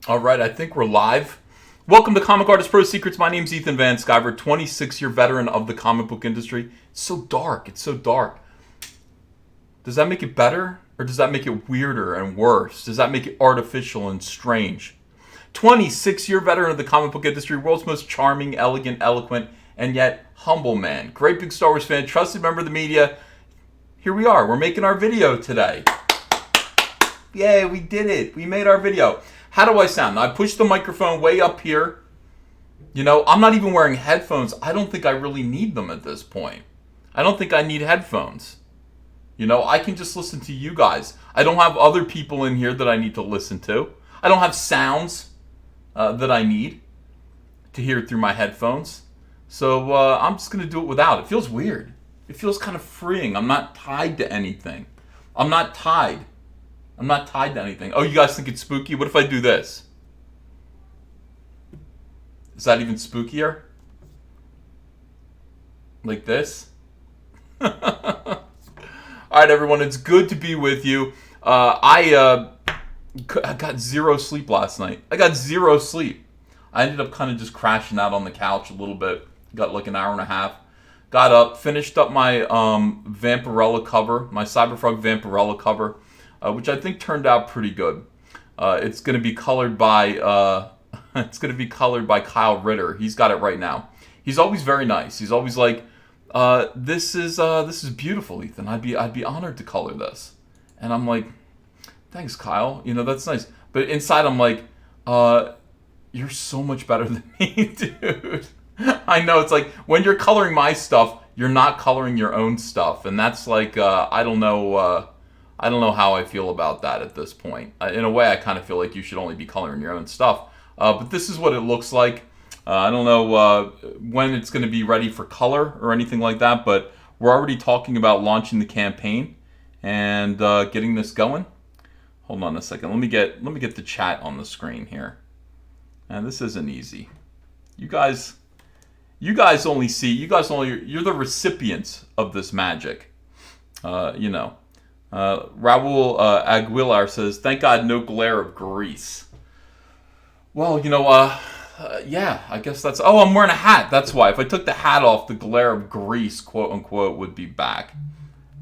All right, I think we're live. Welcome to Comic Artist Pro Secrets. My name's Ethan Van Sciver, 26-year veteran of the comic book industry. It's so dark. It's so dark. Does that make it better? Or does that make it weirder and worse? Does that make it artificial and strange? 26-year veteran of the comic book industry, world's most charming, elegant, eloquent, and yet humble man. Great big Star Wars fan, trusted member of the media. Here we are. We're making our video today. Yay, we did it. We made our video. How do I sound? I pushed the microphone way up here. You know, I'm not even wearing headphones. I don't think I really need them at this point. I don't think I need headphones. You know, I can just listen to you guys. I don't have other people in here that I need to listen to. I don't have sounds that I need to hear through my headphones. So I'm just going to do it without. It feels weird. It feels kind of freeing. I'm not tied to anything. I'm not tied to anything. Oh, you guys think it's spooky? What if I do this? Is that even spookier? Like this? All right, everyone. It's good to be with you. I got zero sleep last night. I got zero sleep. I ended up kind of just crashing out on the couch a little bit. Got like an hour and a half. Got up, finished up my Vampirella cover, my Cyberfrog Vampirella cover. Which I think turned out pretty good. It's going to be colored by Kyle Ritter. He's got it right now. He's always very nice. He's always like, this is beautiful, Ethan. I'd be honored to color this. And I'm like, thanks, Kyle. You know, that's nice. But inside I'm like, you're so much better than me, dude. I know, it's like when you're coloring my stuff, you're not coloring your own stuff, and that's like I don't know how I feel about that at this point. In a way, I kind of feel like you should only be coloring your own stuff. But this is what it looks like. I don't know when it's going to be ready for color or anything like that, but we're already talking about launching the campaign and getting this going. Hold on a second. Let me get the chat on the screen here. And this isn't easy. You guys you're the recipients of this magic. You know. Raul Aguilar says, thank God no glare of grease. Well, you know, yeah, I guess that's... Oh, I'm wearing a hat. That's why. If I took the hat off, the glare of grease, quote unquote, would be back.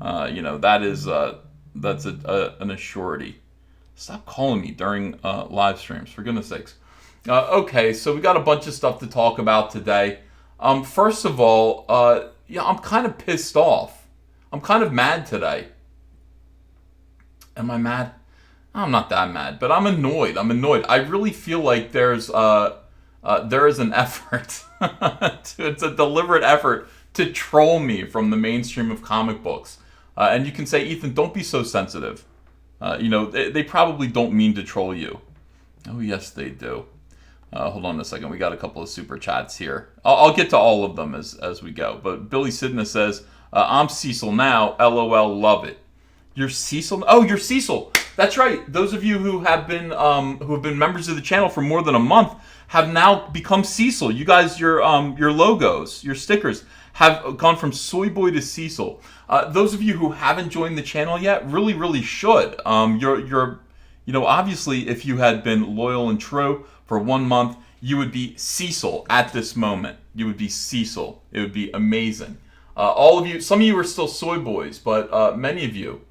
You know, that's an assurity. Stop calling me during live streams, for goodness sakes. Okay, so we got a bunch of stuff to talk about today. First of all, yeah, I'm kind of pissed off. I'm kind of mad today. Am I mad? I'm not that mad, but I'm annoyed. I really feel like there is an effort. It's a deliberate effort to troll me from the mainstream of comic books. And you can say, Ethan, don't be so sensitive. You know, they probably don't mean to troll you. Oh, yes, they do. Hold on a second. We got a couple of super chats here. I'll get to all of them as we go. But Billy Sidna says, I'm Cecil now. LOL, love it. You're Cecil? Oh, you're Cecil. That's right. Those of you who have been members of the channel for more than a month have now become Cecil. You guys, your logos, your stickers have gone from Soy Boy to Cecil. Those of you who haven't joined the channel yet really should. You know, obviously, if you had been loyal and true for 1 month, you would be Cecil at this moment. You would be Cecil. It would be amazing. All of you, some of you are still Soy Boys, but many of you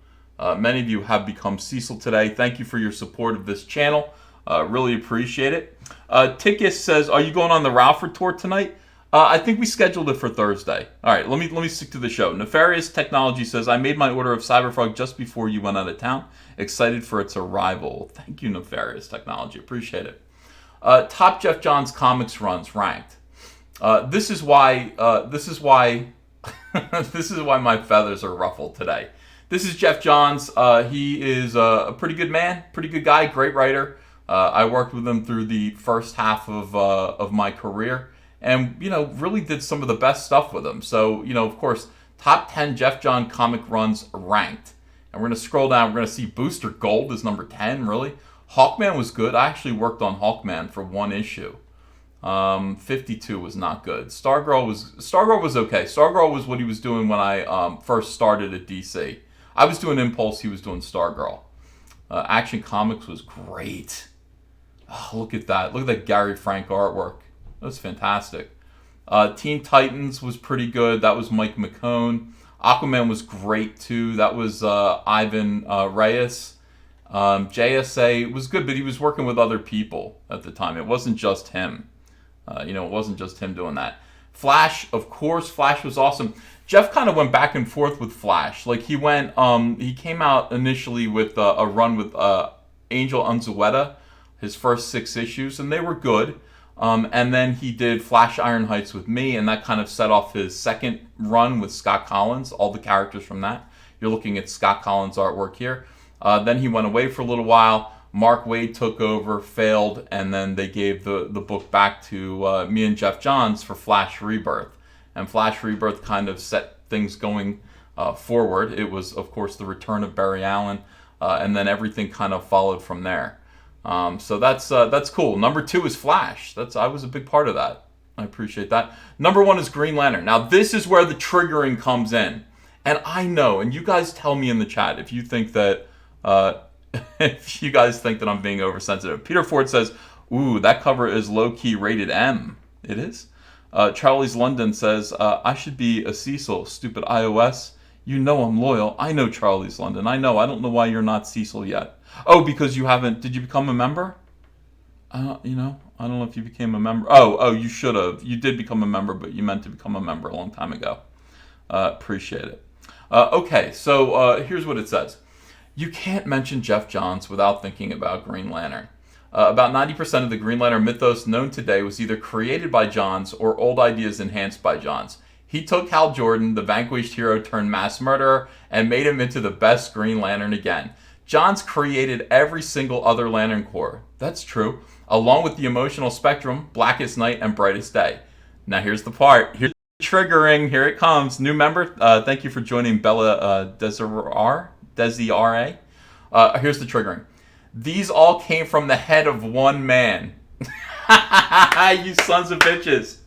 have become Cecil today. Thank you for your support of this channel. Really appreciate it. Tikis says, are you going on the Ralford tour tonight? I think we scheduled it for Thursday. All right, let me stick to the show. Nefarious Technology says, I made my order of Cyberfrog just before you went out of town. Excited for its arrival. Thank you, Nefarious Technology. Appreciate it. Top Geoff Johns comics runs ranked. This is why my feathers are ruffled today. This is Geoff Johns. He is a pretty good man, pretty good guy, great writer. I worked with him through the first half of my career, and you know, really did some of the best stuff with him. So you know, of course, top 10 Geoff Johns comic runs ranked, and we're gonna scroll down. We're gonna see Booster Gold is number 10. Really, Hawkman was good. I actually worked on Hawkman for 1 issue. 52 was not good. Stargirl was okay. Stargirl was what he was doing when I first started at DC. I was doing Impulse, he was doing Stargirl. Action Comics was great. Oh, look at that. Look at that Gary Frank artwork. That's fantastic. Teen Titans was pretty good. That was Mike McCone. Aquaman was great too. That was Ivan Reyes. JSA was good, but he was working with other people at the time. It wasn't just him. It wasn't just him doing that. Flash, of course, Flash was awesome. Jeff kind of went back and forth with Flash. Like he came out initially with a run with Angel Unzueta, his first 6 issues, and they were good. And then he did Flash Iron Heights with me, and that kind of set off his second run with Scott Collins, all the characters from that. You're looking at Scott Collins' artwork here. Then he went away for a little while. Mark Waid took over, failed, and then they gave the book back to me and Geoff Johns for Flash Rebirth. And Flash Rebirth kind of set things going forward. It was, of course, the return of Barry Allen, and then everything kind of followed from there. So that's cool. Number 2 is Flash. I was a big part of that. I appreciate that. Number 1 is Green Lantern. Now, this is where the triggering comes in. And I know, and you guys tell me in the chat if you think that if you guys think that I'm being oversensitive. Peter Ford says, ooh, that cover is low-key rated M. It is. Charlie's London says, I should be a Cecil, stupid iOS. You know I'm loyal. I know Charlie's London. I know. I don't know why you're not Cecil yet. Oh, because you haven't. Did you become a member? I don't know if you became a member. Oh, you should have. You did become a member, but you meant to become a member a long time ago. Appreciate it. Okay, so here's what it says. You can't mention Geoff Johns without thinking about Green Lantern. About 90% of the Green Lantern mythos known today was either created by Johns or old ideas enhanced by Johns. He took Hal Jordan, the vanquished hero turned mass murderer, and made him into the best Green Lantern again. Johns created every single other Lantern Corps. That's true. Along with the emotional spectrum, Blackest Night, and Brightest Day. Now here's the part. Here's the triggering. Here it comes. New member. Thank you for joining Bella Desiree. Here's the triggering. These all came from the head of one man. You sons of bitches.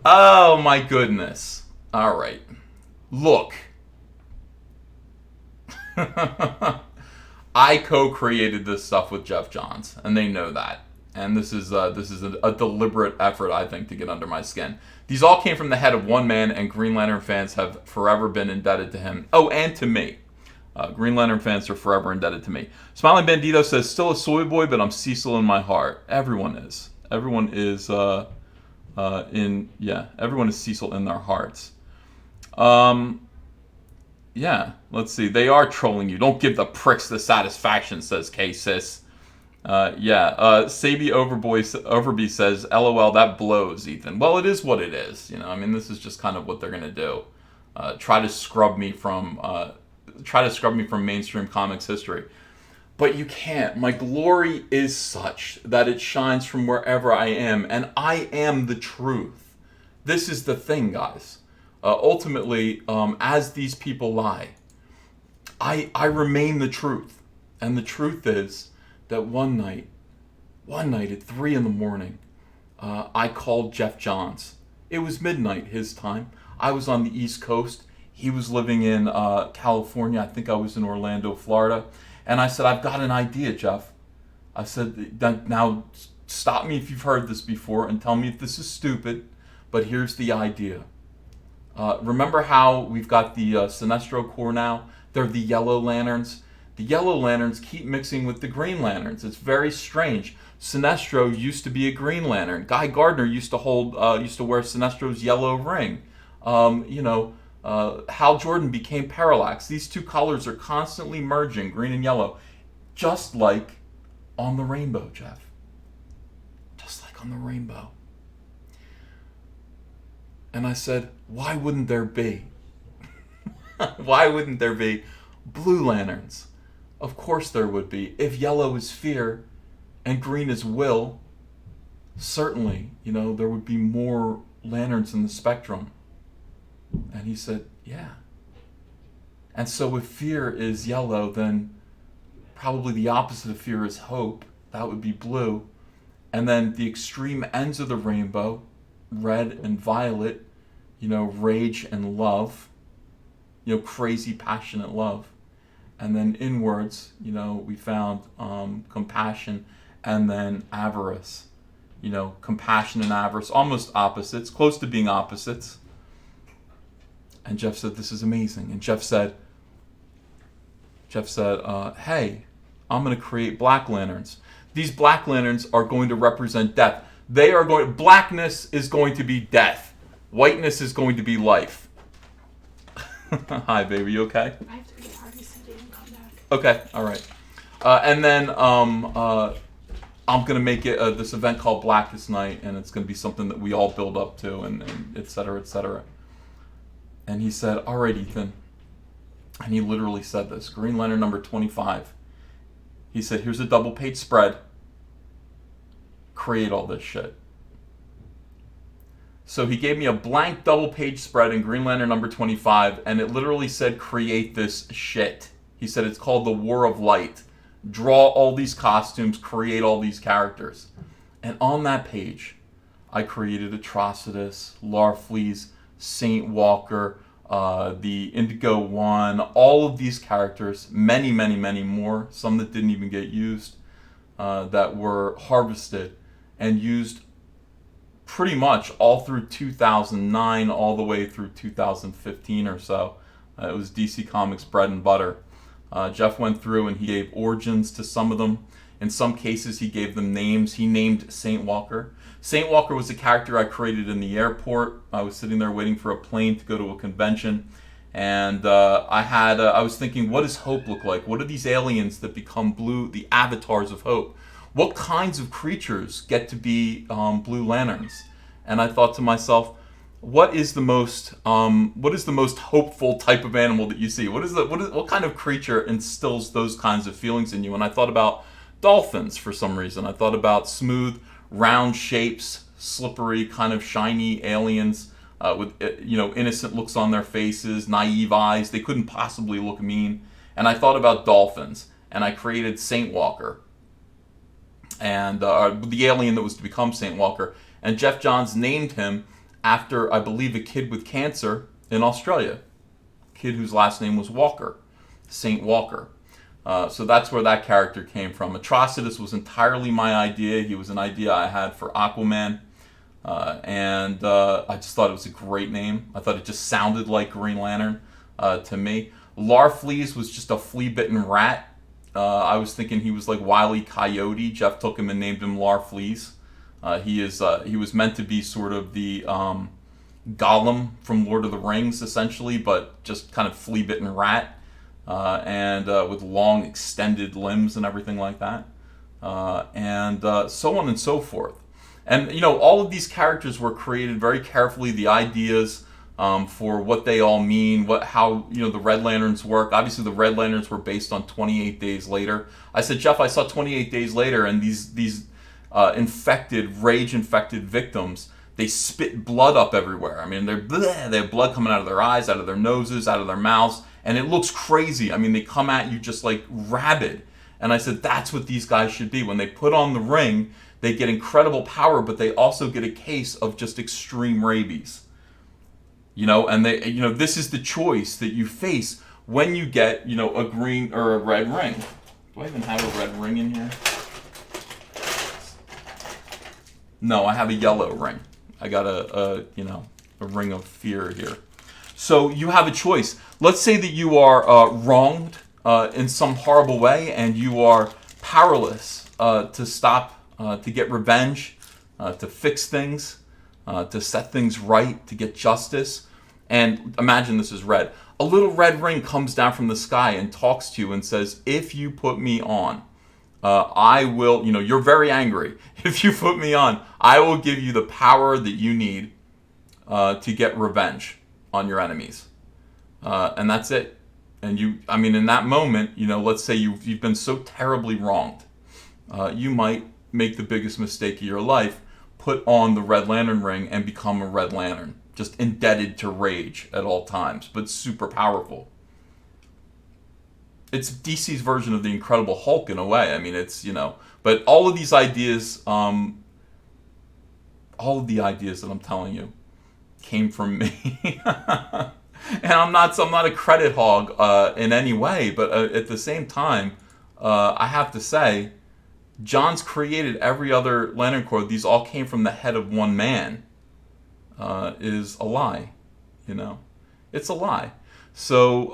Oh my goodness. All right. Look. I co-created this stuff with Geoff Johns, and they know that. And this is a deliberate effort, I think, to get under my skin. These all came from the head of one man, and Green Lantern fans have forever been indebted to him. Oh, and to me. Green Lantern fans are forever indebted to me. Smiling Bandito says, still a soy boy, but I'm Cecil in my heart. Everyone is. Everyone is everyone is Cecil in their hearts. Yeah, let's see. They are trolling you. Don't give the pricks the satisfaction, says K-Sis. Sabi Overby says, LOL, that blows, Ethan. Well, it is what it is. This is just kind of what they're going to do. Try to scrub me from mainstream comics history. But you can't. My glory is such that it shines from wherever I am, and I am the truth. This is the thing, guys. Ultimately, as these people lie, I remain the truth. And the truth is that one night at 3 a.m, I called Geoff Johns. It was midnight his time. I was on the East Coast. He was living in California. I think I was in Orlando, Florida. And I said, I've got an idea, Jeff. I said, now stop me if you've heard this before and tell me if this is stupid, but here's the idea. Remember how we've got the Sinestro Corps now? They're the Yellow Lanterns. The Yellow Lanterns keep mixing with the Green Lanterns. It's very strange. Sinestro used to be a Green Lantern. Guy Gardner used to wear Sinestro's yellow ring. Hal Jordan became Parallax. These two colors are constantly merging, green and yellow, just like on the rainbow, Jeff. Just like on the rainbow. And I said, why wouldn't there be? Why wouldn't there be blue lanterns? Of course there would be. If yellow is fear and green is will, certainly, there would be more lanterns in the spectrum. And he said, yeah. And so if fear is yellow, then probably the opposite of fear is hope. That would be blue. And then the extreme ends of the rainbow, red and violet, rage and love, crazy, passionate love. And then inwards, we found compassion and then avarice. Compassion and avarice, almost opposites, close to being opposites. And Geoff said, "This is amazing." And Geoff said, "Hey, I'm going to create black lanterns. These black lanterns are going to represent death. Blackness is going to be death. Whiteness is going to be life." Hi, baby. You okay? I have to go to Party City and come back. Okay. All right. And then I'm going to make it this event called Blackest Night, and it's going to be something that we all build up to, and et cetera, et cetera. And he said, "All right, Ethan." And he literally said this, Green Lantern number 25. He said, "Here's a double-page spread. Create all this shit." So he gave me a blank double-page spread in Green Lantern number 25, and it literally said, "Create this shit." He said, "It's called the War of Light. Draw all these costumes, create all these characters." And on that page, I created Atrocitus, Larfleeze, Saint Walker, the Indigo One, all of these characters, many, many, many more, some that didn't even get used, that were harvested and used pretty much all through 2009, all the way through 2015 or so. It was DC Comics bread and butter. Geoff went through and he gave origins to some of them. In some cases, he gave them names. He named Saint Walker. Saint Walker was a character I created in the airport. I was sitting there waiting for a plane to go to a convention, and I was thinking, what does hope look like? What are these aliens that become blue, the avatars of hope? What kinds of creatures get to be Blue Lanterns? And I thought to myself, what is the most hopeful type of animal that you see? What kind of creature instills those kinds of feelings in you? And I thought about dolphins for some reason. I thought about smooth, round shapes, slippery, kind of shiny aliens with innocent looks on their faces, naive eyes. They couldn't possibly look mean. And I thought about dolphins, and I created Saint Walker, and the alien that was to become Saint Walker. And Geoff Johns named him after, I believe, a kid with cancer in Australia. A kid whose last name was Walker, Saint Walker. So that's where that character came from. Atrocitus was entirely my idea. He was an idea I had for Aquaman. And I just thought it was a great name. I thought it just sounded like Green Lantern to me. Larfleeze was just a flea-bitten rat. I was thinking he was like Wile E. Coyote. Geoff took him and named him Larfleeze. He was meant to be sort of the Gollum from Lord of the Rings, essentially, but just kind of flea-bitten rat. And with long extended limbs and everything like that, and so on and so forth. And all of these characters were created very carefully. The ideas for what they all mean, how the Red Lanterns work. Obviously, the Red Lanterns were based on 28 Days Later. I said, Geoff, I saw 28 Days Later, and these rage-infected victims, they spit blood up everywhere. I mean, they have blood coming out of their eyes, out of their noses, out of their mouths. And it looks crazy. I mean, they come at you just like rabid. And I said, that's what these guys should be. When they put on the ring, they get incredible power, but they also get a case of just extreme rabies. And this is the choice that you face when you get, a green or a red ring. Do I even have a red ring in here? No, I have a yellow ring. I got a ring of fear here. So you have a choice. Let's say that you are wronged in some horrible way, and you are powerless to stop, to get revenge, to fix things, to set things right, to get justice. And imagine this is red. A little red ring comes down from the sky and talks to you and says, if you put me on, I will, you're very angry. If you put me on, I will give you the power that you need to get revenge on your enemies. And that's it. And in that moment, let's say you've been so terribly wronged. You might make the biggest mistake of your life, put on the Red Lantern ring and become a Red Lantern. Just indebted to rage at all times, but super powerful. It's DC's version of the Incredible Hulk in a way. I mean, it's, but all of these ideas, all of the ideas that I'm telling you came from me. And I'm not a credit hog in any way, but at the same time, I have to say Johns created every other Lantern Corps. These all came from the head of one man. Is a lie. It's a lie. So,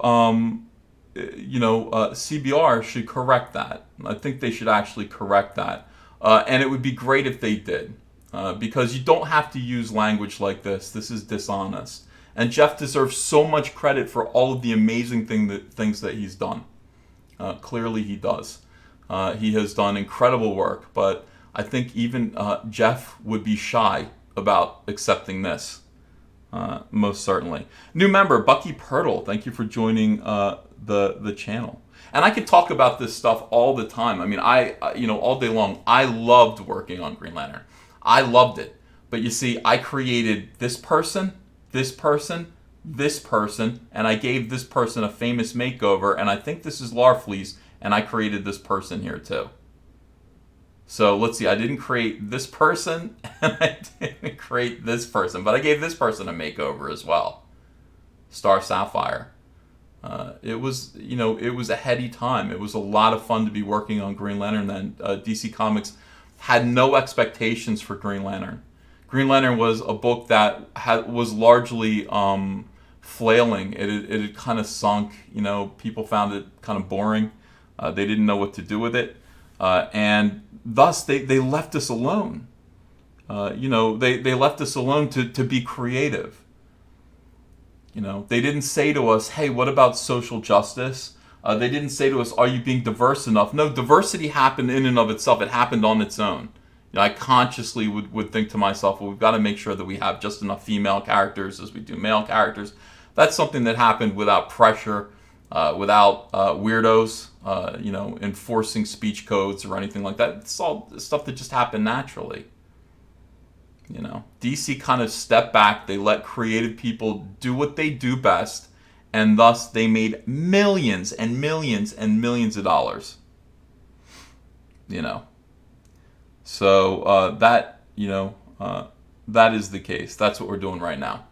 CBR should correct that. I think they should actually correct that. And it would be great if they did. Because you don't have to use language like this. This is dishonest. And Geoff deserves so much credit for all of the amazing things that he's done. Clearly he does. He has done incredible work. But I think even Geoff would be shy about accepting this. Most certainly. New member, Bucky Pirtle. Thank you for joining the channel. And I could talk about this stuff all the time. I mean, all day long. I loved working on Green Lantern. I loved it. But you see, I created this person, this person, this person, and I gave this person a famous makeover, and I think this is Larfleeze, and I created this person here too. So let's see, I didn't create this person, and I didn't create this person, but I gave this person a makeover as well. Star Sapphire. It was a heady time. It was a lot of fun to be working on Green Lantern then. DC Comics had no expectations for Green Lantern. Green Lantern was a book that was largely flailing. It had kind of sunk. People found it kind of boring. They didn't know what to do with it. And thus they left us alone. They left us alone to be creative. They didn't say to us, hey, what about social justice? They didn't say to us, are you being diverse enough? No, diversity happened in and of itself. It happened on its own. I consciously would think to myself, well, we've got to make sure that we have just enough female characters as we do male characters. That's something that happened without pressure, without weirdos, enforcing speech codes or anything like that. It's all stuff that just happened naturally. DC kind of stepped back. They let creative people do what they do best, and thus they made millions and millions and millions of dollars. So that is the case. That's what we're doing right now.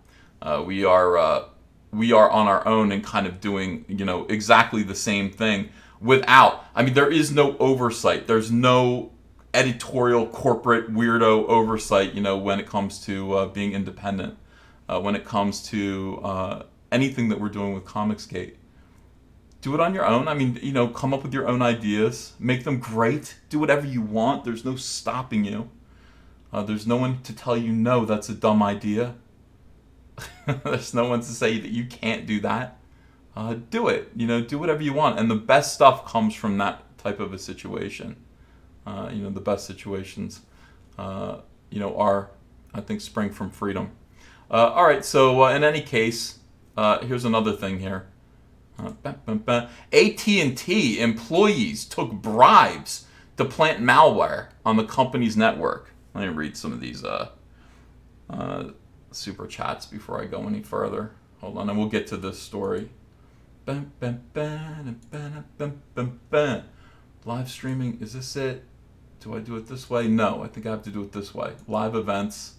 We are on our own and kind of doing exactly the same thing without. I mean, there is no oversight. There's no editorial corporate weirdo oversight. When it comes to being independent, when it comes to anything that we're doing with Comicsgate. Do it on your own. I mean, come up with your own ideas. Make them great. Do whatever you want. There's no stopping you. There's no one to tell you, no, that's a dumb idea. There's no one to say that you can't do that. Do it. Do whatever you want. And the best stuff comes from that type of a situation. The best situations, are, I think, spring from freedom. All right, so in any case, here's another thing here. AT&T employees took bribes to plant malware on the company's network. Let me read some of these super chats before I go any further. Hold on, and we'll get to this story. Live streaming, is this it? Do I do it this way? No, I think I have to do it this way. Live events.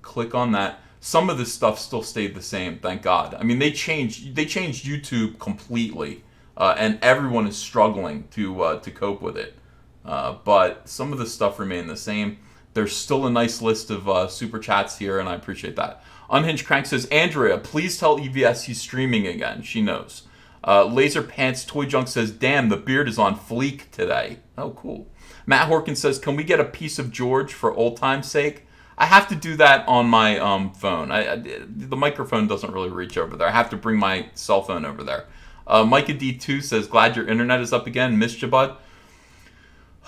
Click on that. Some of this stuff still stayed the same, thank God. I mean, they changed YouTube completely, and everyone is struggling to cope with it. But some of the stuff remained the same. There's still a nice list of super chats here, and I appreciate that. Unhinged Crank says, Andrea, please tell EVS he's streaming again. She knows. Laser Pants Toy Junk says, damn, the beard is on fleek today. Oh, cool. Matt Horkin says, can we get a piece of George for old time's sake? I have to do that on my phone. The microphone doesn't really reach over there. I have to bring my cell phone over there. Micah D2 says, glad your internet is up again. Missed you, bud.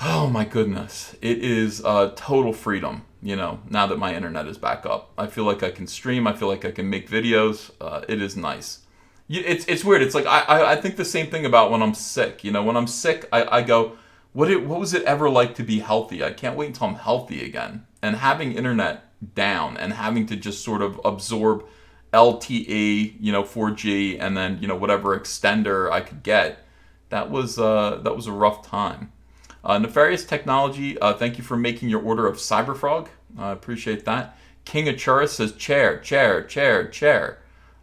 Oh, my goodness. It is total freedom, now that my internet is back up. I feel like I can stream. I feel like I can make videos. It is nice. It's weird. It's like I think the same thing about when I'm sick. When I'm sick, I go, what was it ever like to be healthy? I can't wait until I'm healthy again. And having internet down and having to just sort of absorb LTE, 4G, and then whatever extender I could get, that was a rough time. Nefarious Technology, thank you for making your order of Cyberfrog. I appreciate that. King Achura says chair.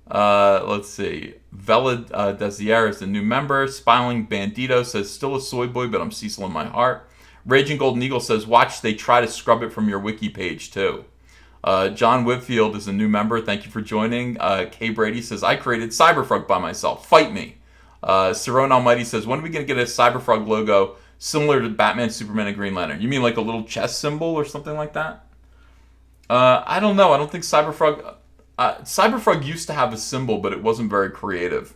Let's see. Velid Desier is the new member. Spiling Bandito says still a soy boy, but I'm Cecil in my heart. Raging Golden Eagle says, watch, they try to scrub it from your wiki page too. John Whitfield is a new member. Thank you for joining. Kay Brady says, I created Cyberfrog by myself. Fight me. Cerrone Almighty says, when are we going to get a Cyberfrog logo similar to Batman, Superman, and Green Lantern? You mean like a little chess symbol or something like that? I don't know. I don't think Cyberfrog... Cyberfrog used to have a symbol, but it wasn't very creative.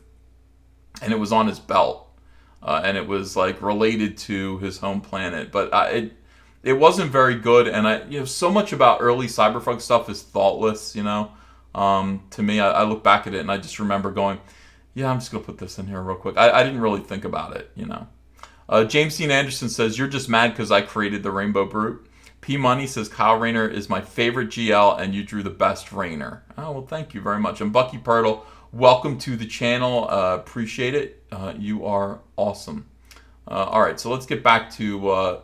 And it was on his belt. And it was like related to his home planet. But it wasn't very good. And so much about early Cyberfrog stuff is thoughtless, To me, I look back at it and I just remember going, yeah, I'm just going to put this in here real quick. I didn't really think about it, James Dean Anderson says, you're just mad because I created the Rainbow Brute. P Money says, Kyle Rayner is my favorite GL and you drew the best Rayner. Oh, well, thank you very much. And Bucky Pirtle, welcome to the channel. Appreciate it. You are awesome. All right, so let's get back to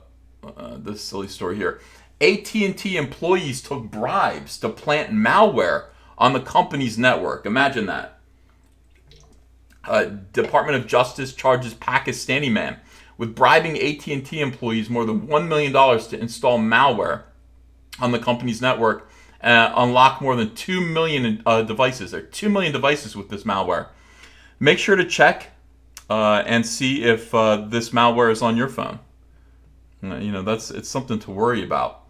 this silly story here. AT&T employees took bribes to plant malware on the company's network. Imagine that. Department of Justice charges Pakistani man with bribing AT&T employees more than $1 million to install malware on the company's network and unlock more than 2 million devices. There are 2 million devices with this malware. Make sure to check and see if this malware is on your phone. It's something to worry about.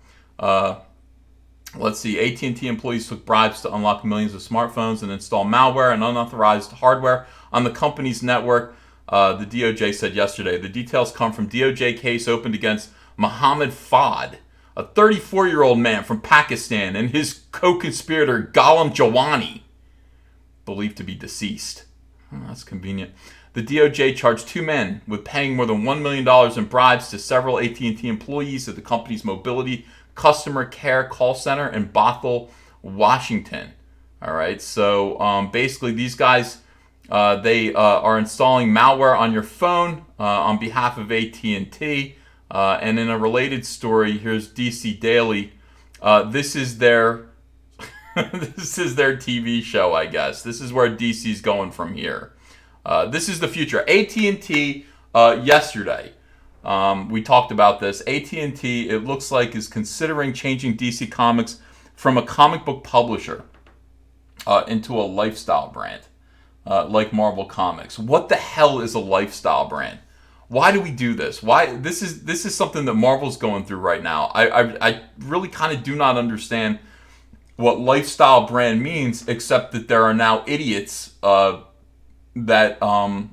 Let's see. AT&T employees took bribes to unlock millions of smartphones and install malware and unauthorized hardware on the company's network. The DOJ said yesterday. The details come from DOJ case opened against Mohammed Fad, a 34-year-old man from Pakistan, and his co-conspirator Ghulam Jawani, believed to be deceased. That's convenient. The DOJ charged 2 men with paying more than $1 million in bribes to several AT&T employees at the company's mobility customer care call center in Bothell, Washington. All right, so basically these guys... they are installing malware on your phone on behalf of AT&T. And in a related story, here's DC Daily. This is their this is their TV show, I guess. This is where DC's going from here. This is the future. AT&T yesterday, we talked about this. AT&T, it looks like, is considering changing DC Comics from a comic book publisher into a lifestyle brand. Like Marvel Comics. What the hell is a lifestyle brand? Why do we do this? Why this is something that Marvel's going through right now. I really kind of do not understand what lifestyle brand means, except that there are now idiots that and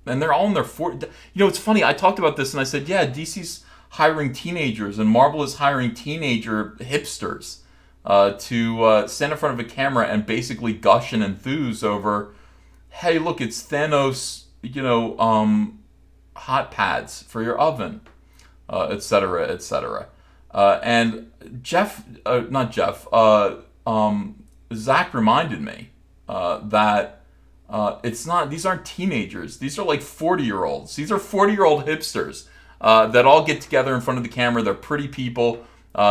they're all in their 40s. It's funny. I talked about this and I said, yeah, DC's hiring teenagers and Marvel is hiring teenager hipsters to stand in front of a camera and basically gush and enthuse over, hey, look, it's Thanos, hot pads for your oven, etc., etc. And Zach reminded me that it's not, these aren't teenagers. These are like 40-year-olds. These are 40-year-old hipsters that all get together in front of the camera. They're pretty people,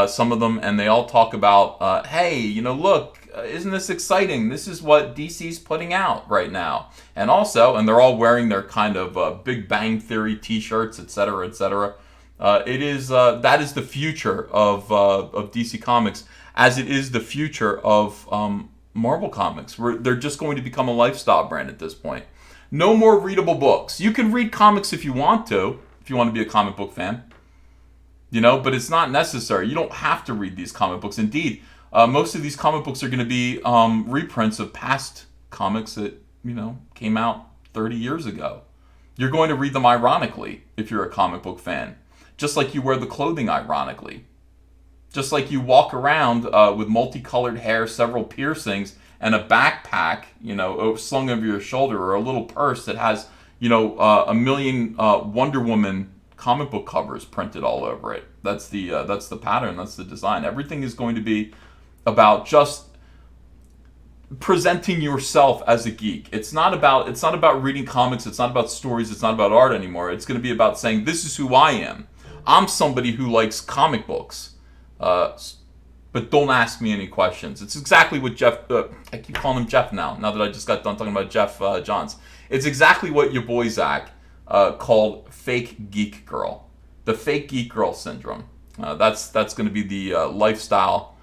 some of them, and they all talk about, hey, look, isn't this exciting? This is what DC's putting out right now. And also, and they're all wearing their kind of Big Bang Theory t-shirts, etc., etc. That is the future of DC Comics, as it is the future of Marvel Comics. They're just going to become a lifestyle brand at this point. No more readable books. You can read comics if you want to be a comic book fan. But it's not necessary. You don't have to read these comic books. Indeed, most of these comic books are going to be reprints of past comics that, came out 30 years ago. You're going to read them ironically if you're a comic book fan. Just like you wear the clothing ironically. Just like you walk around with multicolored hair, several piercings, and a backpack, slung over your shoulder, or a little purse that has, a million Wonder Woman comic book covers printed all over it. That's the pattern. That's the design. Everything is going to be about just presenting yourself as a geek. It's not about reading comics. It's not about stories. It's not about art anymore. It's going to be about saying, this is who I am. I'm somebody who likes comic books. But don't ask me any questions. It's exactly what Geoff... I keep calling him Jeff now that I just got done talking about Geoff Johns. It's exactly what your boy Zach called fake geek girl. The fake geek girl syndrome. That's going to be the lifestyle.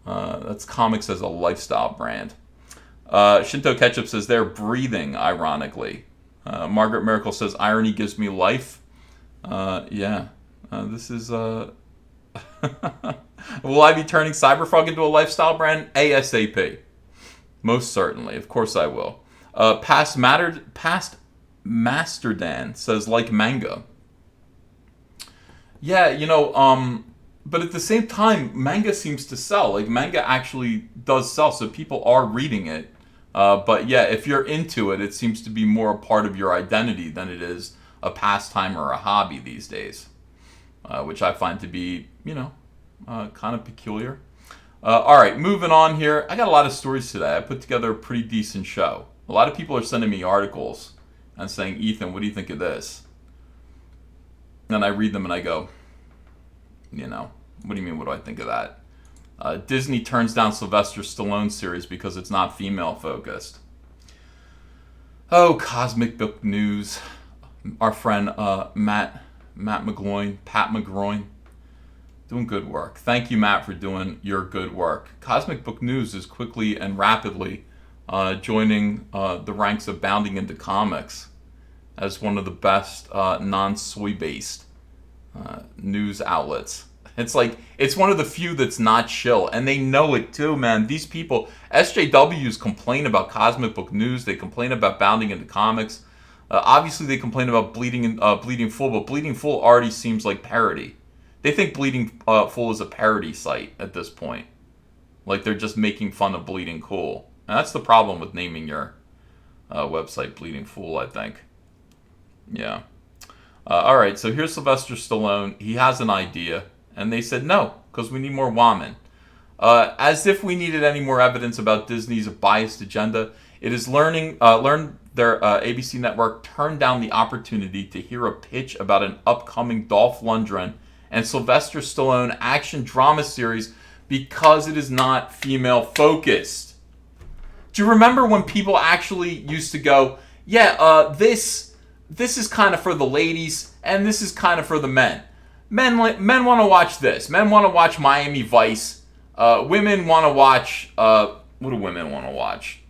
That's comics as a lifestyle brand. Shinto Ketchup says they're breathing, ironically. Margaret Miracle says irony gives me life. Yeah. This is... Will I be turning Cyberfrog into a lifestyle brand? ASAP. Most certainly. Of course I will. Past Masterdan says like manga. Yeah, but at the same time, manga seems to sell. Like, manga actually does sell, so people are reading it. But yeah, if you're into it, it seems to be more a part of your identity than it is a pastime or a hobby these days. Which I find to be, kind of peculiar. All right, moving on here. I got a lot of stories today. I put together a pretty decent show. A lot of people are sending me articles and saying, Ethan, what do you think of this? And I read them and I go, what do you mean, what do I think of that? Disney turns down Sylvester Stallone's series because it's not female-focused. Oh, Cosmic Book News. Our friend Pat McGroin, doing good work. Thank you, Matt, for doing your good work. Cosmic Book News is quickly and rapidly joining the ranks of Bounding into Comics as one of the best non-soy-based news outlets. It's one of the few that's not chill, and they know it too, man. These people, SJWs complain about Cosmic Book News, they complain about Bounding into Comics. Obviously, they complain about Bleeding Full, but Bleeding Full already seems like parody. They think Bleeding Full is a parody site at this point. Like, they're just making fun of Bleeding Cool. And that's the problem with naming your website Bleeding Fool, I think. Yeah. All right, so here's Sylvester Stallone. He has an idea, and they said no, because we need more women. As if we needed any more evidence about Disney's biased agenda, it is learned their ABC network turned down the opportunity to hear a pitch about an upcoming Dolph Lundgren and Sylvester Stallone action drama series because it is not female-focused. Do you remember when people actually used to go, this is kind of for the ladies, and this is kind of for the men. Men want to watch this. Men want to watch Miami Vice. Women want to watch... what do women want to watch?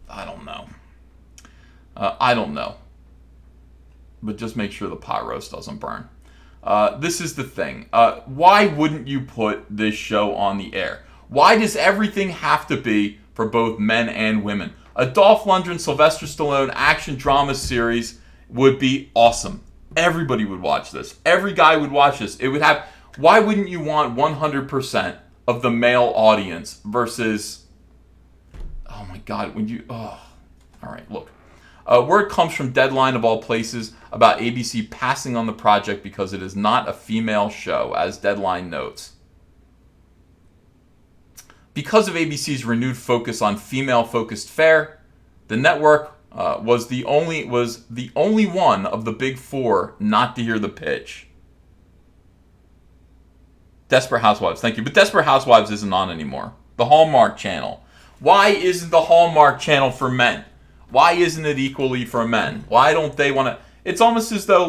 I don't know. But just make sure the pot roast doesn't burn. This is the thing. Why wouldn't you put this show on the air? Why does everything have to be for both men and women? A Dolph Lundgren, Sylvester Stallone action drama series would be awesome. Everybody would watch this. Every guy would watch this. It would have... Why wouldn't you want 100% of the male audience versus... Oh my God, when you... Oh. All right, look. Word comes from Deadline of all places about ABC passing on the project because it is not a female show, as Deadline notes. Because of ABC's renewed focus on female-focused fare, the network was the only one of the big four not to hear the pitch. Desperate Housewives, thank you. But Desperate Housewives isn't on anymore. The Hallmark Channel. Why isn't the Hallmark Channel for men? Why isn't it equally for men? Why don't they want to... It's almost as though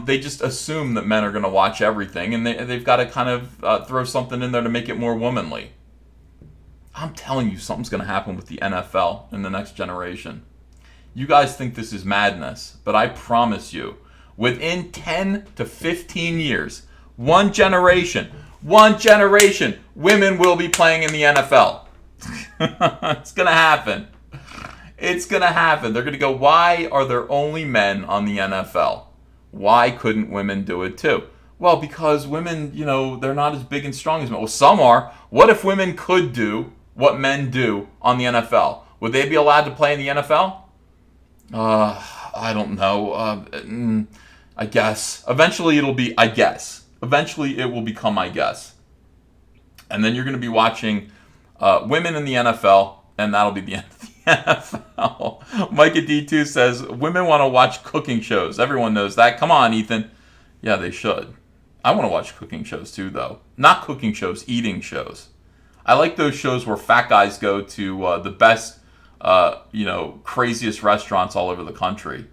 they just assume that men are going to watch everything, and they've got to kind of throw something in there to make it more womanly. I'm telling you, something's going to happen with the NFL in the next generation. You guys think this is madness, but I promise you, within 10 to 15 years, one generation, women will be playing in the NFL. It's going to happen. It's going to happen. They're going to go, why are there only men on the NFL? Why couldn't women do it too? Well, because women, they're not as big and strong as men. Well, some are. What if women could do what men do on the NFL? Would they be allowed to play in the NFL? I don't know. I guess. Eventually it will be, I guess. Eventually it will become, I guess. And then you're going to be watching women in the NFL, and that'll be the end of the NFL. Micah D2 says, women want to watch cooking shows. Everyone knows that. Come on, Ethan. Yeah, they should. I want to watch cooking shows too, though. Not cooking shows, eating shows. I like those shows where fat guys go to the best, craziest restaurants all over the country.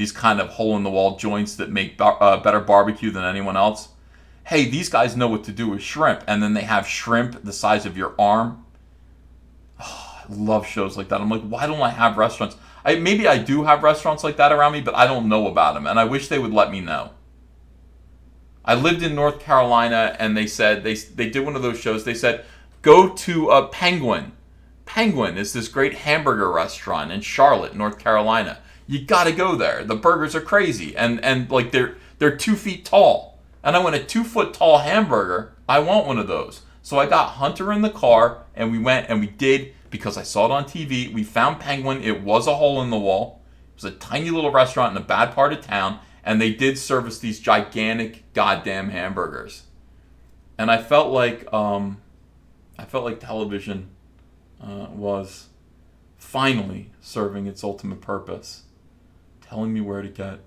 these kind of hole-in-the-wall joints that make better barbecue than anyone else. Hey, these guys know what to do with shrimp, and then they have shrimp the size of your arm. Oh, I love shows like that. I'm like, why don't I have restaurants? Maybe I do have restaurants like that around me, but I don't know about them, and I wish they would let me know. I lived in North Carolina, and they said, they did one of those shows. They said, go to Penguin. Penguin is this great hamburger restaurant in Charlotte, North Carolina. You gotta go there. The burgers are crazy, and like they're 2 feet tall. And I want a 2 foot tall hamburger. I want one of those. So I got Hunter in the car, and we went, and we did, because I saw it on TV. We found Penguin. It was a hole in the wall. It was a tiny little restaurant in a bad part of town, and they did service these gigantic goddamn hamburgers. And I felt like television was finally serving its ultimate purpose, telling me where to get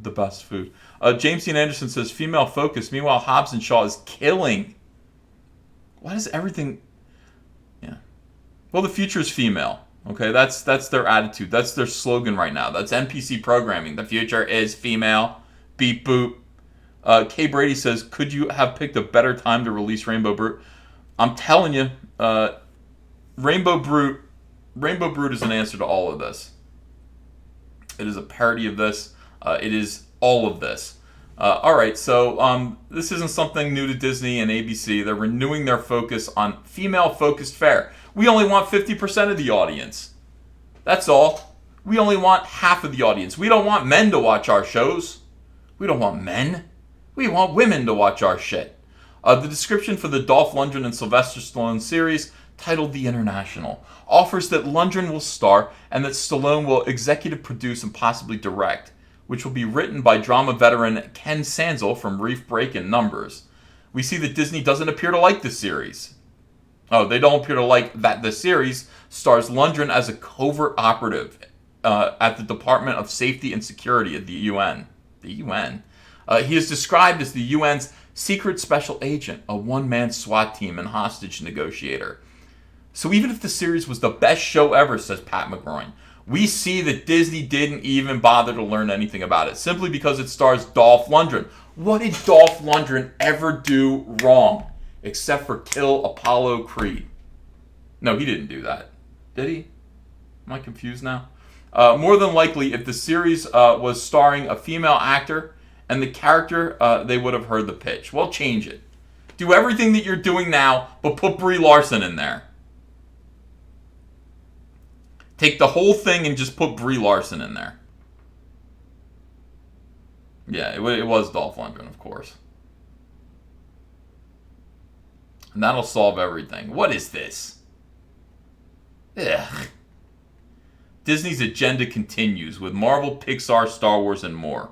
the best food. James Dean Anderson says, female focus. Meanwhile, Hobbs and Shaw is killing. Why does everything... Yeah. Well, the future is female. Okay, that's their attitude. That's their slogan right now. That's NPC programming. The future is female. Beep boop. Kay Brady says, could you have picked a better time to release Rainbow Brute? I'm telling you, Rainbow Brute is an answer to all of this. It is a parody of this. It is all of this. All right, so this isn't something new to Disney and ABC. They're renewing their focus on female-focused fare. We only want 50% of the audience. That's all. We only want half of the audience. We don't want men to watch our shows. We don't want men. We want women to watch our shit. The description for the Dolph Lundgren and Sylvester Stallone series, titled The International, offers that Lundgren will star and that Stallone will executive produce and possibly direct, which will be written by drama veteran Ken Sanzel from Reef Break and Numbers. We see that Disney doesn't appear to like the series. Oh, they don't appear to like that the series stars Lundgren as a covert operative at the Department of Safety and Security at the UN. The UN. He is described as the UN's secret special agent, a one-man SWAT team and hostage negotiator. So even if the series was the best show ever, says Pat McGroin, we see that Disney didn't even bother to learn anything about it, simply because it stars Dolph Lundgren. What did Dolph Lundgren ever do wrong, except for kill Apollo Creed? No, he didn't do that. Did he? Am I confused now? More than likely, if the series was starring a female actor and the character, they would have heard the pitch. Well, change it. Do everything that you're doing now, but put Brie Larson in there. Take the whole thing and just put Brie Larson in there. Yeah, it was Dolph Lundgren, of course. And that'll solve everything. What is this? Ugh. Disney's agenda continues with Marvel, Pixar, Star Wars, and more.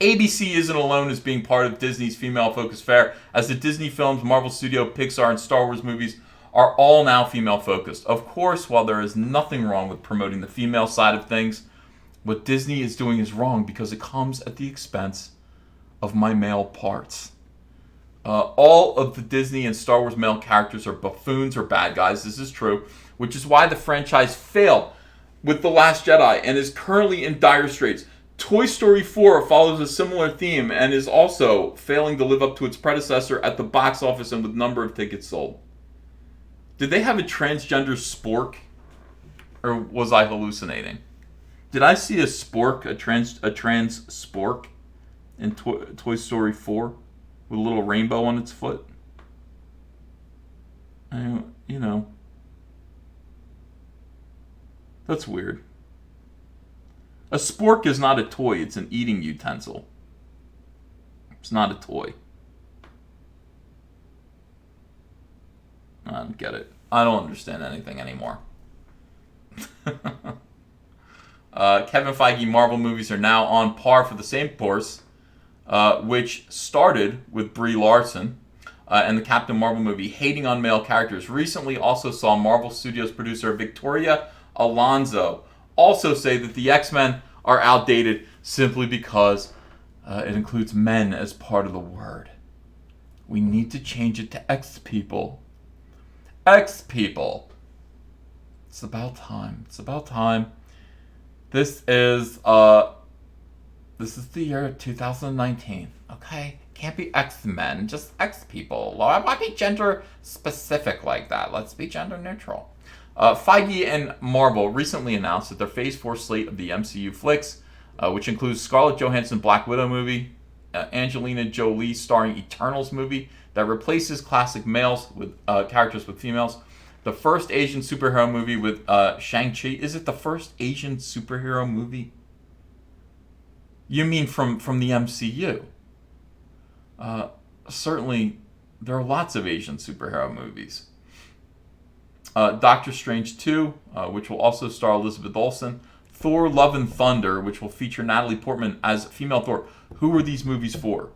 ABC isn't alone as being part of Disney's female-focused fare, as the Disney films, Marvel Studio, Pixar, and Star Wars movies are all now female-focused. Of course, while there is nothing wrong with promoting the female side of things, what Disney is doing is wrong because it comes at the expense of my male parts. All of the Disney and Star Wars male characters are buffoons or bad guys. This is true, which is why the franchise failed with The Last Jedi and is currently in dire straits. Toy Story 4 follows a similar theme and is also failing to live up to its predecessor at the box office and with number of tickets sold. Did they have a transgender spork? Or was I hallucinating? Did I see a spork, a trans spork in Toy Story 4 with a little rainbow on its foot? You know. That's weird. A spork is not a toy, it's an eating utensil. It's not a toy. I don't get it. I don't understand anything anymore. Kevin Feige Marvel movies are now on par for the same course, which started with Brie Larson and the Captain Marvel movie hating on male characters. Recently also saw Marvel Studios producer Victoria Alonso also say that the X-Men are outdated simply because it includes men as part of the word. We need to change it to X-People. X-People. It's about time. It's about time. This is the year 2019. Okay, can't be X-Men, just X people. Why be gender specific like that? Let's be gender neutral. Feige and Marvel recently announced that their Phase 4 slate of the MCU flicks, which includes Scarlett Johansson Black Widow movie, Angelina Jolie starring Eternals movie that replaces classic males with characters with females, the first Asian superhero movie with Shang-Chi. Is it the first Asian superhero movie? You mean from the MCU? Certainly, there are lots of Asian superhero movies. Doctor Strange 2, which will also star Elizabeth Olsen. Thor: Love and Thunder, which will feature Natalie Portman as female Thor. Who are these movies for?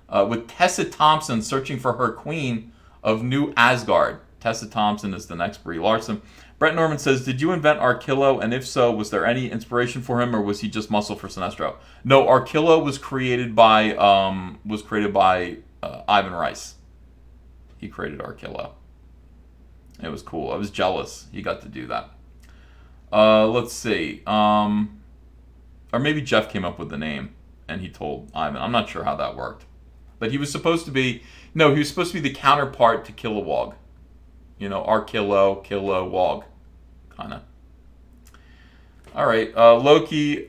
With Tessa Thompson searching for her queen of New Asgard. Tessa Thompson is the next Brie Larson. Brett Norman says, did you invent Archillo? And if so, was there any inspiration for him, or was he just muscle for Sinestro? No, Archillo was created by Ivan Rice. He created Archillo. It was cool. I was jealous he got to do that. Let's see. Or maybe Geoff came up with the name and he told Ivan. I'm not sure how that worked. But he was supposed to be... No, he was supposed to be the counterpart to Kilowog. You know, Archillo, Kilowog. Kind of. Alright, Loki,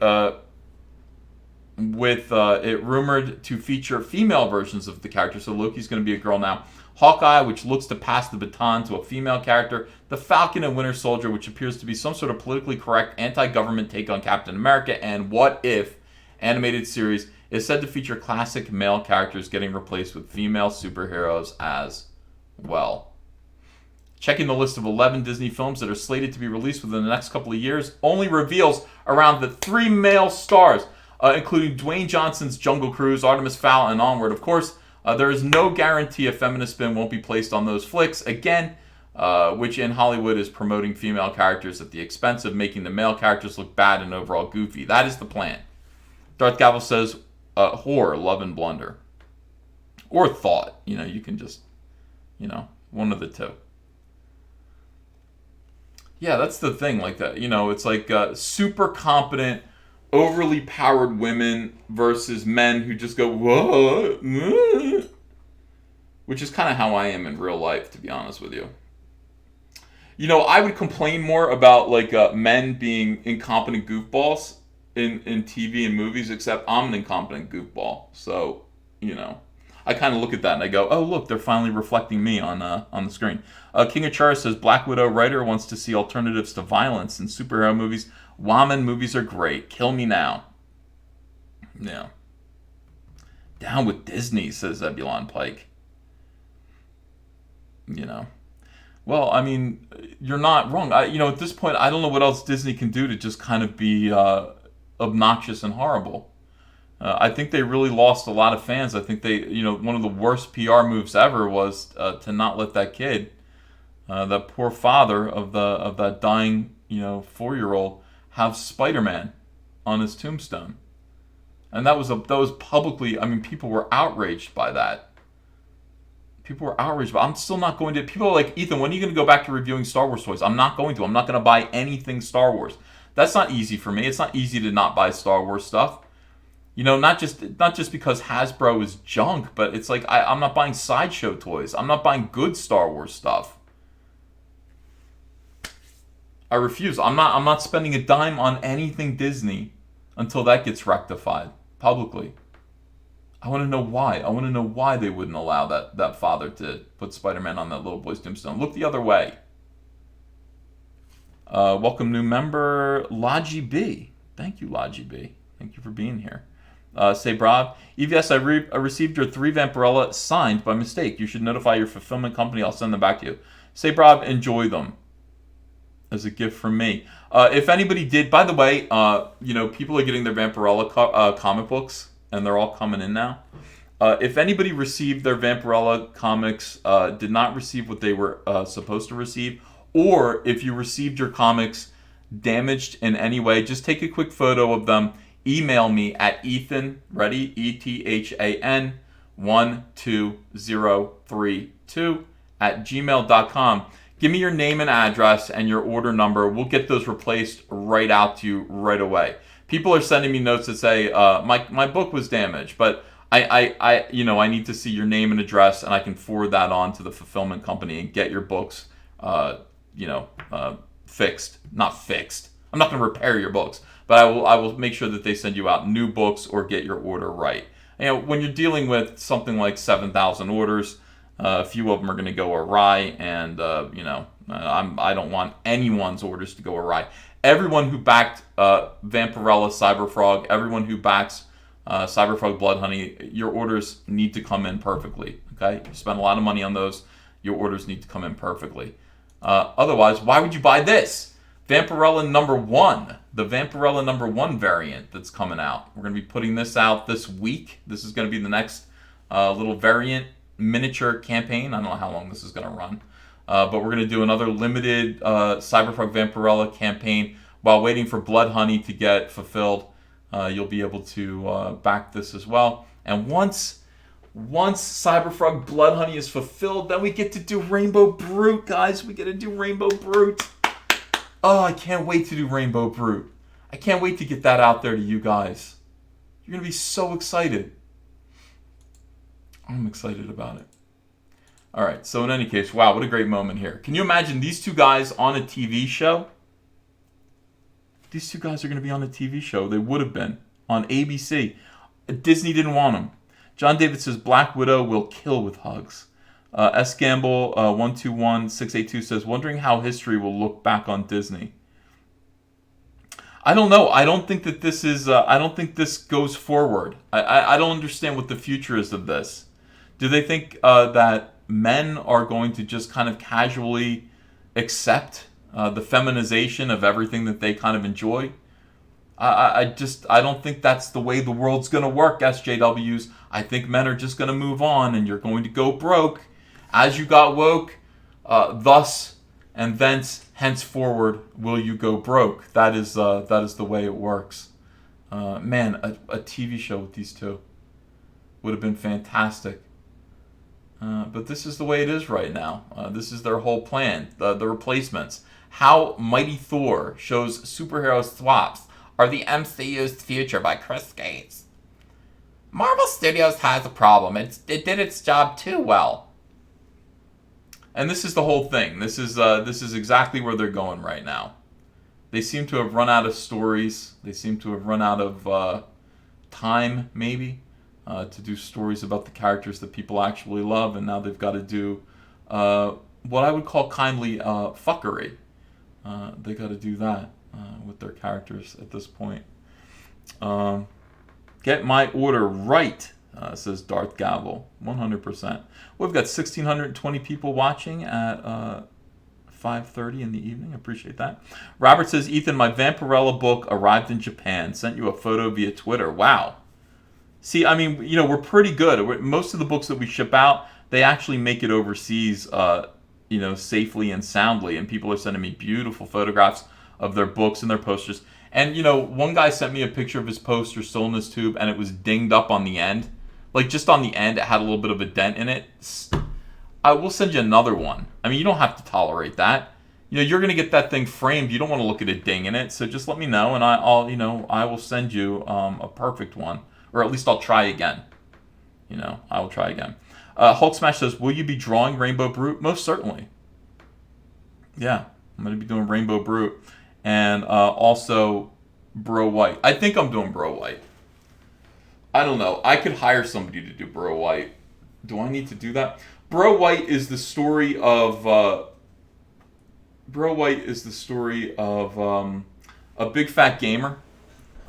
with it rumored to feature female versions of the character. So Loki's going to be a girl now. Hawkeye, which looks to pass the baton to a female character. The Falcon and Winter Soldier, which appears to be some sort of politically correct anti-government take on Captain America. And What If animated series is said to feature classic male characters getting replaced with female superheroes as well. Checking the list of 11 Disney films that are slated to be released within the next couple of years only reveals around the 3 male stars, including Dwayne Johnson's Jungle Cruise, Artemis Fowl, and Onward. Of course, there is no guarantee a feminist spin won't be placed on those flicks, again, which in Hollywood is promoting female characters at the expense of making the male characters look bad and overall goofy. That is the plan. Darth Gavel says, horror, love, and blunder. Or thought. You know, you can just, one of the two. Yeah, that's the thing. Like that, it's like super competent, overly powered women versus men who just go, what? Which is kind of how I am in real life, to be honest with you. I would complain more about men being incompetent goofballs in TV and movies, except I'm an incompetent goofball. So, I kind of look at that and I go, oh, look, they're finally reflecting me on the screen. King of Char says, Black Widow writer wants to see alternatives to violence in superhero movies. Woman movies are great. Kill me now. Yeah. Down with Disney, says Zebulon Pike. Well, I mean, you're not wrong. At this point, I don't know what else Disney can do to just kind of be obnoxious and horrible. I think they really lost a lot of fans. I think they, one of the worst PR moves ever was to not let that kid, that poor father of that dying, 4-year-old, have Spider-Man on his tombstone. And that was publicly, people were outraged by that. People were outraged, but I'm still not going to. People are like, Ethan, when are you going to go back to reviewing Star Wars toys? I'm not going to. I'm not going to buy anything Star Wars. That's not easy for me. It's not easy to not buy Star Wars stuff. Not just because Hasbro is junk, but it's like I'm not buying Sideshow toys. I'm not buying good Star Wars stuff. I refuse. I'm not spending a dime on anything Disney until that gets rectified publicly. I want to know why. I want to know why they wouldn't allow that father to put Spider-Man on that little boy's tombstone. Look the other way. Welcome new member, Logi B. Thank you, Logi B. Thank you for being here. Say Brav. EVS, I received your 3 Vampirella signed by mistake. You should notify your fulfillment company. I'll send them back to you. Say Brav, enjoy them. As a gift from me. If anybody did, by the way, people are getting their Vampirella comic books, and they're all coming in now. If anybody received their Vampirella comics, did not receive what they were supposed to receive, or if you received your comics damaged in any way, just take a quick photo of them. Email me at Ethan, ready? ETHAN 12032 @gmail.com. Give me your name and address and your order number. We'll get those replaced right out to you right away. People are sending me notes that say my book was damaged, but I need to see your name and address, and I can forward that on to the fulfillment company and get your books fixed. Not fixed. I'm not going to repair your books, but I will make sure that they send you out new books or get your order right. When you're dealing with something like 7,000 orders, a few of them are going to go awry, and I don't want anyone's orders to go awry. Everyone who backed Vampirella Cyberfrog, everyone who backs Cyberfrog Blood Honey, your orders need to come in perfectly. Okay, you spend a lot of money on those. Your orders need to come in perfectly. Otherwise, why would you buy this? Vampirella number 1, the Vampirella number 1 variant that's coming out. We're going to be putting this out this week. This is going to be the next little variant miniature campaign. I don't know how long this is going to run. But we're going to do another limited Cyberfrog Vampirella campaign while waiting for Blood Honey to get fulfilled. You'll be able to back this as well. And once Cyberfrog Blood Honey is fulfilled, then we get to do Rainbow Brute, guys. We get to do Rainbow Brute. Oh, I can't wait to do Rainbow Brute. I can't wait to get that out there to you guys. You're going to be so excited. I'm excited about it. All right, so in any case, wow, what a great moment here. Can you imagine these two guys on a TV show? These two guys are going to be on a TV show. They would have been on ABC. Disney didn't want them. John David says, Black Widow will kill with hugs. S. Gamble 121682 says, wondering how history will look back on Disney. I don't know. I don't think that this is. I don't think this goes forward. I don't understand what the future is of this. Do they think that men are going to just kind of casually accept the feminization of everything that they kind of enjoy? I don't think that's the way the world's going to work, SJWs. I think men are just going to move on, and you're going to go broke as you got woke. Thus and thence henceforward will you go broke. That is the way it works. Man, a TV show with these two would have been fantastic. But this is the way it is right now. This is their whole plan. The replacements. How Mighty Thor shows superhero swaps are the MCU's future by Chris Gates. Marvel Studios has a problem. It did its job too well. And this is the whole thing. This is exactly where they're going right now. They seem to have run out of stories. They seem to have run out of time, maybe, to do stories about the characters that people actually love. And now they've got to do what I would call kindly fuckery. They got to do that with their characters at this point. Get my order right, says Darth Gavel. 100%. We've got 1,620 people watching at 5:30 in the evening. I appreciate that. Robert says, Ethan, my Vampirella book arrived in Japan. Sent you a photo via Twitter. Wow. See, I mean, we're pretty good. Most of the books that we ship out, they actually make it overseas, safely and soundly. And people are sending me beautiful photographs of their books and their posters. And, one guy sent me a picture of his poster still in this tube, and it was dinged up on the end. Like, just on the end, it had a little bit of a dent in it. I will send you another one. I mean, you don't have to tolerate that. You're going to get that thing framed. You don't want to look at a ding in it. So just let me know, and I will send you a perfect one. Or at least I'll try again. I will try again. Hulk Smash says, will you be drawing Rainbow Brute? Most certainly. Yeah, I'm going to be doing Rainbow Brute. And also Bro White. I think I'm doing Bro White. I don't know. I could hire somebody to do Bro White. Do I need to do that? Bro White is the story of a big fat gamer,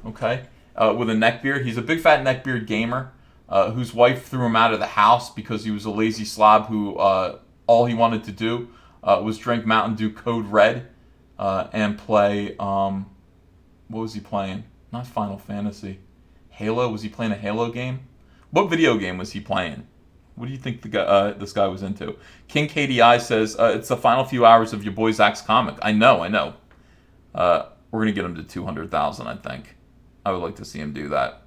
okay, with a neckbeard. He's a big fat neckbeard gamer whose wife threw him out of the house because he was a lazy slob who all he wanted to do was drink Mountain Dew Code Red and play. What was he playing? Not Final Fantasy. Halo? Was he playing a Halo game? What video game was he playing? What do you think this guy was into? King KDI says, it's the final few hours of your boy Zach's comic. I know. We're going to get him to 200,000, I think. I would like to see him do that.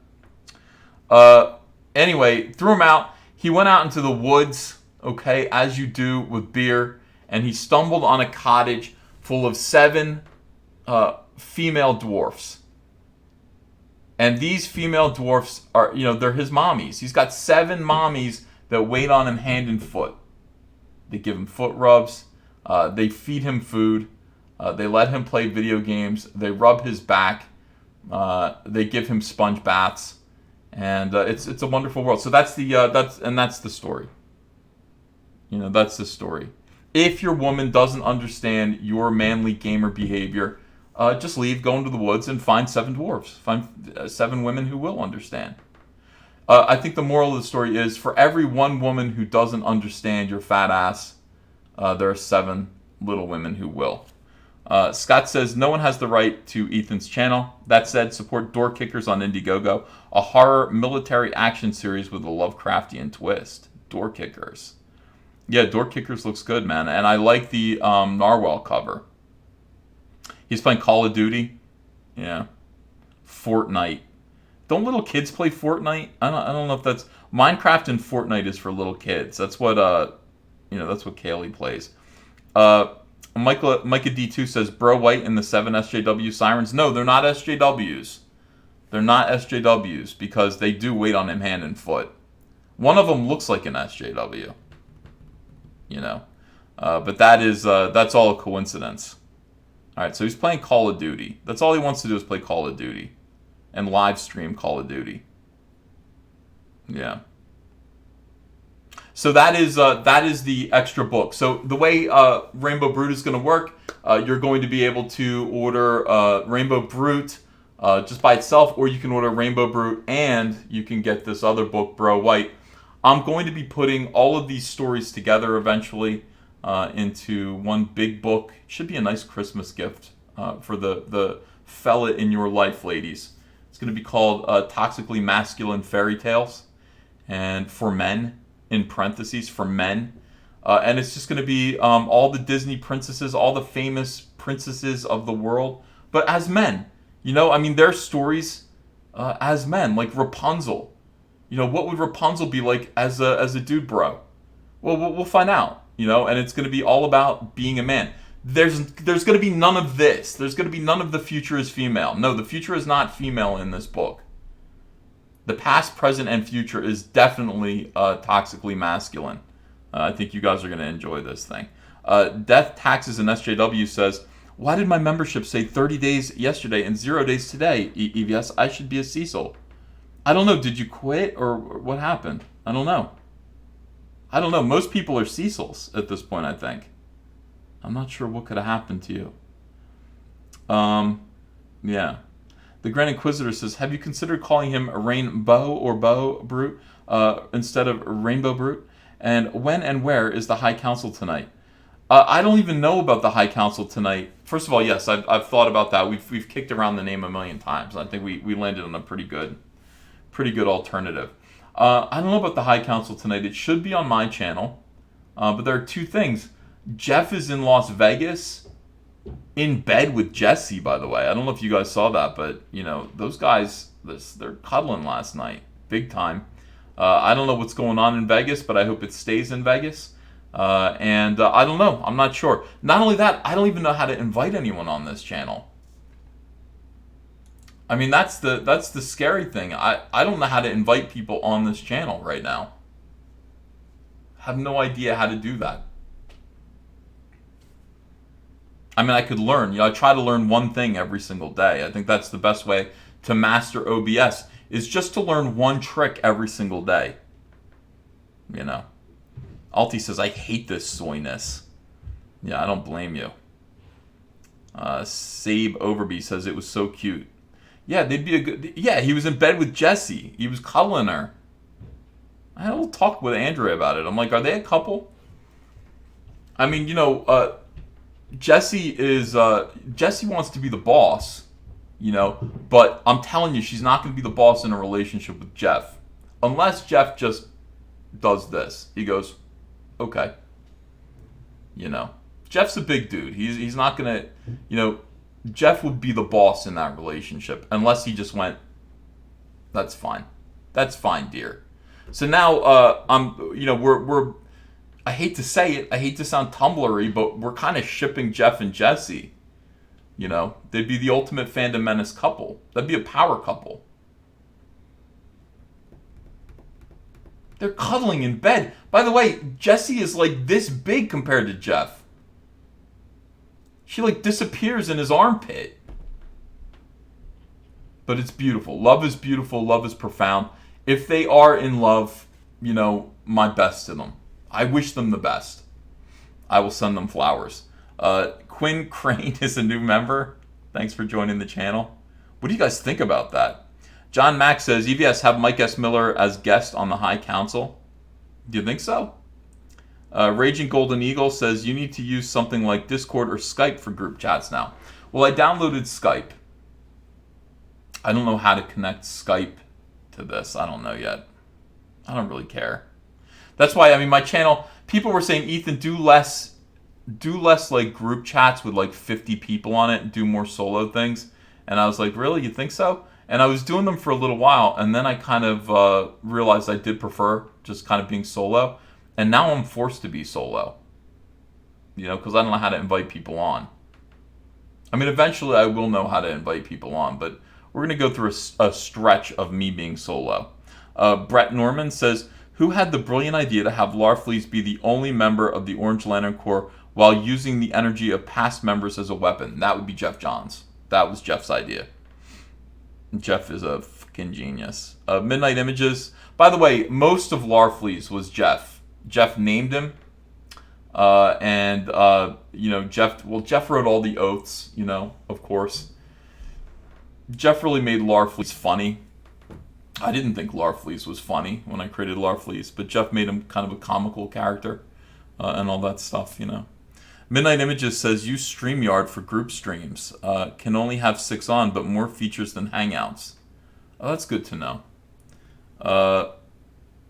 Anyway, threw him out. He went out into the woods, okay, as you do with beer, and he stumbled on a cottage full of 7 female dwarfs. And these female dwarfs are, they're his mommies. He's got 7 mommies that wait on him hand and foot. They give him foot rubs. They feed him food. They let him play video games. They rub his back. They give him sponge baths. And it's a wonderful world. So that's the story. That's the story. If your woman doesn't understand your manly gamer behavior, just leave, go into the woods, and find 7 dwarves. Find 7 women who will understand. I think the moral of the story is, for every one woman who doesn't understand your fat ass, there are 7 little women who will. Scott says, no one has the right to Ethan's channel. That said, support Door Kickers on Indiegogo, a horror military action series with a Lovecraftian twist. Door Kickers. Yeah, Door Kickers looks good, man. And I like the Narwhal cover. He's playing Call of Duty. Yeah. Fortnite. Don't little kids play Fortnite? I don't know if that's... Minecraft and Fortnite is for little kids. That's what, that's what Kaylee plays. Micah D2 says, Bro White and the 7 SJW Sirens. No, they're not SJWs. They're not SJWs because they do wait on him hand and foot. One of them looks like an SJW. But that's all a coincidence. Alright, so he's playing Call of Duty. That's all he wants to do is play Call of Duty. And live stream Call of Duty. Yeah. So that is the extra book. So the way Rainbow Brute is going to work, you're going to be able to order Rainbow Brute just by itself, or you can order Rainbow Brute and you can get this other book, Bro White. I'm going to be putting all of these stories together eventually into one big book. Should be a nice Christmas gift for the fella in your life, ladies. It's going to be called Toxically Masculine Fairy Tales, and for men, in parentheses, for men. And it's just going to be all the Disney princesses, all the famous princesses of the world, but as men. Their stories as men, like Rapunzel. What would Rapunzel be like as a dude bro? Well, we'll find out, and it's going to be all about being a man. There's going to be none of this. There's going to be none of the future is female. No, the future is not female in this book. The past, present, and future is definitely toxically masculine. I think you guys are going to enjoy this thing. Death Taxes and SJW says, why did my membership say 30 days yesterday and 0 days today, EVS? I should be a Cecil. I don't know. Did you quit or what happened? I don't know. Most people are Cecils at this point, I think. I'm not sure what could have happened to you. Yeah. The Grand Inquisitor says, have you considered calling him Rainbow or Bow Brute instead of Rainbow Brute? And when and where is the High Council tonight? I don't even know about the High Council tonight. First of all, yes, I've thought about that. We've kicked around the name a million times. I think we landed on a pretty good alternative. I don't know about the High Council tonight. It should be on my channel. But there are 2 things. Geoff is in Las Vegas, in bed with Jesse, by the way. I don't know if you guys saw that, but, those guys, they're cuddling last night. Big time. I don't know what's going on in Vegas, but I hope it stays in Vegas. And I don't know. I'm not sure. Not only that, I don't even know how to invite anyone on this channel. That's the scary thing. I don't know how to invite people on this channel right now. I have no idea how to do that. I could learn. I try to learn one thing every single day. I think that's the best way to master OBS, is just to learn one trick every single day. Alti says, I hate this soyness. Yeah, I don't blame you. Sabe Overby says it was so cute. Yeah, they'd be a good... Yeah, he was in bed with Jessie. He was cuddling her. I had a little talk with Andrea about it. I'm like, are they a couple? Jessie wants to be the boss, but I'm telling you, she's not going to be the boss in a relationship with Geoff. Unless Geoff just does this. He goes, okay. Geoff's a big dude. He's not going to, Geoff would be the boss in that relationship, unless he just went, that's fine. That's fine, dear. So now, I hate to say it, I hate to sound Tumblr-y, but we're kind of shipping Geoff and Jesse. You know, they'd be the ultimate Fandom Menace couple. That'd be a power couple. They're cuddling in bed. By the way, Jesse is like this big compared to Geoff. She like disappears in his armpit. But it's beautiful. Love is beautiful. Love is profound. If they are in love, you know, my best to them. I wish them the best. I will send them flowers. Quinn Crane is a new member. Thanks for joining the channel. What do you guys think about that? John Mack says, EVS have Mike S. Miller as guest on the High Council. Do you think so? Raging Golden Eagle says, you need to use something like Discord or Skype for group chats now. Well, I downloaded Skype. I don't know how to connect Skype to this. I don't know yet. I don't really care. That's why, I mean, my channel, people were saying, Ethan, do less like group chats with like 50 people on it and do more solo things. And I was like, really? You think so? And I was doing them for a little while, and then I kind of realized I did prefer just kind of being solo. And now I'm forced to be solo. You know, because I don't know how to invite people on. I mean, eventually I will know how to invite people on, but we're going to go through a stretch of me being solo. Brett Norman says, who had the brilliant idea to have Larfleeze be the only member of the Orange Lantern Corps while using the energy of past members as a weapon? That would be Geoff Johns. That was Geoff's idea. Geoff is a fucking genius. Midnight Images. By the way, most of Larfleeze was Geoff. Geoff named him. You know, Geoff wrote all the oaths, you know, of course. Geoff really made Larfleeze funny. I didn't think Larfleeze was funny when I created Larfleeze, but Geoff made him kind of a comical character and all that stuff, you know. Midnight Images says, use StreamYard for group streams. Can only have 6 on, but more features than Hangouts. Oh, that's good to know. A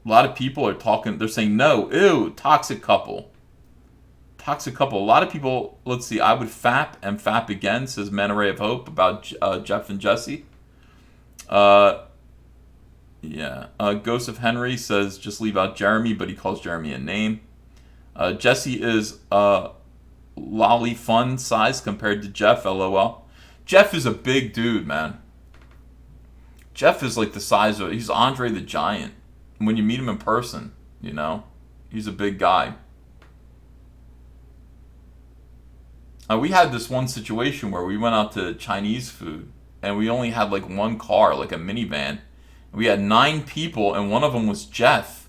lot of people are talking, they're saying, no, ew, toxic couple. Toxic couple. A lot of people, let's see, I would fap and fap again, says Man Ray of Hope about Geoff and Jesse. Yeah. Ghost of Henry says, just leave out Jeremy, but he calls Jeremy a name. Jesse is lolly fun size compared to Geoff, lol. Geoff is a big dude, man. Geoff is like the size of, he's Andre the Giant. When you meet him in person, you know, he's a big guy. We had this one situation where we went out to Chinese food and we only had like one car, like a minivan. We had 9 people and one of them was Geoff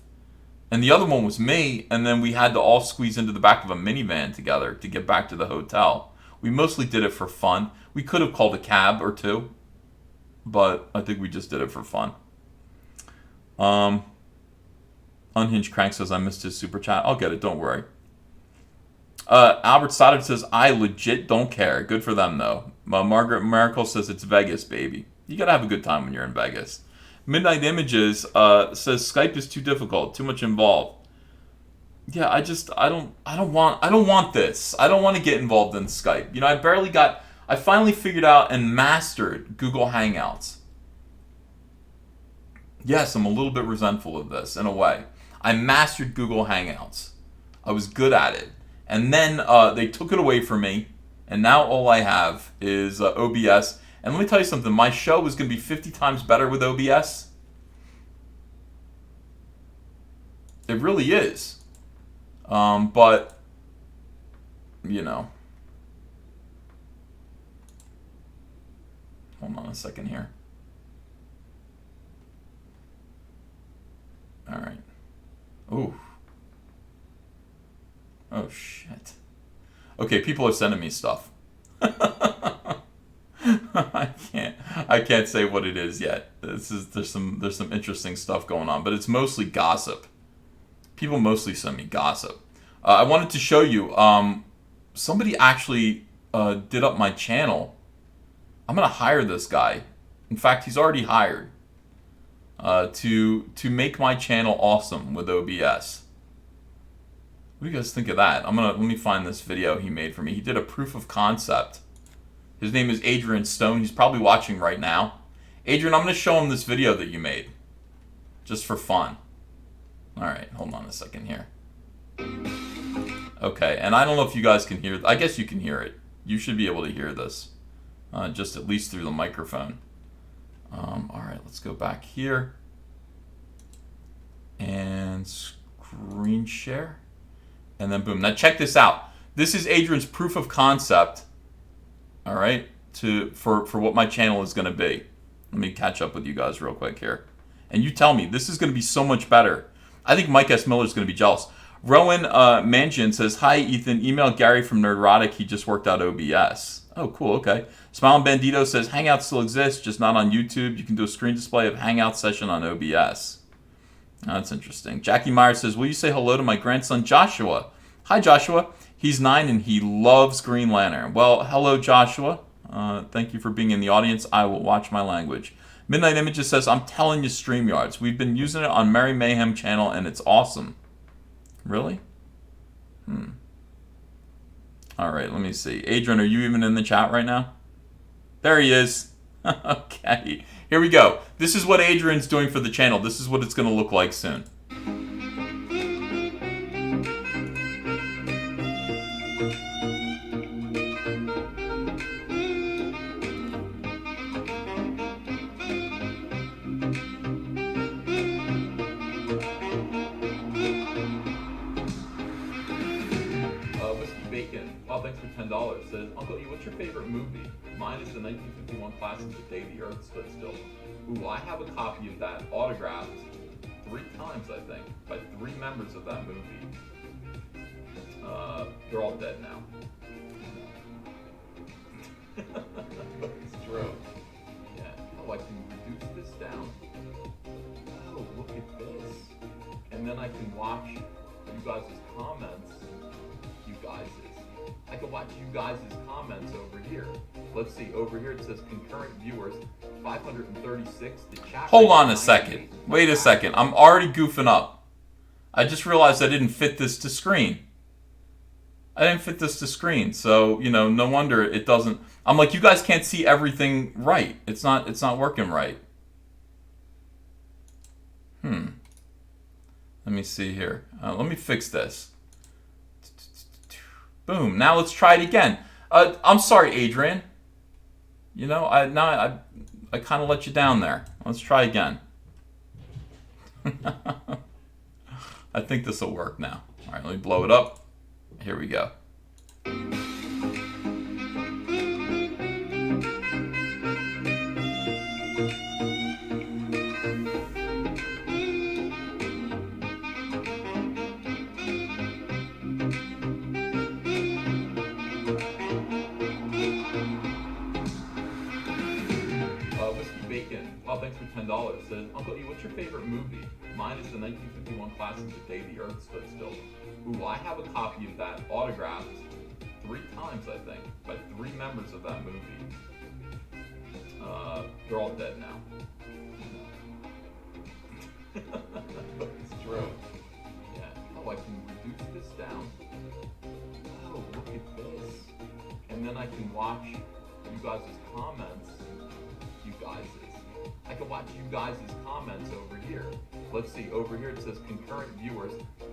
and the other one was me, and then we had to all squeeze into the back of a minivan together to get back to the hotel. We mostly did it for fun. We could have called a cab or two, but I think we just did it for fun. Unhinged Crank says, I missed his super chat. I'll get it, don't worry. Albert Stoddard says, I legit don't care. Good for them, though. Margaret Miracle says, it's Vegas, baby. You gotta have a good time when you're in Vegas. Midnight Images says, Skype is too difficult, too much involved. Yeah, I don't want this. I don't want to get involved in Skype. You know, I finally figured out and mastered Google Hangouts. Yes, I'm a little bit resentful of this, in a way. I mastered Google Hangouts. I was good at it. And then they took it away from me, and now all I have is OBS. And let me tell you something, my show is going to be 50 times better with OBS. It really is. But, you know. Hold on a second here. All right. Ooh. Oh, shit. Okay, people are sending me stuff. I can't say what it is yet. There's some interesting stuff going on, but it's mostly gossip. People mostly send me gossip. I wanted to show you. Somebody actually did up my channel. I'm gonna hire this guy. In fact, he's already hired to make my channel awesome with OBS. What do you guys think of that? Let me find this video he made for me. He did a proof of concept. His name is Adrian Stone. He's probably watching right now. Adrian, I'm going to show him this video that you made. Just for fun. Alright, hold on a second here. Okay, and I don't know if you guys can hear. I guess you can hear it. You should be able to hear this, just at least through the microphone. All right, let's go back here and screen share, and then boom. Now check this out. This is Adrian's proof of concept. All right, for what my channel is going to be. Let me catch up with you guys real quick here, and you tell me this is going to be so much better. I think Mike S. Miller is going to be jealous. Rowan Mangian says, "Hi, Ethan. Email Gary from Nerdrotic. He just worked out OBS." Oh, cool. Okay. Smile Bandito says, "Hangout still exists, just not on YouTube. You can do a screen display of Hangout session on OBS." Oh, that's interesting. Jackie Meyer says, "Will you say hello to my grandson Joshua?" Hi, Joshua. He's 9 and he loves Green Lantern. Well, hello, Joshua. Thank you for being in the audience. I will watch my language. Midnight Images says, "I'm telling you, StreamYards. We've been using it on Merry Mayhem channel and it's awesome." Really? All right, let me see. Adrian, are you even in the chat right now? There he is. Okay, here we go. This is what Adrian's doing for the channel. This is what it's going to look like soon. $10 says, "Uncle E, what's your favorite movie?" Mine is the 1951 classic, The Day the Earth Stood Still. Ooh, I have a copy of that autographed 3 times, I think, by 3 members of that movie. They're all dead now. It's true. Yeah. Oh, I can reduce this down. Oh, look at this. And then I can watch you guys' comments. I can watch you guys' comments over here. Let's see, over here it says concurrent viewers, 536. The chat. Hold on a second. Wait a second. I'm already goofing up. I just realized I didn't fit this to screen. So, you know, no wonder it doesn't. I'm like, you guys can't see everything right. It's not working right. Let me see here. Let me fix this. Boom. Now let's try it again. I'm sorry, Adrian. You know, I kind of let you down there. Let's try again. I think this will work now. All right, let me blow it up. Here we go. Thanks for $10. Says, "Uncle E, what's your favorite movie?" Mine is the 1951 classic, The Day the Earth Stood Still. Ooh, I have a copy of that autographed 3 times, I think, by 3 members of that movie. They're all dead now. It's true. Yeah. Oh, I can reduce this down. Oh, look at this. And then I can watch you guys' comments. I can watch you guys' comments over here. Let's see, over here it says concurrent viewers,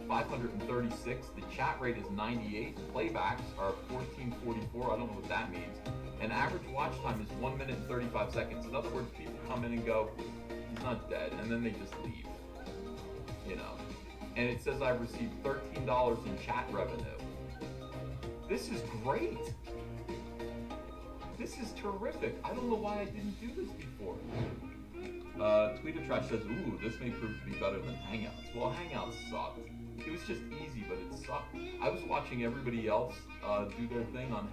536. The chat rate is 98. Playbacks are 1444. I don't know what that means. And average watch time is 1 minute and 35 seconds. In other words, people come in and go, "He's not dead," and then they just leave. You know. And it says I've received $13 in chat revenue. This is great. This is terrific. I don't know why I didn't do this before. Tweeter Trash says, "Ooh, this may prove to be better than Hangouts." Well, Hangouts sucked. It was just easy, but it sucked. I was watching everybody else do their thing on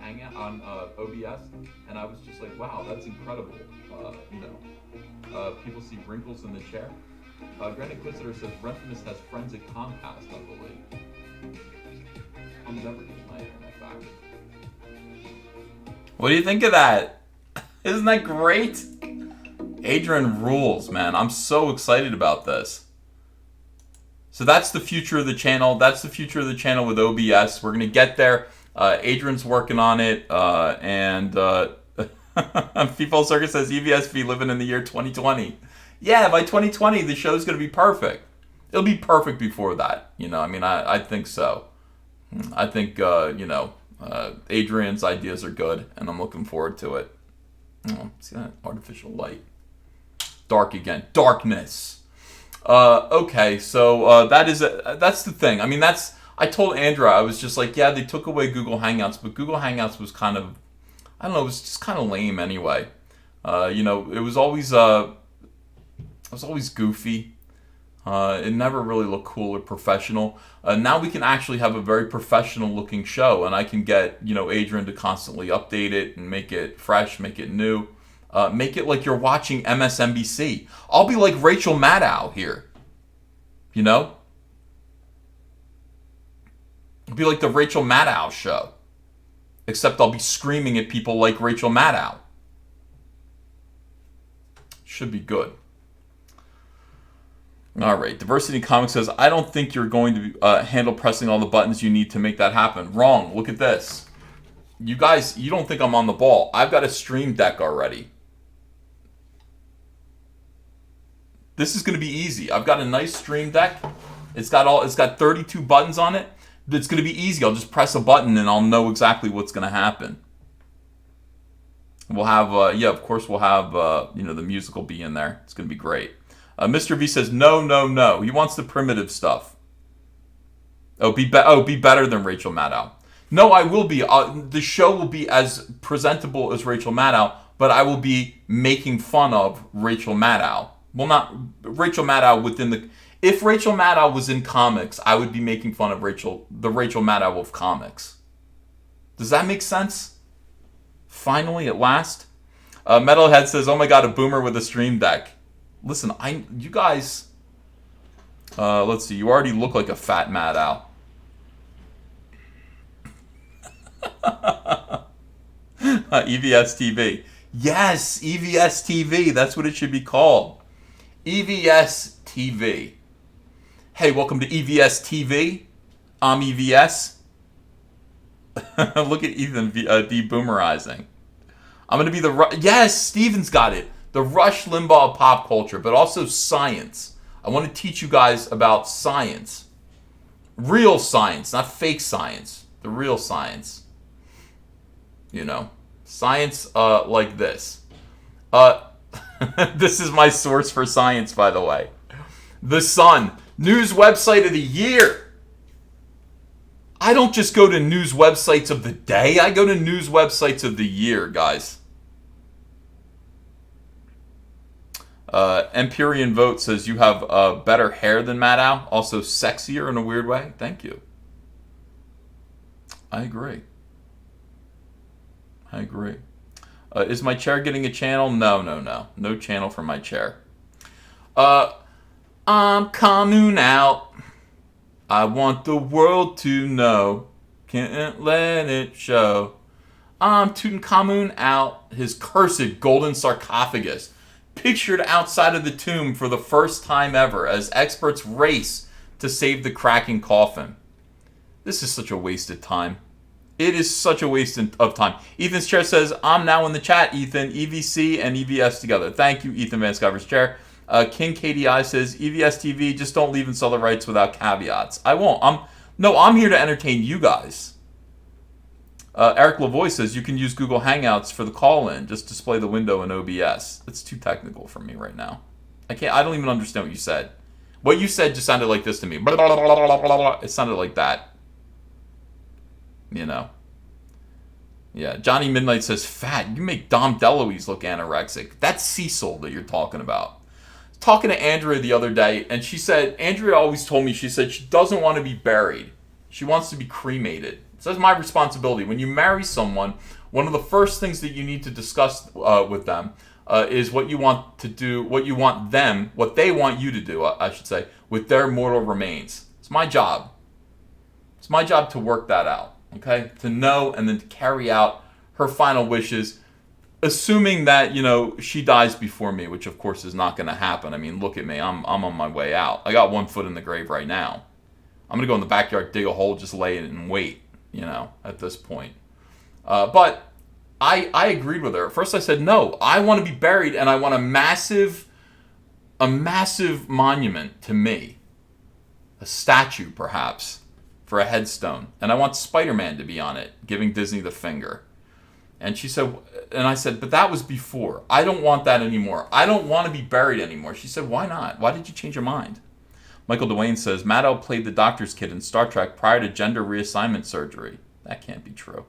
OBS, and I was just like, "Wow, that's incredible." People see wrinkles in the chair. Grand Inquisitor says, "Rentimus has forensic Comcast, I believe." I'm never getting my internet back. What do you think of that? Isn't that great? Adrian rules, man. I'm so excited about this. So that's the future of the channel. That's the future of the channel with OBS. We're going to get there. Adrian's working on it. And People Circus says, EVSV living in the year 2020. Yeah, by 2020, the show's going to be perfect. It'll be perfect before that. You know, I mean, I think so. I think, Adrian's ideas are good, and I'm looking forward to it. Oh, see that? Artificial light. Dark again. Darkness. Okay, so that's the thing. I mean, I told Andrea, I was just like, yeah, they took away Google Hangouts, but Google Hangouts was kind of, I don't know, it was just kind of lame anyway. It was always goofy. It never really looked cool or professional. Now we can actually have a very professional looking show, and I can get, Adrian to constantly update it and make it fresh, make it new. Make it like you're watching MSNBC. I'll be like Rachel Maddow here. It'll be like the Rachel Maddow show. Except I'll be screaming at people like Rachel Maddow. Should be good. All right. Diversity Comics says, I don't think you're going to handle pressing all the buttons you need to make that happen. Wrong. Look at this. You guys, you don't think I'm on the ball. I've got a stream deck already. This is going to be easy. I've got a nice stream deck. It's got 32 buttons on it. It's going to be easy. I'll just press a button and I'll know exactly what's going to happen. We'll have, of course we'll have, the music will be in there. It's going to be great. Mr. V says, no. He wants the primitive stuff. Be better than Rachel Maddow. No, I will be. The show will be as presentable as Rachel Maddow, but I will be making fun of Rachel Maddow. Well, not Rachel Maddow within the... If Rachel Maddow was in comics, I would be making fun of the Rachel Maddow of comics. Does that make sense? Finally, at last. Metalhead says, oh my god, a boomer with a stream deck. Listen, you guys... let's see, you already look like a fat Maddow. EVS TV. Yes, EVS TV. That's what it should be called. EVS TV. Hey, welcome to EVS TV. I'm EVS. Look at Ethan de-boomerizing. I'm going to be the... Yes, Steven's got it. The Rush Limbaugh of pop culture, but also science. I want to teach you guys about science. Real science, not fake science. The real science. Science like this. This is my source for science, by the way. The Sun, news website of the year. I don't just go to news websites of the day. I go to news websites of the year, guys. Empyrean Vote says you have better hair than Maddow. Also sexier in a weird way. Thank you. I agree. Is my chair getting a channel? No. No channel for my chair. I'm coming out. I want the world to know. Can't let it show. I'm Tutankhamun out. His cursed golden sarcophagus. Pictured outside of the tomb for the first time ever as experts race to save the cracking coffin. This is such a wasted time. It is such a waste of time. Ethan's chair says, I'm now in the chat, Ethan. EVC and EVS together. Thank you, Ethan Van Sciver's chair. King KDI says, EVS TV, just don't leave and sell the rights without caveats. I won't. I'm here to entertain you guys. Eric Lavoie says, you can use Google Hangouts for the call-in. Just display the window in OBS. That's too technical for me right now. I don't even understand what you said. What you said just sounded like this to me. It sounded like that. Yeah, Johnny Midnight says, fat, you make Dom DeLuise look anorexic. That's Cecil that you're talking about. Talking to Andrea the other day, and she said, Andrea always told me, she said she doesn't want to be buried. She wants to be cremated. So that's my responsibility. When you marry someone, one of the first things that you need to discuss with them is what you want to do, what they want you to do, I should say, with their mortal remains. It's my job. It's my job to work that out. Okay, to know and then to carry out her final wishes, assuming that, she dies before me, which of course is not going to happen. I mean, look at me. I'm on my way out. I got one foot in the grave right now. I'm going to go in the backyard, dig a hole, just lay in it and wait, at this point. But I agreed with her. At first I said, no, I want to be buried and I want a massive monument to me. A statue, perhaps. for a headstone, and I want Spider-Man to be on it, giving Disney the finger. And she said, and I said, but that was before. I don't want that anymore. I don't want to be buried anymore. She said, why not? Why did you change your mind? Michael Dwayne says, Maddow played the doctor's kid in Star Trek prior to gender reassignment surgery. That can't be true.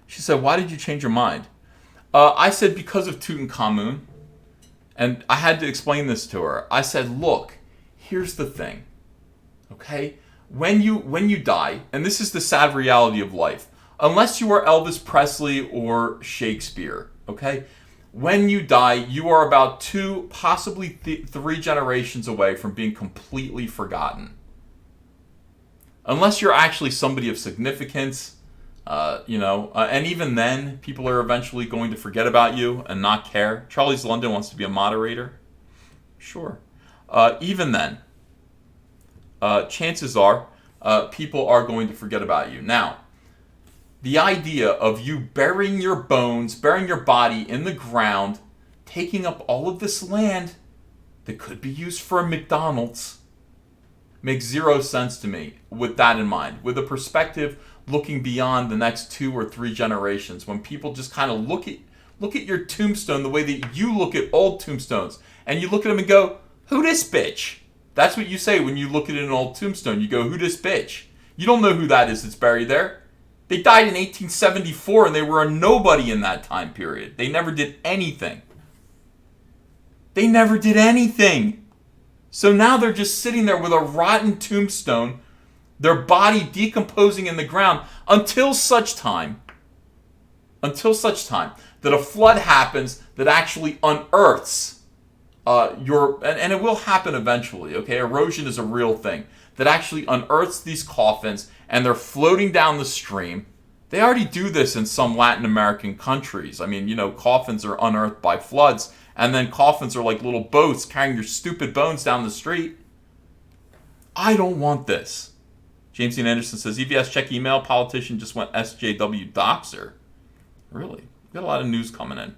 She said, why did you change your mind? I said, because of Tutankhamun. And I had to explain this to her. I said, look, here's the thing. Okay? When you die, and this is the sad reality of life, unless you are Elvis Presley or Shakespeare, okay? When you die, you are about 2, possibly 3 generations away from being completely forgotten. Unless you're actually somebody of significance, and even then, people are eventually going to forget about you and not care. Charlie's London wants to be a moderator. Sure. Even then, chances are people are going to forget about you. Now, the idea of you burying your bones, burying your body in the ground, taking up all of this land that could be used for a McDonald's, makes zero sense to me with that in mind. With a perspective looking beyond the next 2 or 3 generations, when people just kind of look at your tombstone the way that you look at old tombstones, and you look at them and go, who this bitch? That's what you say when you look at an old tombstone. You go, who this bitch? You don't know who that is that's buried there. They died in 1874 and they were a nobody in that time period. They never did anything. They never did anything. So now they're just sitting there with a rotten tombstone, their body decomposing in the ground until such time that a flood happens that actually unearths and it will happen eventually, okay? Erosion is a real thing. That actually unearths these coffins, and they're floating down the stream. They already do this in some Latin American countries. I mean, coffins are unearthed by floods, and then coffins are like little boats carrying your stupid bones down the street. I don't want this. James Dean Anderson says, EVS check email, politician just went SJW doxer. Really? We've got a lot of news coming in.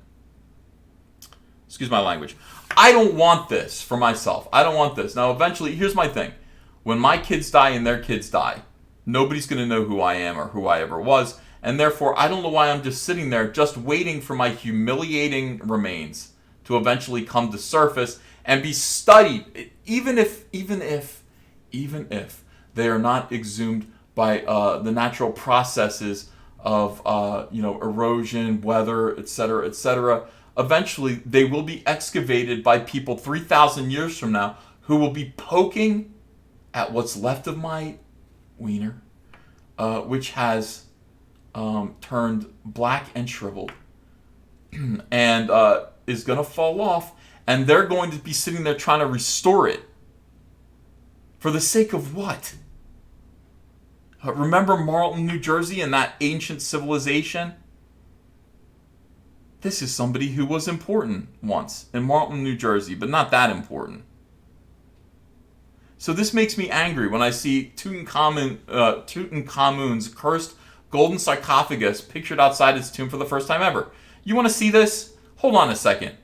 Excuse my language. I don't want this for myself. I don't want this. Now, eventually, here's my thing. When my kids die and their kids die, nobody's going to know who I am or who I ever was. And therefore, I don't know why I'm just sitting there just waiting for my humiliating remains to eventually come to surface and be studied, even if they are not exhumed by the natural processes of erosion, weather, etc., etc. Eventually, they will be excavated by people 3,000 years from now who will be poking at what's left of my wiener, which has turned black and shriveled and is going to fall off, and they're going to be sitting there trying to restore it. For the sake of what? Remember Marlton, New Jersey, and that ancient civilization? This is somebody who was important once in Marlton, New Jersey, but not that important. So this makes me angry when I see Tutankhamun's cursed golden sarcophagus pictured outside his tomb for the first time ever. You want to see this? Hold on a second.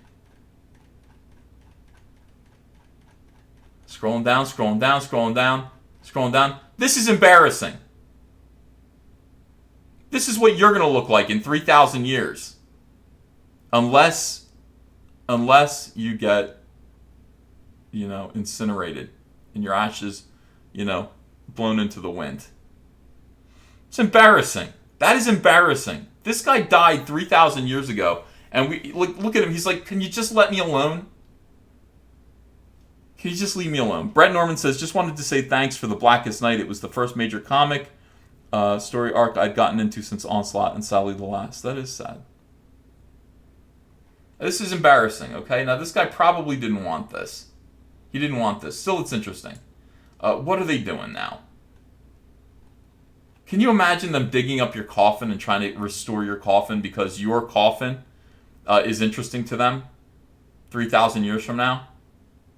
Scrolling down, scrolling down, scrolling down, scrolling down. This is embarrassing. This is what you're going to look like in 3,000 years. Unless you get, incinerated and your ashes, blown into the wind. It's embarrassing. That is embarrassing. This guy died 3,000 years ago, and we look at him. He's like, can you just let me alone? Can you just leave me alone? Brett Norman says, just wanted to say thanks for The Blackest Night. It was the first major comic story arc I'd gotten into since Onslaught and Sally the Last. That is sad. This is embarrassing, okay? Now, this guy probably didn't want this. He didn't want this. Still, it's interesting. What are they doing now? Can you imagine them digging up your coffin and trying to restore your coffin because your coffin is interesting to them 3,000 years from now?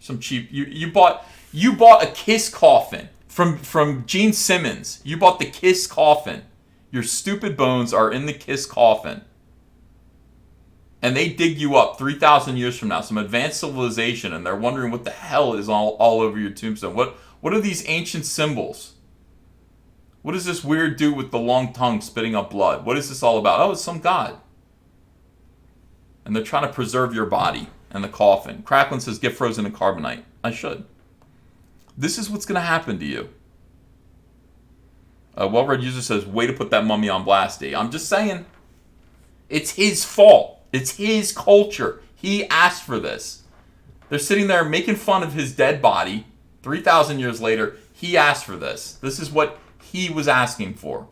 Some cheap... You bought a Kiss coffin from Gene Simmons. You bought the Kiss coffin. Your stupid bones are in the Kiss coffin. And they dig you up 3,000 years from now, some advanced civilization, and they're wondering what the hell is all over your tombstone. What are these ancient symbols? What is this weird dude with the long tongue spitting up blood? What is this all about? Oh, it's some god. And they're trying to preserve your body and the coffin. Cracklin says, get frozen in carbonite. I should. This is what's going to happen to you. A well-read user says, way to put that mummy on blast, D. I'm just saying. It's his fault. It's his culture. He asked for this. They're sitting there making fun of his dead body. 3,000 years later, he asked for this. This is what he was asking for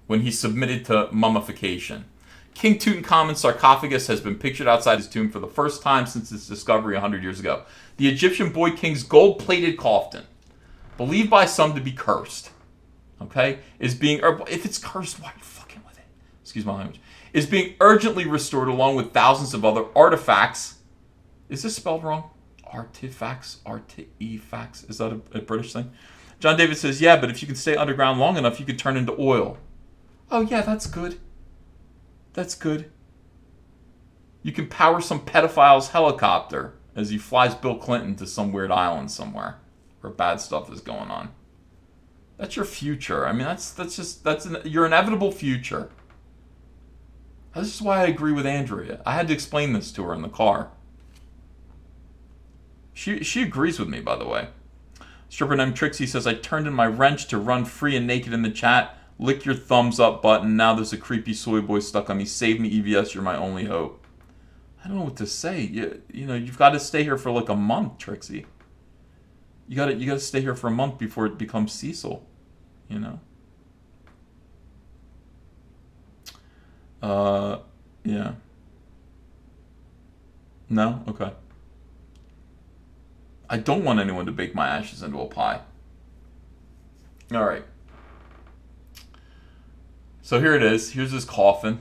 when he submitted to mummification. King Tutankhamun's sarcophagus has been pictured outside his tomb for the first time since its discovery 100 years ago. The Egyptian boy king's gold-plated coffin, believed by some to be cursed, okay, is being, if it's cursed, why are you fucking with it? Excuse my language. Is being urgently restored along with thousands of other artifacts. Is this spelled wrong? Artifacts? Artifacts? Is that a British thing? John David says, yeah, but if you can stay underground long enough, you can turn into oil. Oh, yeah, that's good. That's good. You can power some pedophile's helicopter as he flies Bill Clinton to some weird island somewhere where bad stuff is going on. That's your future. I mean, that's your inevitable future. This is why I agree with Andrea. I had to explain this to her in the car. She agrees with me, by the way. Stripper named Trixie says, I turned in my wrench to run free and naked in the chat. Lick your thumbs up button. Now there's a creepy soy boy stuck on me. Save me, EVS. You're my only hope. I don't know what to say. You know, you've got to stay here for like a month, Trixie. You got to stay here for a month before it becomes Cecil. You know. Yeah. No? Okay. I don't want anyone to bake my ashes into a pie. All right. So here it is. Here's his coffin.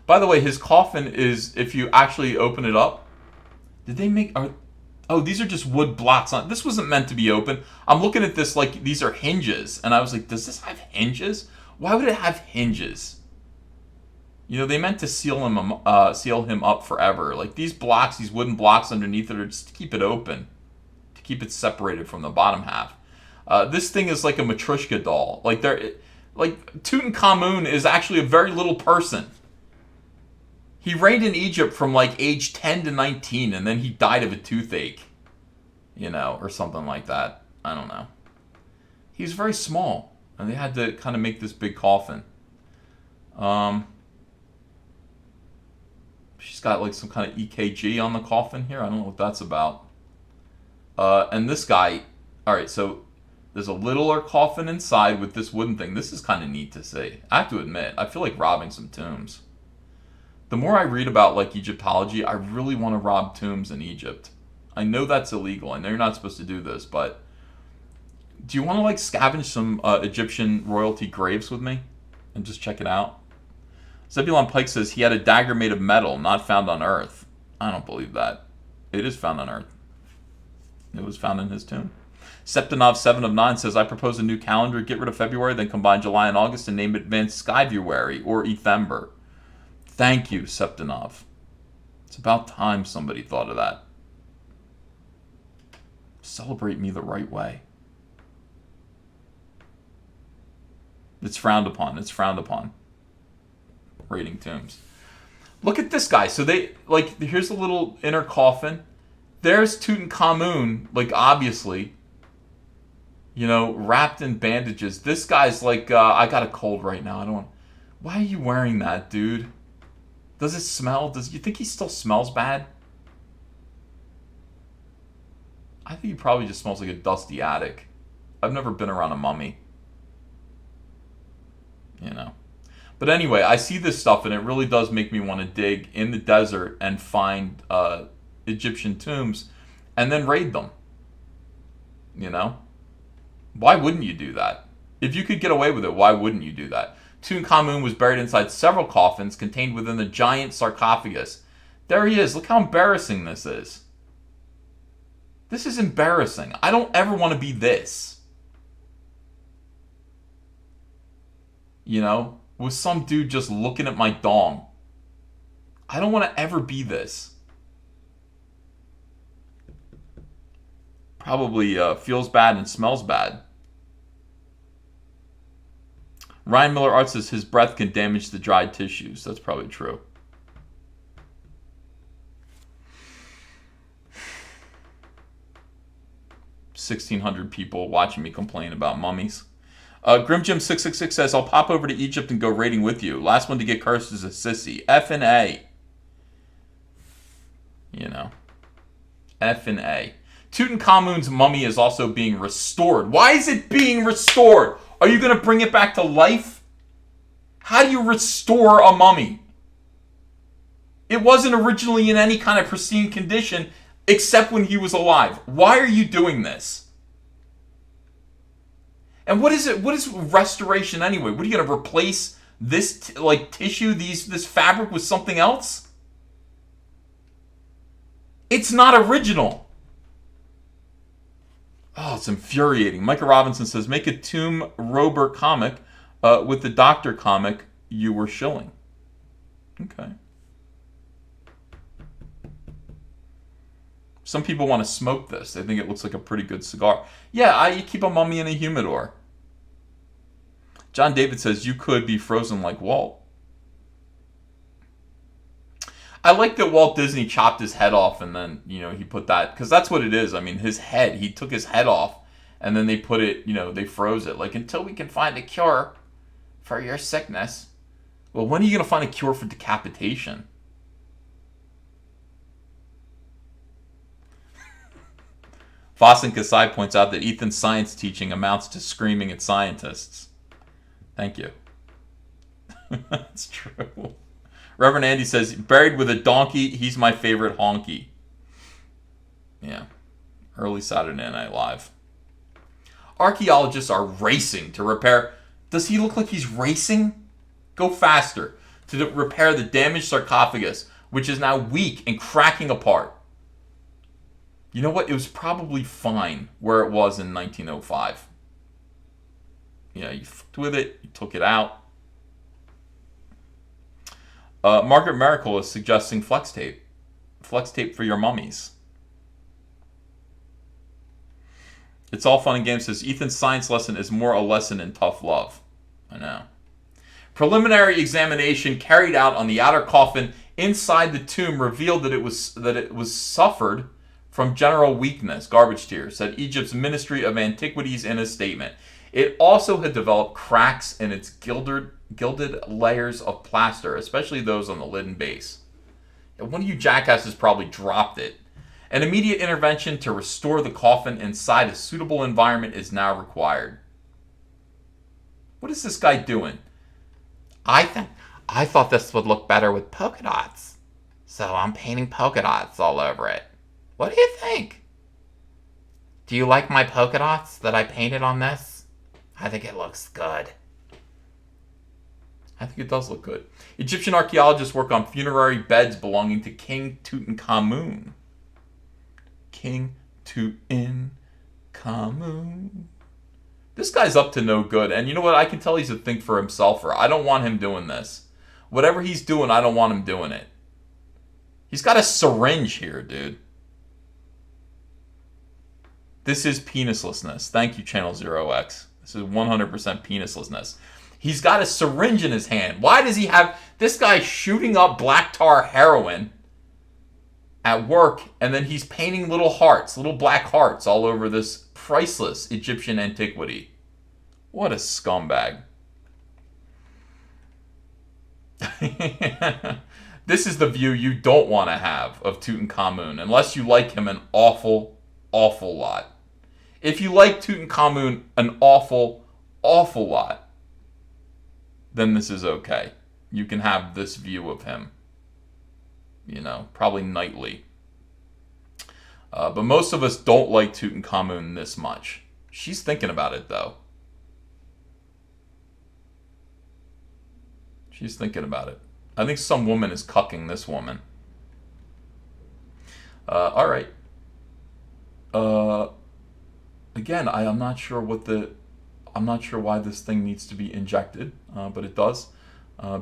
By the way, his coffin is, if you actually open it up, did they make... Oh, these are just wood blocks on... This wasn't meant to be open. I'm looking at this like these are hinges. And I was like, does this have hinges? Why would it have hinges? You know, they meant to seal him up forever. Like these blocks, these wooden blocks underneath it are just to keep it open. To keep it separated from the bottom half. This thing is like a Matryoshka doll. Like Tutankhamun is actually a very little person. He reigned in Egypt from like age 10 to 19, and then he died of a toothache, you know, or something like that. I don't know. He's very small, and they had to kind of make this big coffin. She's got like some kind of EKG on the coffin here. I don't know what that's about. And this guy, all right, so there's a littler coffin inside with this wooden thing. This is kind of neat to see. I have to admit, I feel like robbing some tombs. The more I read about like Egyptology, I really want to rob tombs in Egypt. I know that's illegal. I know you're not supposed to do this, but do you want to like scavenge some Egyptian royalty graves with me and just check it out? Zebulon Pike says he had a dagger made of metal, not found on Earth. I don't believe that. It is found on Earth. It was found in his tomb. Septinov 7 of 9 says, I propose a new calendar, get rid of February, then combine July and August and name it Advanced Skyvuary or Ethember. Thank you, Septinov. It's about time somebody thought of that. Celebrate me the right way. It's frowned upon. It's frowned upon. Raiding tombs. Look at this guy. So they, like, here's a little inner coffin. There's Tutankhamun, like, obviously, you know, wrapped in bandages. This guy's like, I got a cold right now. I don't want... Why are you wearing that, dude? Does it smell? Does you think he still smells bad? I think he probably just smells like a dusty attic. I've never been around a mummy. You know. But anyway, I see this stuff and it really does make me want to dig in the desert and find Egyptian tombs and then raid them. You know? Why wouldn't you do that? If you could get away with it, why wouldn't you do that? Tutankhamun was buried inside several coffins contained within the giant sarcophagus. There he is. Look how embarrassing this is. This is embarrassing. I don't ever want to be this. You know? With some dude just looking at my dong. I don't want to ever be this. Probably feels bad and smells bad. Ryan Miller Art says his breath can damage the dried tissues. That's probably true. $1,600 people watching me complain about mummies. GrimJim666 says, I'll pop over to Egypt and go raiding with you. Last one to get cursed is a sissy. F and A. You know. F and A. Tutankhamun's mummy is also being restored. Why is it being restored? Are you going to bring it back to life? How do you restore a mummy? It wasn't originally in any kind of pristine condition except when he was alive. Why are you doing this? And what is it? What is restoration anyway? What are you going to replace this tissue, this fabric with something else? It's not original. Oh, it's infuriating. Micah Robinson says, make a Tomb Rober comic with the Doctor comic you were shilling. Okay. Some people want to smoke this. They think it looks like a pretty good cigar. Yeah, you keep a mummy in a humidor. John David says, you could be frozen like Walt. I like that Walt Disney chopped his head off and then, he put that, because that's what it is. I mean, his head, he took his head off and then they put it, they froze it. Like, until we can find a cure for your sickness. Well, when are you going to find a cure for decapitation? Fossen Kasai points out that Ethan's science teaching amounts to screaming at scientists. Thank you. That's true. Reverend Andy says, buried with a donkey, he's my favorite honky. Yeah. Early Saturday Night Live. Archaeologists are racing to repair... Does he look like he's racing? Go faster. To repair the damaged sarcophagus, which is now weak and cracking apart. You know what? It was probably fine where it was in 1905. Yeah, you fucked with it. You took it out. Margaret Miracle is suggesting flex tape. Flex tape for your mummies. It's all fun and games. Says Ethan's science lesson is more a lesson in tough love. I know. Preliminary examination carried out on the outer coffin inside the tomb revealed that it was suffered from general weakness. Garbage tears, said Egypt's Ministry of Antiquities in a statement. It also had developed cracks in its gilded layers of plaster, especially those on the lid and base. One of you jackasses probably dropped it. An immediate intervention to restore the coffin inside a suitable environment is now required. What is this guy doing? I thought this would look better with polka dots, so I'm painting polka dots all over it. What do you think? Do you like my polka dots that I painted on this? I think it looks good. I think it does look good. Egyptian archaeologists work on funerary beds belonging to King Tutankhamun. King Tutankhamun. This guy's up to no good. And you know what? I can tell he's a think for himselfer. I don't want him doing this. Whatever he's doing, I don't want him doing it. He's got a syringe here, dude. This is penislessness. Thank you, Channel 0X. This is 100% penislessness. He's got a syringe in his hand. Why does he have... This guy shooting up black tar heroin at work, and then he's painting little hearts, little black hearts all over this priceless Egyptian antiquity. What a scumbag. This is the view you don't want to have of Tutankhamun, unless you like him an awful, awful lot. If you like Tutankhamun an awful, awful lot, then this is okay. You can have this view of him. You know, probably nightly. But most of us don't like Tutankhamun this much. She's thinking about it, though. She's thinking about it. I think some woman is cucking this woman. All right. Again, I'm not sure I'm not sure why this thing needs to be injected, but it does.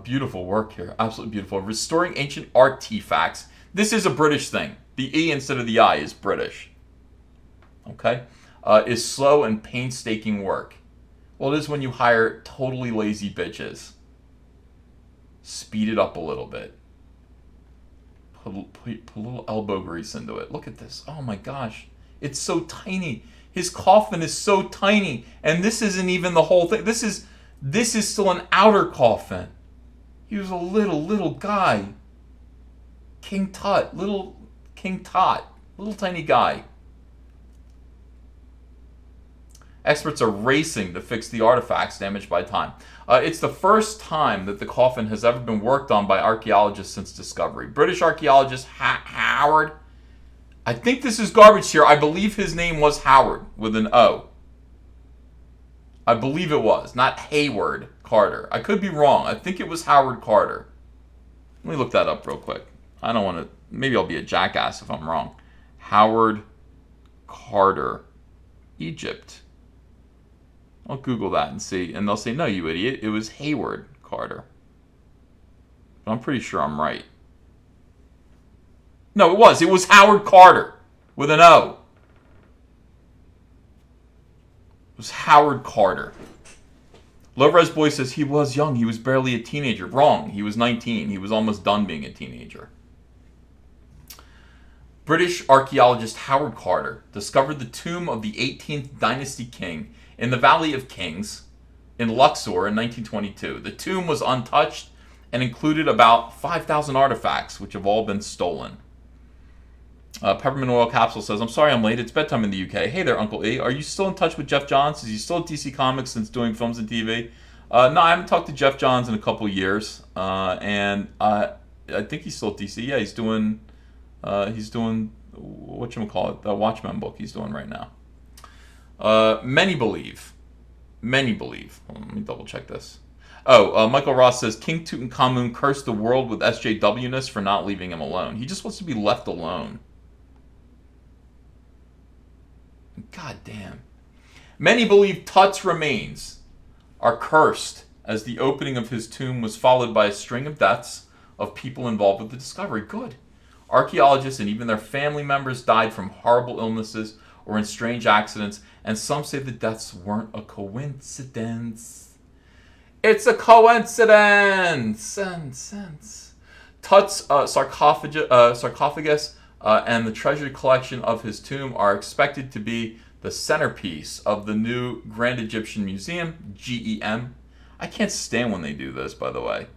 Beautiful work here. Absolutely beautiful. Restoring ancient artifacts. This is a British thing. The E instead of the I is British. okay, is slow and painstaking work. Well, it is when you hire totally lazy bitches. Speed it up a little bit. Put a little elbow grease into it. Look at this. Oh my gosh. It's so tiny. His coffin is so tiny. And this isn't even the whole thing. This is still an outer coffin. He was a little guy. King Tut. Little King Tut. Little tiny guy. Experts are racing to fix the artifacts damaged by time. It's the first time that the coffin has ever been worked on by archaeologists since discovery. British archaeologist Howard, I think this is garbage here. I believe his name was Howard with an O. I believe it was, not Hayward Carter. I could be wrong. I think it was Howard Carter. Let me look that up real quick. I don't want to, maybe I'll be a jackass if I'm wrong. Howard Carter, Egypt. I'll Google that and see, and they'll say, no, you idiot, it was Hayward Carter. But I'm pretty sure I'm right. No, it was Howard Carter, with an O. It was Howard Carter. Low-Res Boy says he was young, he was barely a teenager. Wrong, he was 19, he was almost done being a teenager. British archaeologist Howard Carter discovered the tomb of the 18th dynasty king in the Valley of Kings in Luxor in 1922. The tomb was untouched and included about 5,000 artifacts, which have all been stolen. Peppermint Oil Capsule says, I'm sorry I'm late. It's bedtime in the UK. Hey there, Uncle E. Are you still in touch with Geoff Johns? Is he still at DC Comics since doing films and TV? No, I haven't talked to Geoff Johns in a couple years. And I think he's still at DC. Yeah, he's doing whatchamacallit, the Watchmen book he's doing right now. Many believe. Hold on, let me double check this. Michael Ross says, King Tutankhamun cursed the world with SJW-ness for not leaving him alone. He just wants to be left alone. God damn. Many believe Tut's remains are cursed, as the opening of his tomb was followed by a string of deaths of people involved with the discovery. Good. Archaeologists and even their family members died from horrible illnesses or in strange accidents, and some say the deaths weren't a coincidence. It's a coincidence! Tut's sarcophagus and the treasure collection of his tomb are expected to be the centerpiece of the new Grand Egyptian Museum, GEM. I can't stand when they do this, by the way.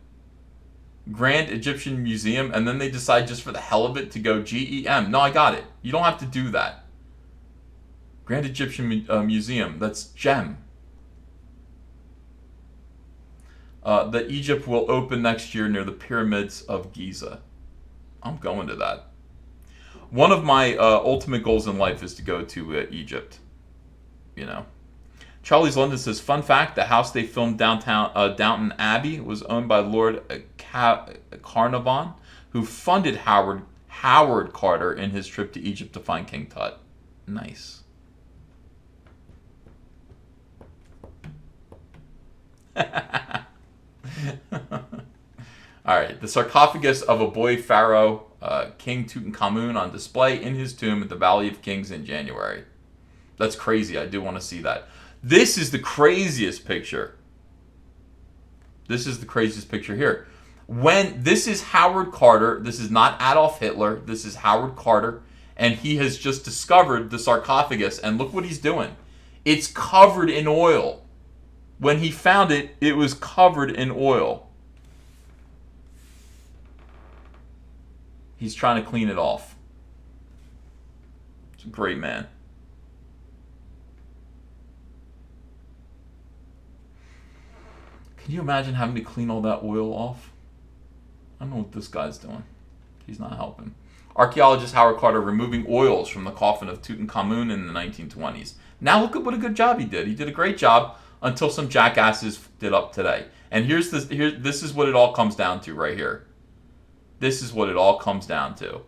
Grand Egyptian Museum, and then they decide just for the hell of it to go GEM. No, I got it. You don't have to do that. Grand Egyptian Museum, that's GEM. That Egypt will open next year near the pyramids of Giza. I'm going to that. One of my ultimate goals in life is to go to Egypt. You know. Charlie's London says, fun fact, the house they filmed Downton Abbey was owned by Lord Carnarvon, who funded Howard Carter in his trip to Egypt to find King Tut. Nice. Alright, the sarcophagus of a boy pharaoh, King Tutankhamun, on display in his tomb at the Valley of Kings in January. That's crazy. I do want to see that. This is the craziest picture. This is the craziest picture here. This is Howard Carter. This is not Adolf Hitler. This is Howard Carter. And he has just discovered the sarcophagus. And look what he's doing. It's covered in oil. When he found it, it was covered in oil. He's trying to clean it off. He's a great man. Can you imagine having to clean all that oil off? I don't know what this guy's doing. He's not helping. Archaeologist Howard Carter removing oils from the coffin of Tutankhamun in the 1920s. Now look at what a good job he did. He did a great job until some jackasses did up today. And this is what it all comes down to right here. This is what it all comes down to.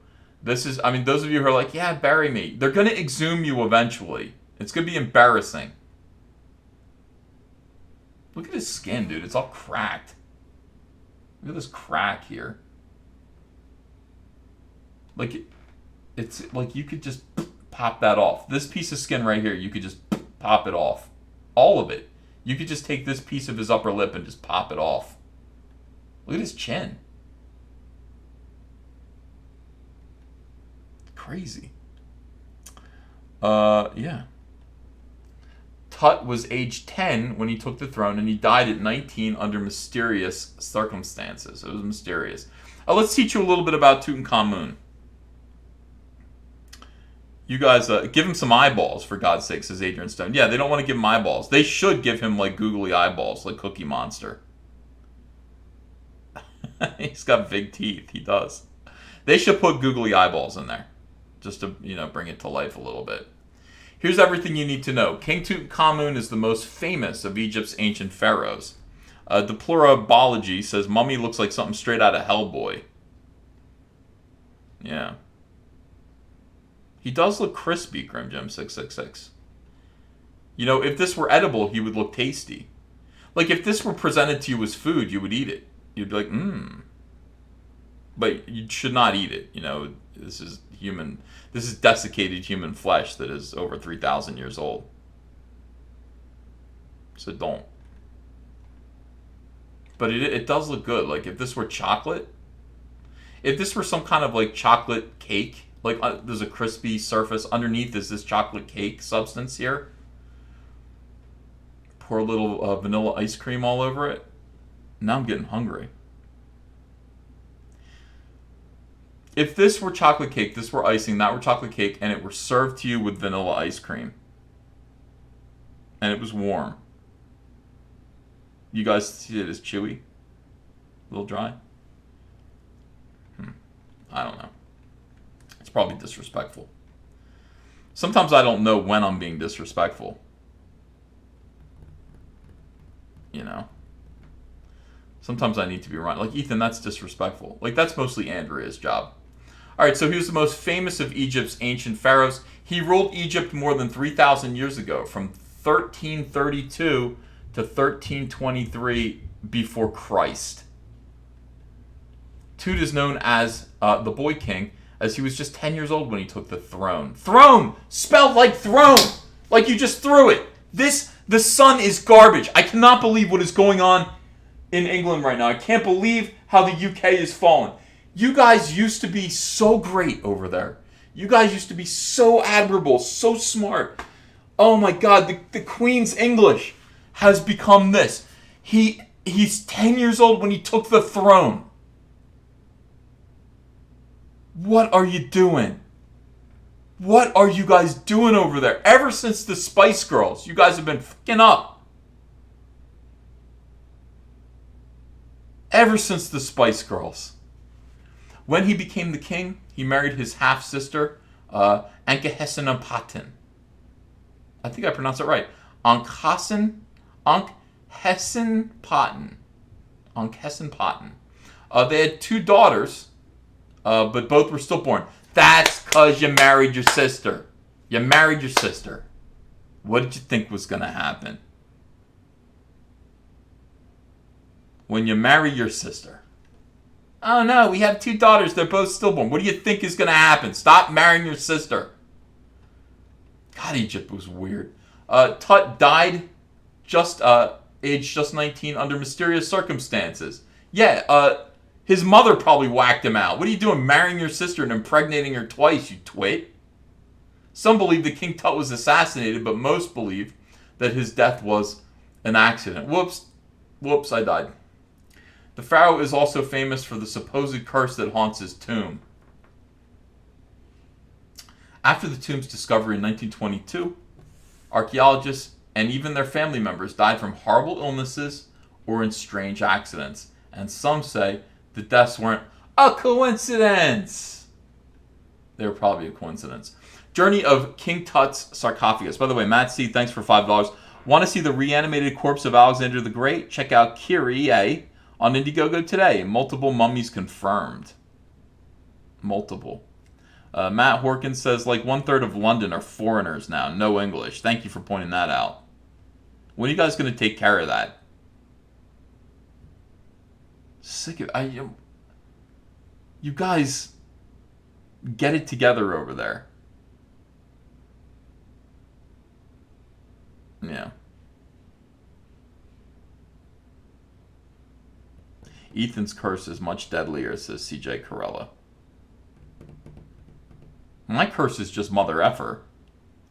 Those of you who are like, yeah, bury me. They're going to exhume you eventually. It's going to be embarrassing. Look at his skin, dude. It's all cracked. Look at this crack here. Like, it's like you could just pop that off. This piece of skin right here, you could just pop it off. All of it. You could just take this piece of his upper lip and just pop it off. Look at his chin. Crazy. Yeah. Tut was age 10 when he took the throne, and he died at 19 under mysterious circumstances. It was mysterious. Let's teach you a little bit about Tutankhamun. You guys, give him some eyeballs, for God's sake, says Adrian Stone. Yeah, they don't want to give him eyeballs. They should give him, like, googly eyeballs, like Cookie Monster. He's got big teeth. He does. They should put googly eyeballs in there, just to, bring it to life a little bit. Here's everything you need to know. King Tutankhamun is the most famous of Egypt's ancient pharaohs. Deplorabology says mummy looks like something straight out of Hellboy. Yeah. He does look crispy, Grim Gem 666. If this were edible, he would look tasty. Like, if this were presented to you as food, you would eat it. You'd be like, But you should not eat it. This is human. This is desiccated human flesh that is over 3,000 years old. So don't. But it does look good. Like, if this were chocolate, if this were some kind of, like, chocolate cake, like, there's a crispy surface underneath is this chocolate cake substance here. Pour a little vanilla ice cream all over it. Now I'm getting hungry. If this were chocolate cake, this were icing, that were chocolate cake, and it were served to you with vanilla ice cream, and it was warm, you guys see it as chewy? A little dry? I don't know. It's probably disrespectful. Sometimes I don't know when I'm being disrespectful. Sometimes I need to be right. Like, Ethan, that's disrespectful. Like, that's mostly Andrea's job. Alright, so he was the most famous of Egypt's ancient pharaohs. He ruled Egypt more than 3,000 years ago, from 1332 to 1323 before Christ. Tut is known as the Boy King, as he was just 10 years old when he took the throne. Throne! Spelled like throne! Like you just threw it! The sun is garbage. I cannot believe what is going on in England right now. I can't believe how the UK is fallen. You guys used to be so great over there. You guys used to be so admirable, so smart. Oh my God, the Queen's English has become this. He's 10 years old when he took the throne. What are you doing? What are you guys doing over there? Ever since the Spice Girls, you guys have been fucking up. Ever since the Spice Girls. When he became the king, he married his half-sister, Ankhesenapatin. I think I pronounced it right. Ankhesenapatin. Ankhesenapatin. They had 2 daughters, but both were stillborn. That's because you married your sister. You married your sister. What did you think was going to happen? When you marry your sister. Oh no, we have 2 daughters. They're both stillborn. What do you think is going to happen? Stop marrying your sister. God, Egypt was weird. Tut died aged just 19 under mysterious circumstances. Yeah, his mother probably whacked him out. What are you doing marrying your sister and impregnating her twice, you twit? Some believe that King Tut was assassinated, but most believe that his death was an accident. Whoops, I died. The pharaoh is also famous for the supposed curse that haunts his tomb. After the tomb's discovery in 1922, archaeologists and even their family members died from horrible illnesses or in strange accidents. And some say the deaths weren't a coincidence. They were probably a coincidence. Journey of King Tut's sarcophagus. By the way, Matt C., thanks for $5. Want to see the reanimated corpse of Alexander the Great? Check out Kyrie on Indiegogo today. Multiple mummies confirmed. Multiple. Matt Horkins says, like 1/3 of London are foreigners now. No English. Thank you for pointing that out. When are you guys going to take care of that? Sick of... You guys get it together over there. Yeah. Ethan's curse is much deadlier, says CJ Corella. My curse is just mother effer.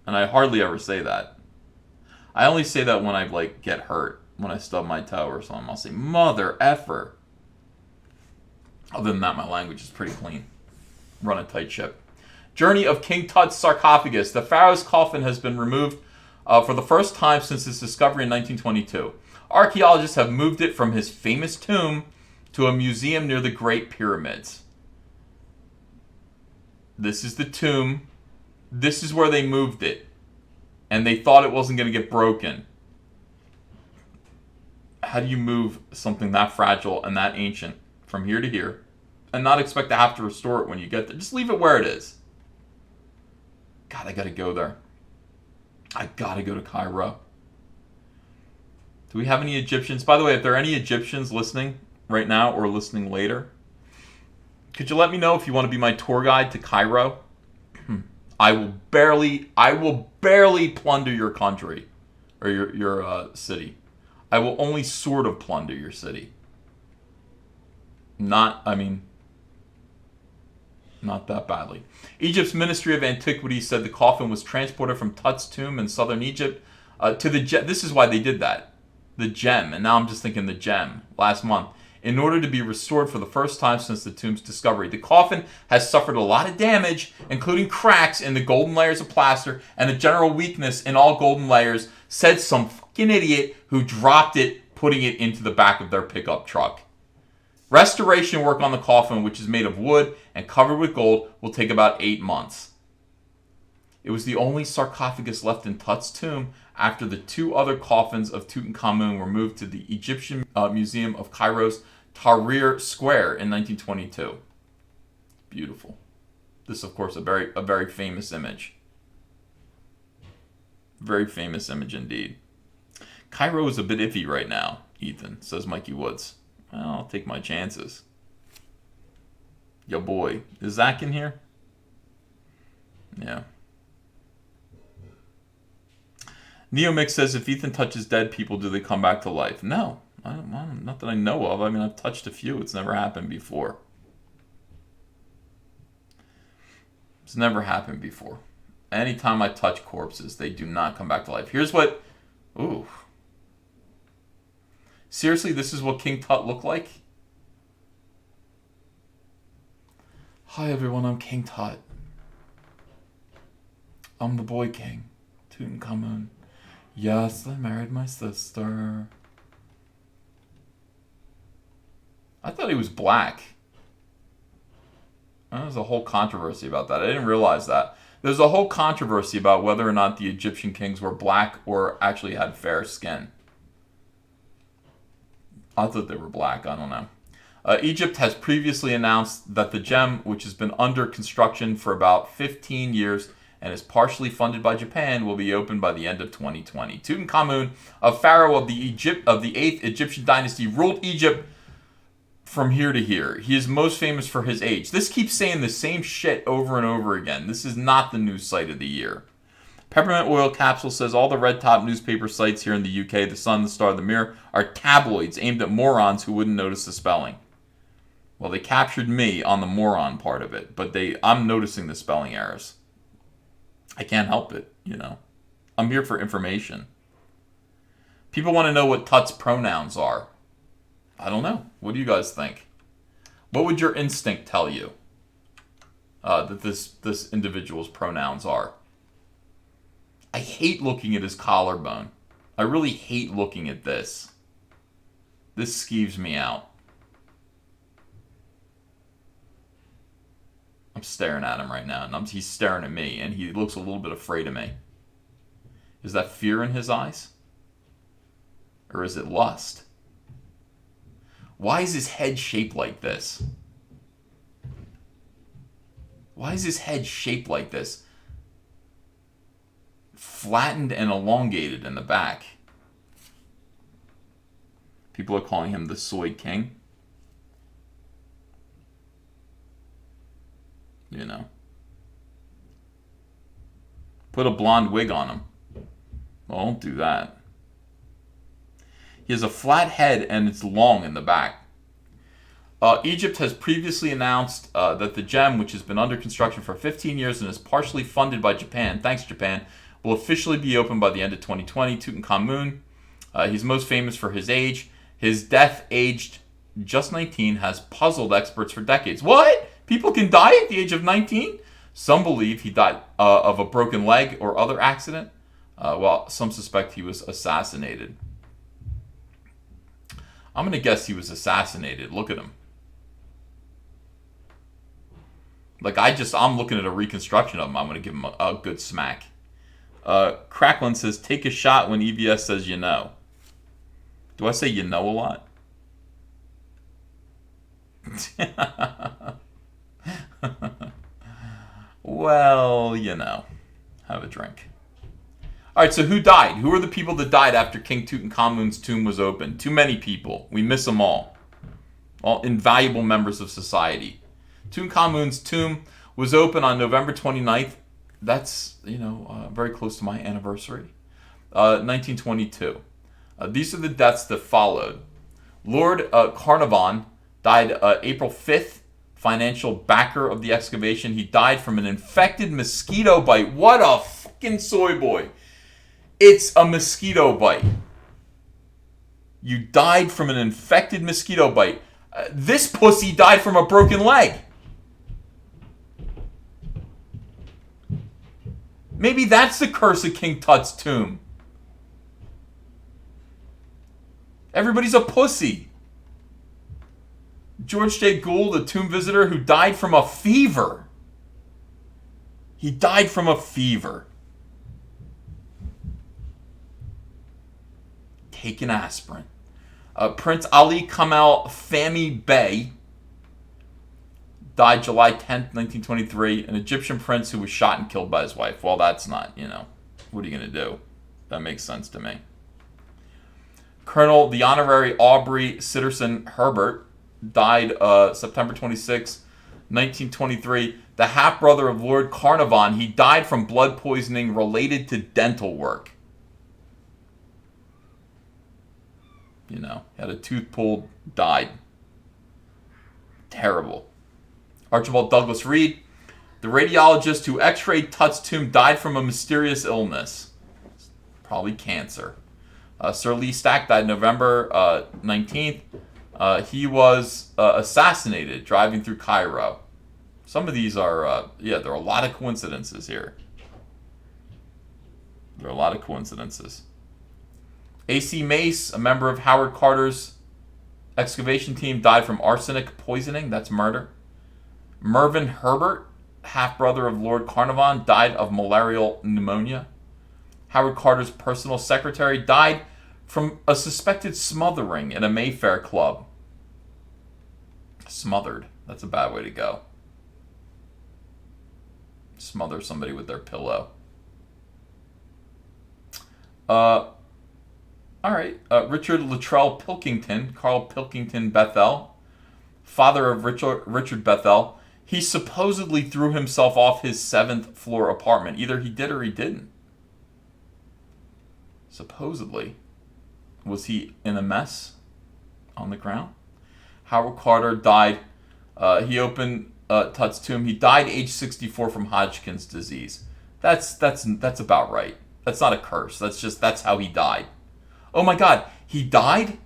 And I hardly ever say that. I only say that when I, like, get hurt. When I stub my toe or something, I'll say, mother effer. Other than that, my language is pretty clean. Run a tight ship. Journey of King Tut's sarcophagus. The pharaoh's coffin has been removed for the first time since its discovery in 1922. Archaeologists have moved it from his famous tomb to a museum near the Great Pyramids. This is the tomb. This is where they moved it. And they thought it wasn't going to get broken. How do you move something that fragile and that ancient from here to here and not expect to have to restore it when you get there? Just leave it where it is. God, I gotta go there. I gotta go to Cairo. Do we have any Egyptians? By the way, if there are any Egyptians listening right now or listening later, could you let me know if you want to be my tour guide to Cairo? I will barely plunder your country or your city. I will only sort of plunder your city. Not that badly. Egypt's Ministry of Antiquities said the coffin was transported from Tut's tomb in southern Egypt to the gem. This is why they did that. The gem. And now I'm just thinking the gem. Last month. In order to be restored for the first time since the tomb's discovery. The coffin has suffered a lot of damage, including cracks in the golden layers of plaster and a general weakness in all golden layers, said some fucking idiot who dropped it, putting it into the back of their pickup truck. Restoration work on the coffin, which is made of wood and covered with gold, will take about 8 months. It was the only sarcophagus left in Tut's tomb after the 2 other coffins of Tutankhamun were moved to the Egyptian Museum of Cairo's Tahrir Square in 1922. Beautiful. This is, of course, a very famous image. Very famous image indeed. Cairo is a bit iffy right now, Ethan, says Mikey Woods. Well, I'll take my chances. Yo boy. Is Zach in here? Yeah. Neomix says, if Ethan touches dead people, do they come back to life? No. Not that I know of. I mean, I've touched a few. It's never happened before. It's never happened before. Anytime I touch corpses, they do not come back to life. Here's what... Ooh. Seriously, this is what King Tut looked like? Hi everyone, I'm King Tut. I'm the boy king, Tutankhamun. Yes, I married my sister. I thought he was black. There's a whole controversy about that. I didn't realize that. There's a whole controversy about whether or not the Egyptian kings were black or actually had fair skin. I thought they were black. I don't know. Egypt has previously announced that the gem, which has been under construction for about 15 years and is partially funded by Japan, will be opened by the end of 2020. Tutankhamun, a pharaoh of the 8th Egyptian dynasty, ruled Egypt from here to here. He is most famous for his age. This keeps saying the same shit over and over again. This is not the news site of the year. Peppermint Oil Capsule says all the red top newspaper sites here in the UK, The Sun, The Star, The Mirror, are tabloids aimed at morons who wouldn't notice the spelling. Well, they captured me on the moron part of it, but I'm noticing the spelling errors. I can't help it, you know. I'm here for information. People want to know what Tut's pronouns are. I don't know. What do you guys think? What would your instinct tell you that this individual's pronouns are? I hate looking at his collarbone. I really hate looking at this. This skeeves me out. I'm staring at him right now, and he's staring at me, and he looks a little bit afraid of me. Is that fear in his eyes? Or is it lust? Why is his head shaped like this? Why is his head shaped like this? Flattened and elongated in the back. People are calling him the Soy King. You know. Put a blonde wig on him. Well, don't do that. He has a flat head and it's long in the back. Egypt has previously announced that the gem, which has been under construction for 15 years and is partially funded by Japan, thanks Japan, will officially be open by the end of 2020. Tutankhamun, he's most famous for his age. His death, aged just 19, has puzzled experts for decades. What? People can die at the age of 19? Some believe he died of a broken leg or other accident, while some suspect he was assassinated. I'm going to guess he was assassinated. Look at him. Like, I'm looking at a reconstruction of him. I'm going to give him a good smack. Cracklin says, take a shot when EBS says you know. Do I say you know a lot? Well, you know. Have a drink. Alright, so who died? Who are the people that died after King Tutankhamun's tomb was opened? Too many people. We miss them all. All invaluable members of society. Tutankhamun's tomb was open on November 29th. That's, very close to my anniversary. 1922. These are the deaths that followed. Lord Carnarvon died April 5th, financial backer of the excavation. He died from an infected mosquito bite. What a fucking soy boy. It's a mosquito bite. You died from an infected mosquito bite. This pussy died from a broken leg. Maybe that's the curse of King Tut's tomb. Everybody's a pussy. George J. Gould, a tomb visitor who died from a fever. He died from a fever. Take an aspirin. Prince Ali Kamal Fahmy Bey died July 10th, 1923. An Egyptian prince who was shot and killed by his wife. Well, that's not, what are you going to do? That makes sense to me. Colonel, the Honorary Aubrey Sitterson Herbert, died September 26, 1923. The half-brother of Lord Carnarvon, he died from blood poisoning related to dental work. Had a tooth pulled, died. Terrible. Archibald Douglas Reed, the radiologist who x-rayed Tut's tomb, died from a mysterious illness. Probably cancer. Sir Lee Stack died November 19th. He was assassinated driving through Cairo. Some of these are, there are a lot of coincidences here. There are a lot of coincidences. A.C. Mace, a member of Howard Carter's excavation team, died from arsenic poisoning. That's murder. Mervyn Herbert, half-brother of Lord Carnarvon, died of malarial pneumonia. Howard Carter's personal secretary died from a suspected smothering in a Mayfair club. Smothered. That's a bad way to go. Smother somebody with their pillow. Alright. Richard Luttrell Pilkington, Carl Pilkington Bethel, father of Richard Bethel. He supposedly threw himself off his 7th floor apartment. Either he did or he didn't. Supposedly. Was he in a mess on the ground? Howard Carter died. He opened Tut's tomb. He died age 64 from Hodgkin's disease. That's about right. That's not a curse. That's how he died. Oh my God, he died?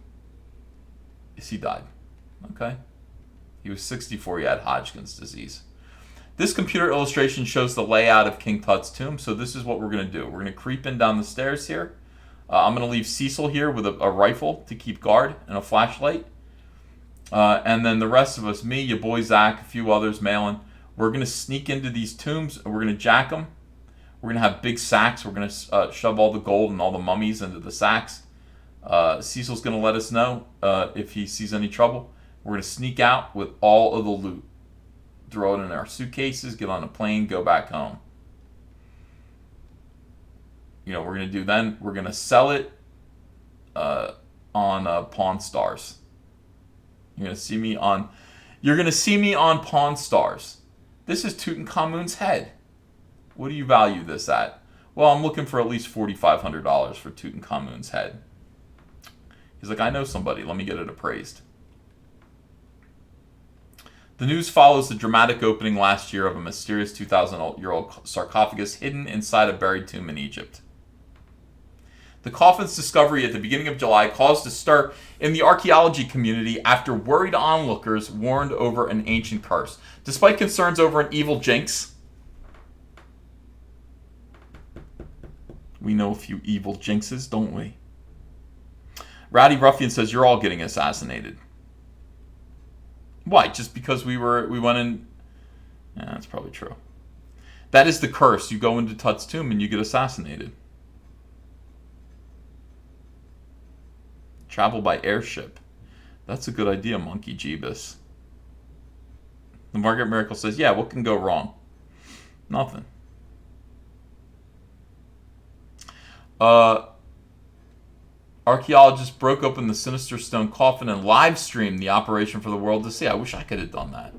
Yes, he died. Okay. He was 64. He had Hodgkin's disease. This computer illustration shows the layout of King Tut's tomb. So this is what we're going to do. We're going to creep in down the stairs here. I'm going to leave Cecil here with a rifle to keep guard and a flashlight. And then the rest of us, me, your boy Zach, a few others, Malin, we're going to sneak into these tombs and we're going to jack them. We're going to have big sacks. We're going to shove all the gold and all the mummies into the sacks. Cecil's going to let us know if he sees any trouble. We're going to sneak out with all of the loot. Throw it in our suitcases, get on a plane, go back home. What we're going to do then, we're going to sell it on Pawn Stars. You're going to see me on Pawn Stars. This is Tutankhamun's head. What do you value this at? Well, I'm looking for at least $4,500 for Tutankhamun's head. He's like, I know somebody. Let me get it appraised. The news follows the dramatic opening last year of a mysterious 2,000-year-old sarcophagus hidden inside a buried tomb in Egypt. The coffin's discovery at the beginning of July caused a stir in the archaeology community after worried onlookers warned over an ancient curse. Despite concerns over an evil jinx, we know a few evil jinxes, don't we? Rowdy Ruffian says, you're all getting assassinated. Why? Just because we went in... Yeah, that's probably true. That is the curse. You go into Tut's tomb and you get assassinated. Travel by airship. That's a good idea, Monkey Jeebus. The Margaret Miracle says, yeah, what can go wrong? Nothing. Archaeologists broke open the sinister stone coffin and live streamed the operation for the world to see. I wish I could have done that.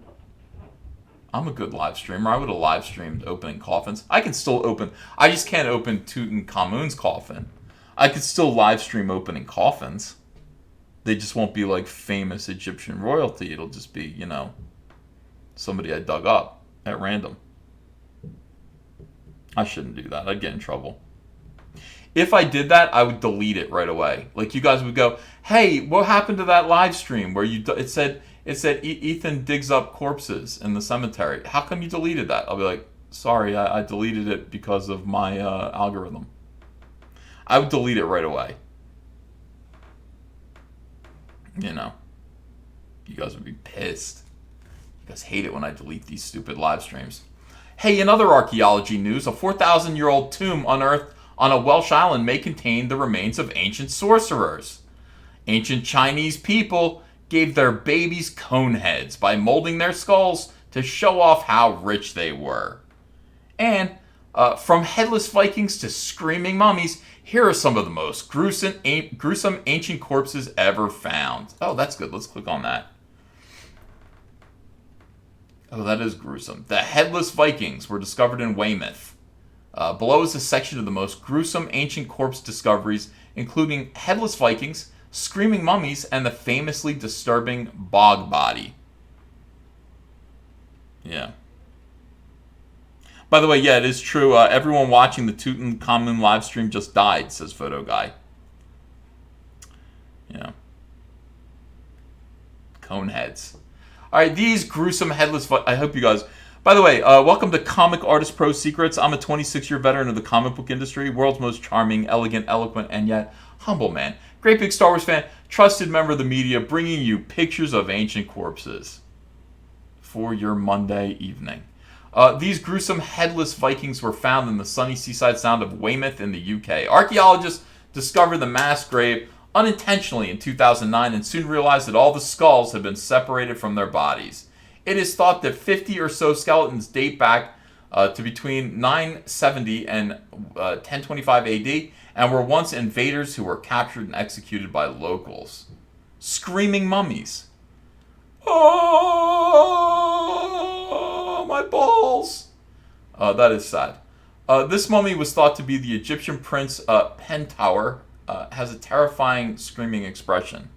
I'm a good live streamer. I would have live streamed opening coffins. I can still open... I just can't open Tutankhamun's coffin. I could still live stream opening coffins. They just won't be like famous Egyptian royalty. It'll just be, you know, somebody I dug up at random. I shouldn't do that. I'd get in trouble. If I did that, I would delete it right away. Like, you guys would go, hey, what happened to that live stream where it said Ethan digs up corpses in the cemetery? How come you deleted that? I'll be like, sorry, I deleted it because of my algorithm. I would delete it right away. You know, you guys would be pissed. You guys hate it when I delete these stupid live streams. Hey, in other archaeology news, a 4,000-year-old tomb unearthed on a Welsh island may contain the remains of ancient sorcerers. Ancient Chinese people gave their babies cone heads by molding their skulls to show off how rich they were. And from headless Vikings to screaming mummies, here are some of the most gruesome ancient corpses ever found. Oh, that's good. Let's click on that. Oh, that is gruesome. The headless Vikings were discovered in Weymouth. Below is a section of the most gruesome ancient corpse discoveries, including headless Vikings, screaming mummies, and the famously disturbing bog body. Yeah. By the way, yeah, it is true. Everyone watching the Tutankhamun live stream just died, says Photo Guy. Yeah. Coneheads. All right, these gruesome headless... I hope you guys... By the way, welcome to Comic Artist Pro Secrets. I'm a 26-year veteran of the comic book industry, world's most charming, elegant, eloquent, and yet humble man. Great big Star Wars fan, trusted member of the media, bringing you pictures of ancient corpses for your Monday evening. These gruesome headless Vikings were found in the sunny seaside sound of Weymouth in the UK. Archaeologists discovered the mass grave unintentionally in 2009 and soon realized that all the skulls had been separated from their bodies. It is thought that 50 or so skeletons date back to between 970 and 1025 AD and were once invaders who were captured and executed by locals. Screaming mummies. Oh, my balls. That is sad. This mummy was thought to be the Egyptian prince Pentower. Has a terrifying screaming expression.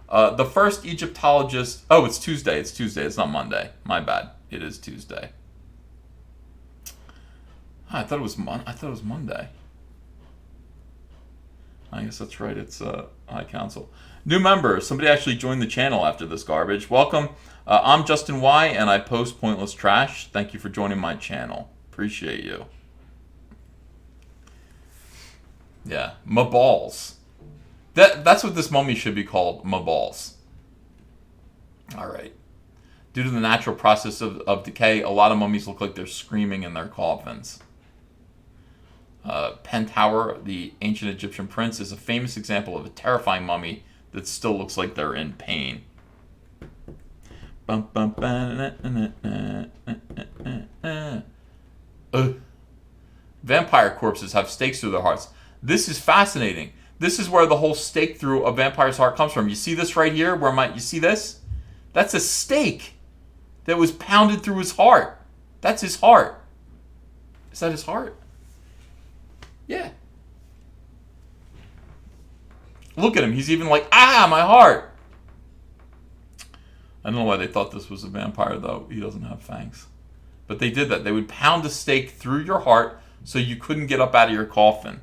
The first Egyptologist... Oh, it's Tuesday. It's Tuesday. It's not Monday. My bad. It is Tuesday. I thought it was Monday. I guess that's right. It's High Council. New member. Somebody actually joined the channel after this garbage. Welcome. I'm Justin Y, and I post pointless trash. Thank you for joining my channel. Appreciate you. Yeah. My balls. That's what this mummy should be called. My balls. All right. Due to the natural process of decay, a lot of mummies look like they're screaming in their coffins. Pentower, the ancient Egyptian prince, is a famous example of a terrifying mummy that still looks like they're in pain. Vampire corpses have stakes through their hearts. This is fascinating. This is where the whole stake through a vampire's heart comes from. You see this right here? You see this? That's a stake that was pounded through his heart. That's his heart. Is that his heart? Yeah. Look at him. He's even like, ah, my heart. I don't know why they thought this was a vampire, though. He doesn't have fangs. But they did that. They would pound a stake through your heart so you couldn't get up out of your coffin.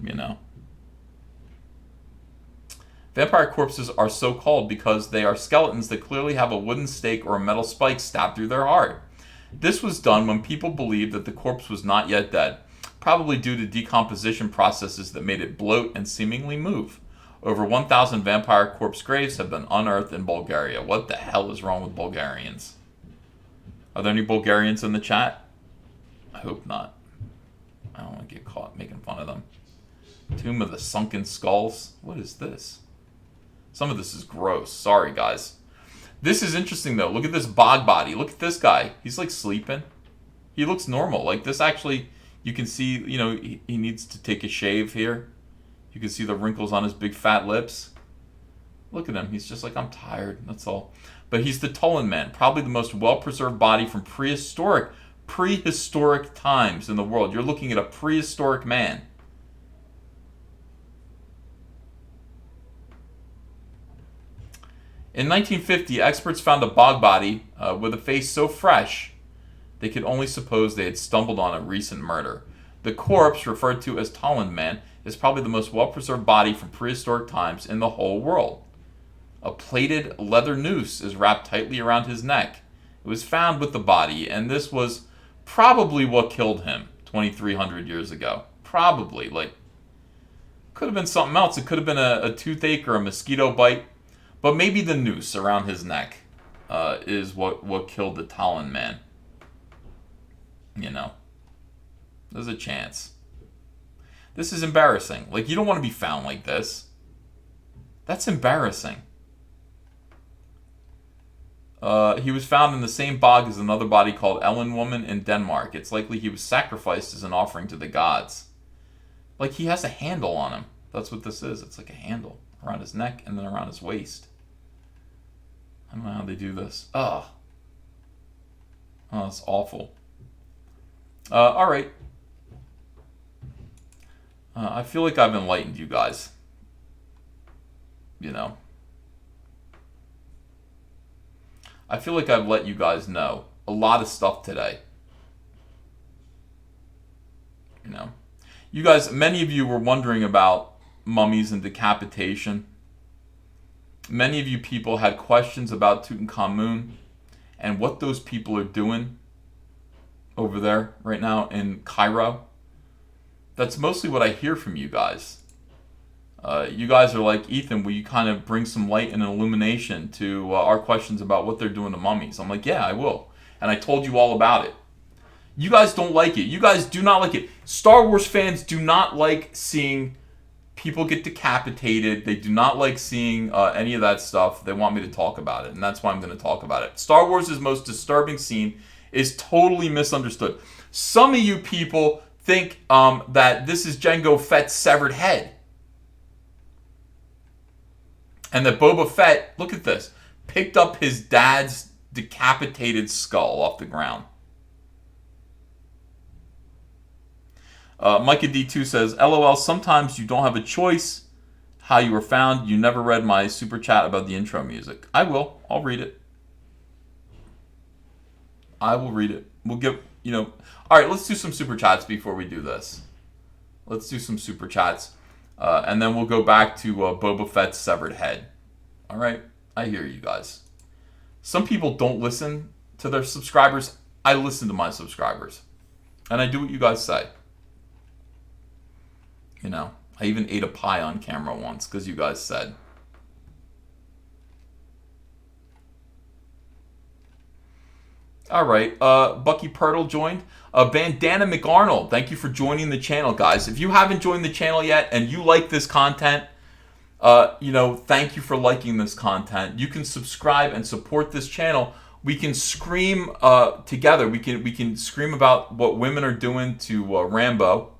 You know. Vampire corpses are so called because they are skeletons that clearly have a wooden stake or a metal spike stabbed through their heart. This was done when people believed that the corpse was not yet dead, probably due to decomposition processes that made it bloat and seemingly move. Over 1,000 vampire corpse graves have been unearthed in Bulgaria. What the hell is wrong with Bulgarians? Are there any Bulgarians in the chat? I hope not. I don't want to get caught making fun of them. Tomb of the Sunken Skulls? What is this? Some of this is gross. Sorry, guys. This is interesting, though. Look at this bog body. Look at this guy. He's, like, sleeping. He looks normal. Like, this actually, you can see, you know, he needs to take a shave here. You can see the wrinkles on his big fat lips. Look at him. He's just like, I'm tired. That's all. But he's the Tullen Man. Probably the most well-preserved body from prehistoric times in the world. You're looking at a prehistoric man. In 1950, experts found a bog body with a face so fresh they could only suppose they had stumbled on a recent murder. The corpse, referred to as Tolland Man, is probably the most well-preserved body from prehistoric times in the whole world. A plated leather noose is wrapped tightly around his neck. It was found with the body, and this was probably what killed him 2,300 years ago. Probably. Like, could have been something else. It could have been a toothache or a mosquito bite. But maybe the noose around his neck is what killed the Talon Man. You know. There's a chance. This is embarrassing. Like, you don't want to be found like this. That's embarrassing. He was found in the same bog as another body called Ellen Woman in Denmark. It's likely he was sacrificed as an offering to the gods. Like, he has a handle on him. That's what this is. It's like a handle around his neck and then around his waist. I don't know how they do this. Ugh. Oh, it's awful. Alright. I feel like I've enlightened you guys. You know. I feel like I've let you guys know a lot of stuff today. You know. You guys, many of you were wondering about mummies and decapitation. Many of you people had questions about Tutankhamun and what those people are doing over there right now in Cairo. That's mostly what I hear from you guys. You guys are like, Ethan, will you kind of bring some light and illumination to our questions about what they're doing to mummies? I'm like, yeah, I will. And I told you all about it. You guys don't like it. You guys do not like it. Star Wars fans do not like seeing people get decapitated. They do not like seeing any of that stuff. They want me to talk about it, and that's why I'm going to talk about it. Star Wars' most disturbing scene is totally misunderstood. Some of you people think that this is Jango Fett's severed head. And that Boba Fett, look at this, picked up his dad's decapitated skull off the ground. Micah D2 says, LOL, sometimes you don't have a choice how you were found. You never read my super chat about the intro music. I will. I'll read it. I will read it. We'll give, you know. All right, let's do some super chats before we do this. Let's do some super chats. And then we'll go back to Boba Fett's severed head. All right? I hear you guys. Some people don't listen to their subscribers. I listen to my subscribers. And I do what you guys say. You know, I even ate a pie on camera once because you guys said. All right, Bucky Pirtle joined. Bandana McArnold, thank you for joining the channel, guys. If you haven't joined the channel yet and you like this content, you know, thank you for liking this content. You can subscribe and support this channel. We can scream together. We can scream about what women are doing to Rambo.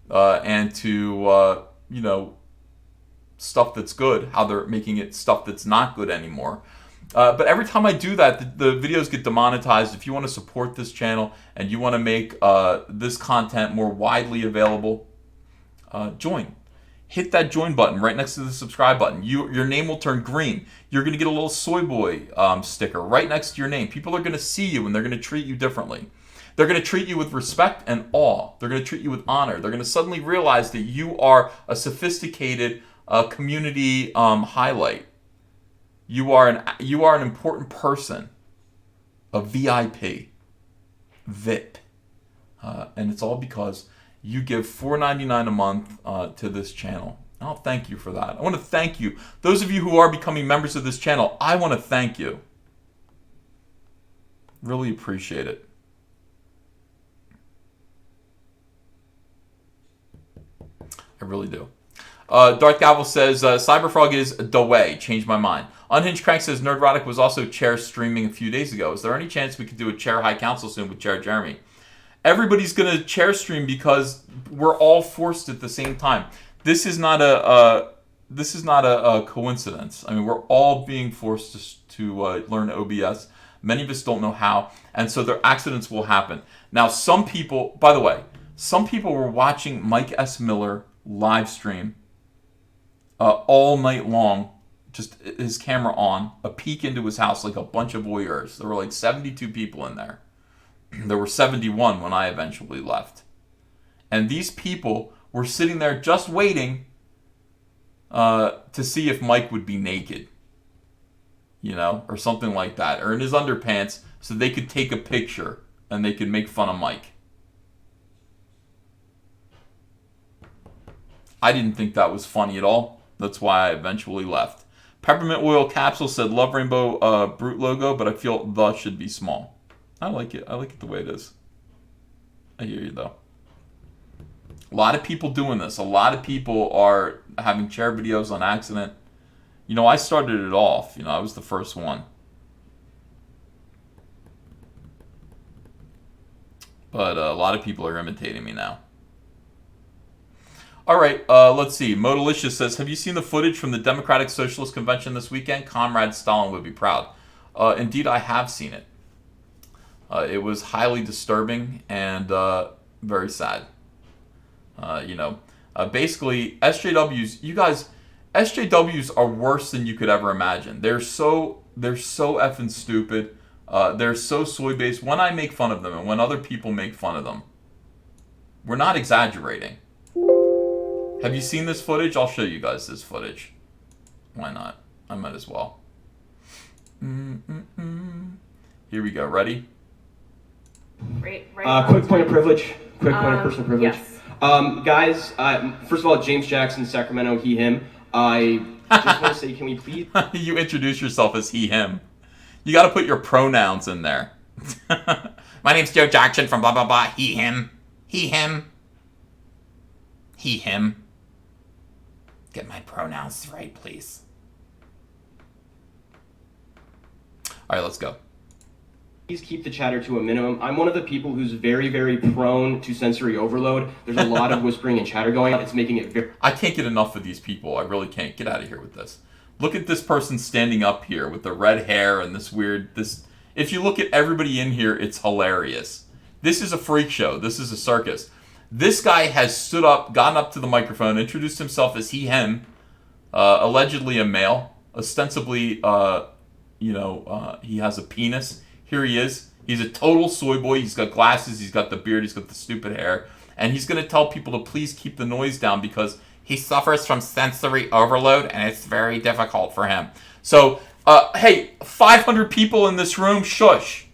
And to, you know, stuff that's good, how they're making it stuff that's not good anymore. But every time I do that, the videos get demonetized. If you want to support this channel and you want to make this content more widely available, join. Hit that join button right next to the subscribe button. Your name will turn green. You're going to get a little soy boy sticker right next to your name. People are going to see you and they're going to treat you differently. They're going to treat you with respect and awe. They're going to treat you with honor. They're going to suddenly realize that you are a sophisticated community highlight. You are an important person, a VIP, VIP, and it's all because you give $4.99 a month to this channel. I'll thank you for that. I want to thank you. Those of you who are becoming members of this channel, I want to thank you. Really appreciate it. I really do. Darth Gavel says, Cyberfrog is the way. Changed my mind. Unhinged Crank says, Nerdrotic was also chair streaming a few days ago. Is there any chance we could do a chair high council soon with Chair Jeremy? Everybody's going to chair stream because we're all forced at the same time. This is not a coincidence. I mean, we're all being forced to learn OBS. Many of us don't know how, and so their accidents will happen. Now, some people, by the way, some people were watching Mike S. Miller live stream all night long, just his camera on, a peek into his house like a bunch of voyeurs. There were like 72 people in there. There were 71 when I eventually left. And these people were sitting there just waiting to see if Mike would be naked. You know, or something like that. Or in his underpants so they could take a picture and they could make fun of Mike. I didn't think that was funny at all. That's why I eventually left. Peppermint Oil Capsule said, love Rainbow Brute logo, but I feel the should be small. I like it. I like it the way it is. I hear you, though. A lot of people doing this. A lot of people are having chair videos on accident. You know, I started it off. You know, I was the first one. But a lot of people are imitating me now. All right, let's see. Modalicious says, have you seen the footage from the Democratic Socialist Convention this weekend? Comrade Stalin would be proud. Indeed, I have seen it. It was highly disturbing and very sad. Basically, SJWs, you guys, SJWs are worse than you could ever imagine. They're so effing stupid. They're so soy-based. When I make fun of them and when other people make fun of them, we're not exaggerating. Have you seen this footage? I'll show you guys this footage. Why not? I might as well. Here we go. Ready? Quick Point of privilege. Quick point of personal privilege. Yes. Guys, first of all, James Jackson, Sacramento, he, him. I just want to say, can we please... You introduce yourself as he, him. You got to put your pronouns in there. My name's Joe Jackson from blah, blah, blah. He, him. He, him. He, him. Get my pronouns right, please. All right, let's go. Please keep the chatter to a minimum. I'm one of the people who's very, very prone to sensory overload. There's a lot of whispering and chatter going on. It's making it very... I can't get enough of these people. I really can't. Get out of here with this. Look at this person standing up here with the red hair and this weird... If you look at everybody in here, it's hilarious. This is a freak show. This is a circus. This guy has stood up, gotten up to the microphone, introduced himself as he, him, allegedly a male. Ostensibly, he has a penis. Here he is. He's a total soy boy. He's got glasses. He's got the beard. He's got the stupid hair. And he's going to tell people to please keep the noise down because he suffers from sensory overload and it's very difficult for him. So, hey, 500 people in this room, shush.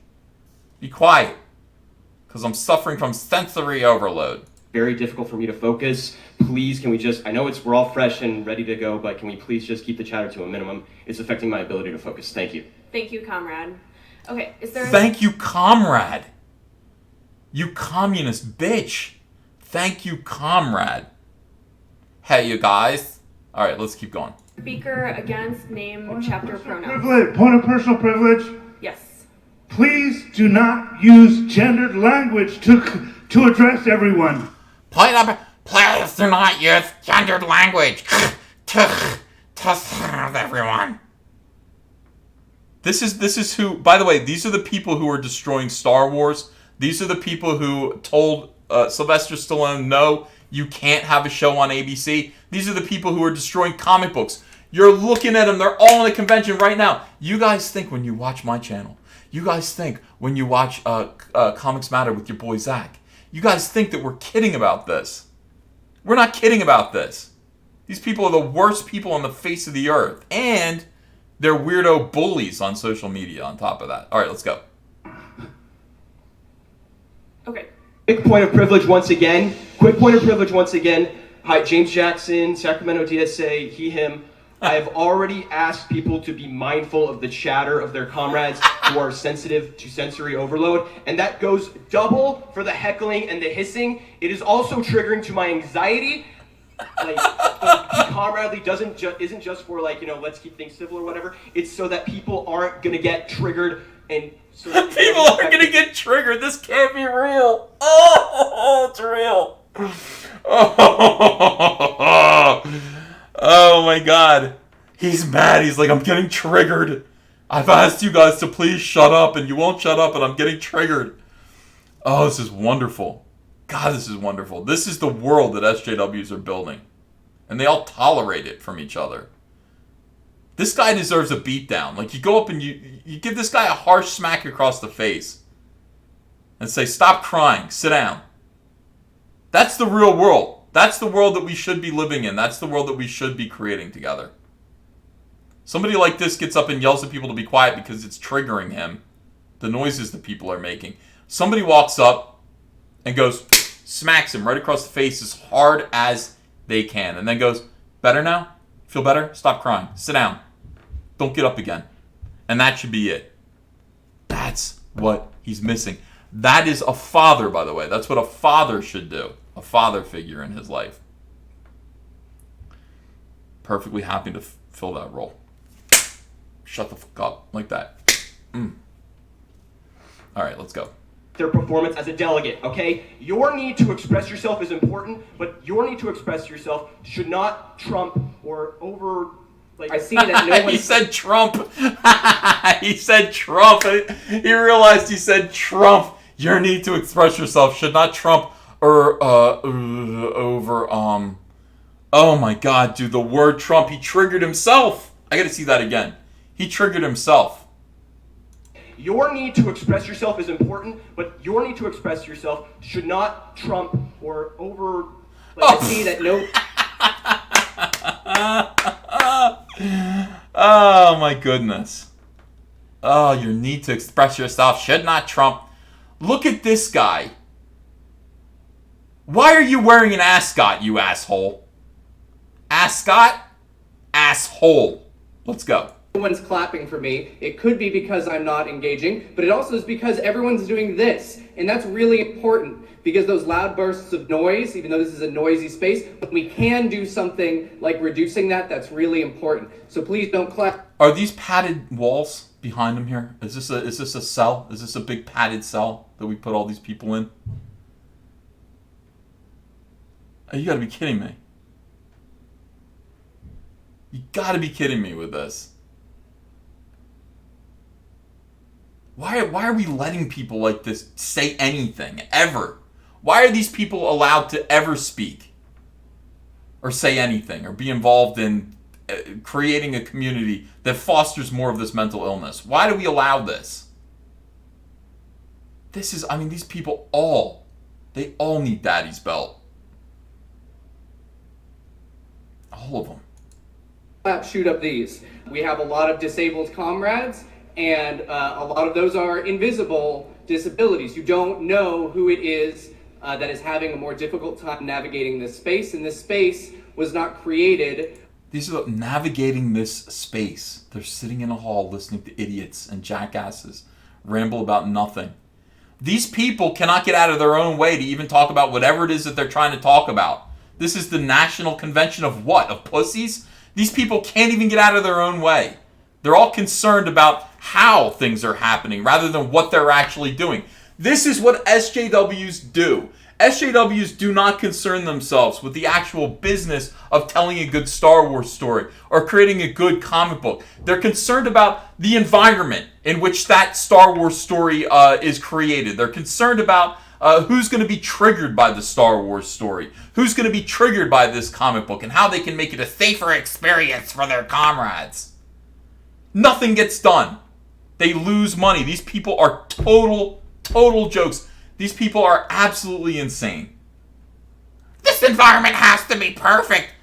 Be quiet. Because I'm suffering from sensory overload. Very difficult for me to focus. Please, can we just... I know we're all fresh and ready to go, but can we please just keep the chatter to a minimum? It's affecting my ability to focus. Thank you. Thank you, comrade. Okay, is there... Thank you, comrade. You communist bitch. Thank you, comrade. Hey, you guys. All right, let's keep going. Speaker against name, chapter, pronoun. Point of personal privilege. Yes. Please do not use gendered language to address everyone. Please do not use gendered language to serve everyone. This is who, by the way, these are the people who are destroying Star Wars. These are the people who told Sylvester Stallone, no, you can't have a show on ABC. These are the people who are destroying comic books. You're looking at them. They're all in a convention right now. You guys think when you watch my channel, you guys think when you watch Comics Matter with your boy Zach, you guys think that we're kidding about this. We're not kidding about this. These people are the worst people on the face of the earth. And they're weirdo bullies on social media on top of that. All right, let's go. Okay. Quick point of privilege once again. Hi, James Jackson, Sacramento DSA, he, him. I have already asked people to be mindful of the chatter of their comrades who are sensitive to sensory overload, and that goes double for the heckling and the hissing. It is also triggering to my anxiety. Like, comradely isn't just for, like, you know, let's keep things civil or whatever. It's so that people aren't gonna get triggered, and so that people aren't gonna get triggered. This can't be real. Oh, it's real. Oh my God. He's mad. He's like, I'm getting triggered. I've asked you guys to please shut up, and you won't shut up, and I'm getting triggered. Oh, this is wonderful. God, this is wonderful. This is the world that SJWs are building. And they all tolerate it from each other. This guy deserves a beatdown. Like, you go up and you give this guy a harsh smack across the face. And say, stop crying. Sit down. That's the real world. That's the world that we should be living in. That's the world that we should be creating together. Somebody like this gets up and yells at people to be quiet because it's triggering him. The noises that people are making. Somebody walks up and goes, smacks him right across the face as hard as they can. And then goes, better now? Feel better? Stop crying. Sit down. Don't get up again. And that should be it. That's what he's missing. That is a father, by the way. That's what a father should do. A father figure in his life. Perfectly happy to fill that role. Shut the fuck up. Like that. All right, let's go. Their performance as a delegate, okay? Your need to express yourself is important, but your need to express yourself should not trump or over... Like, I see that no one... He said Trump. He said Trump. He realized he said Trump. Your need to express yourself should not trump or over oh my God, dude, the word Trump. He triggered himself. I gotta see that again. He triggered himself. Your need to express yourself is important, but your need to express yourself should not trump or over... Like, I see that no... Oh my goodness. Oh, your need to express yourself should not trump. Look at this guy. Why are you wearing an ascot, you asshole? Ascot? Asshole. Let's go. No one's clapping for me. It could be because I'm not engaging, but it also is because everyone's doing this. And that's really important because those loud bursts of noise, even though this is a noisy space, but we can do something like reducing that. That's really important. So please don't clap. Are these padded walls behind him here? Is this a cell? Is this a big padded cell that we put all these people in? Oh, you gotta be kidding me. You gotta be kidding me with this. Why are we letting people like this say anything, ever? Why are these people allowed to ever speak? Or say anything, or be involved in creating a community that fosters more of this mental illness? Why do we allow this? This is, I mean, these people they all need daddy's belt. All of them. Shoot up these. We have a lot of disabled comrades, and a lot of those are invisible disabilities. You don't know who it is that is having a more difficult time navigating this space, and this space was not created. These are navigating this space. They're sitting in a hall listening to idiots and jackasses ramble about nothing. These people cannot get out of their own way to even talk about whatever it is that they're trying to talk about. This is the national convention of what? Of pussies? These people can't even get out of their own way. They're all concerned about how things are happening rather than what they're actually doing. This is what SJWs do. SJWs do not concern themselves with the actual business of telling a good Star Wars story or creating a good comic book. They're concerned about the environment in which that Star Wars story is created. They're concerned about who's going to be triggered by the Star Wars story, who's going to be triggered by this comic book, and how they can make it a safer experience for their comrades. Nothing gets done. They lose money. These people are total jokes. These people are absolutely insane. This environment has to be perfect.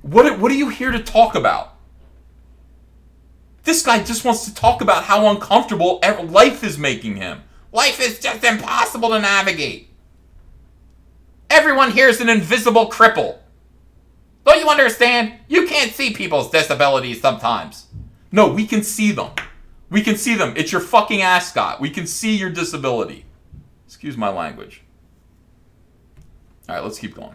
What are you here to talk about? This guy just wants to talk about how uncomfortable life is making him. Life is just impossible to navigate. Everyone here is an invisible cripple. Don't you understand? You can't see people's disabilities sometimes. No, we can see them. We can see them. It's your fucking ascot. We can see your disability. Excuse my language. All right, let's keep going.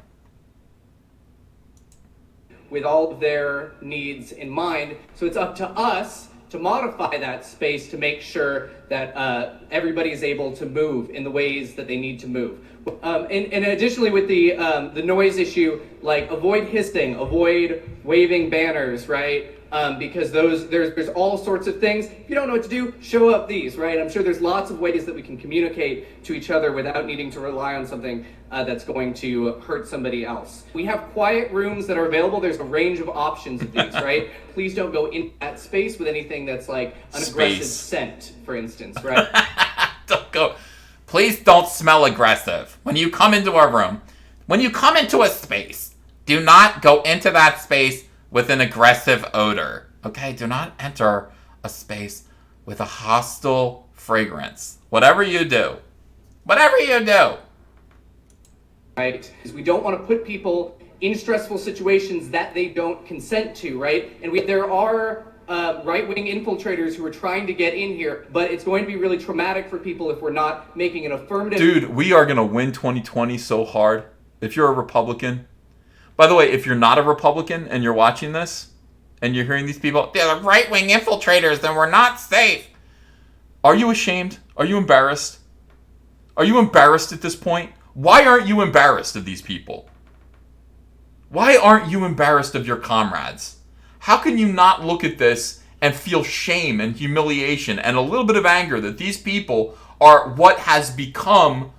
With all of their needs in mind. So it's up to us to modify that space to make sure that everybody is able to move in the ways that they need to move. And additionally, with the noise issue, like avoid hissing, avoid waving banners, right? Because there's all sorts of things. If you don't know what to do, show up these, right? I'm sure there's lots of ways that we can communicate to each other without needing to rely on something that's going to hurt somebody else. We have quiet rooms that are available. There's a range of options of these, right? Please don't go in that space with anything that's like an aggressive scent, for instance, right? Don't go. Please don't smell aggressive. When you come into a room, when you come into a space, do not go into that space with an aggressive odor. Okay? Do not enter a space with a hostile fragrance. Whatever you do. Whatever you do. Right? Because we don't want to put people in stressful situations that they don't consent to, right? And there are right-wing infiltrators who are trying to get in here, but it's going to be really traumatic for people if we're not making an affirmative... Dude, we are going to win 2020 so hard. If you're a Republican... By the way, if you're not a Republican and you're watching this, and you're hearing these people, they're the right-wing infiltrators and we're not safe. Are you ashamed? Are you embarrassed? Are you embarrassed at this point? Why aren't you embarrassed of these people? Why aren't you embarrassed of your comrades? How can you not look at this and feel shame and humiliation and a little bit of anger that these people are what has become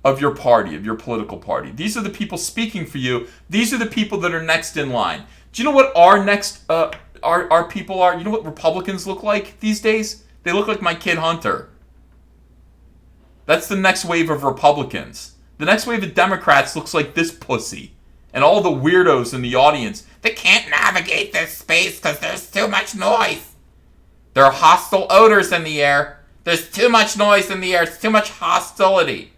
of your party, of your political party? These are the people speaking for you. These are the people that are next in line. Do you know what our next, our people are? You know what Republicans look like these days? They look like my kid Hunter. That's the next wave of Republicans. The next wave of Democrats looks like this pussy. And all the weirdos in the audience that can't navigate this space because there's too much noise. There are hostile odors in the air. There's too much noise in the air. It's too much hostility.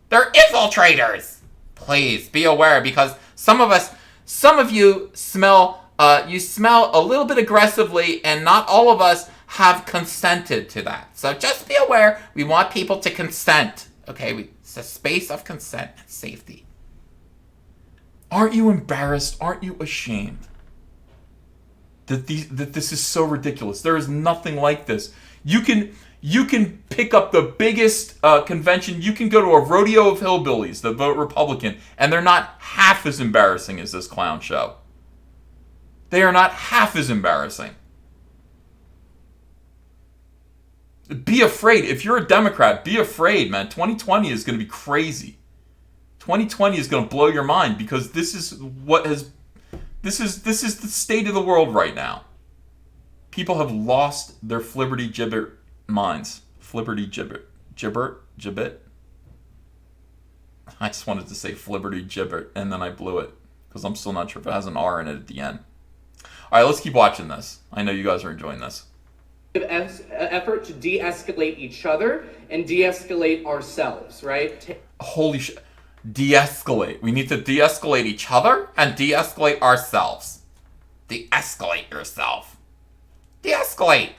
They're infiltrators. Please be aware, because some of you smell a little bit aggressively, and not all of us have consented to that. So just be aware. We want people to consent. Okay, it's a space of consent and safety. Aren't you embarrassed? Aren't you ashamed that this is so ridiculous? There is nothing like this. You can pick up the biggest convention. You can go to a rodeo of hillbillies that vote Republican, and they're not half as embarrassing as this clown show. They are not half as embarrassing. Be afraid. If you're a Democrat, be afraid, man. 2020 is going to be crazy. 2020 is going to blow your mind, because this is the state of the world right now. People have lost their flibberty gibbet minds. Flibberty gibbet. I just wanted to say flibberty gibbet, and then I blew it, because I'm still not sure if it has an R in it at the end. All right, let's keep watching this. I know you guys are enjoying this. Effort to de-escalate each other and de-escalate ourselves, right? Holy shit. De-escalate. We need to de-escalate each other and de-escalate ourselves. De-escalate yourself. De-escalate.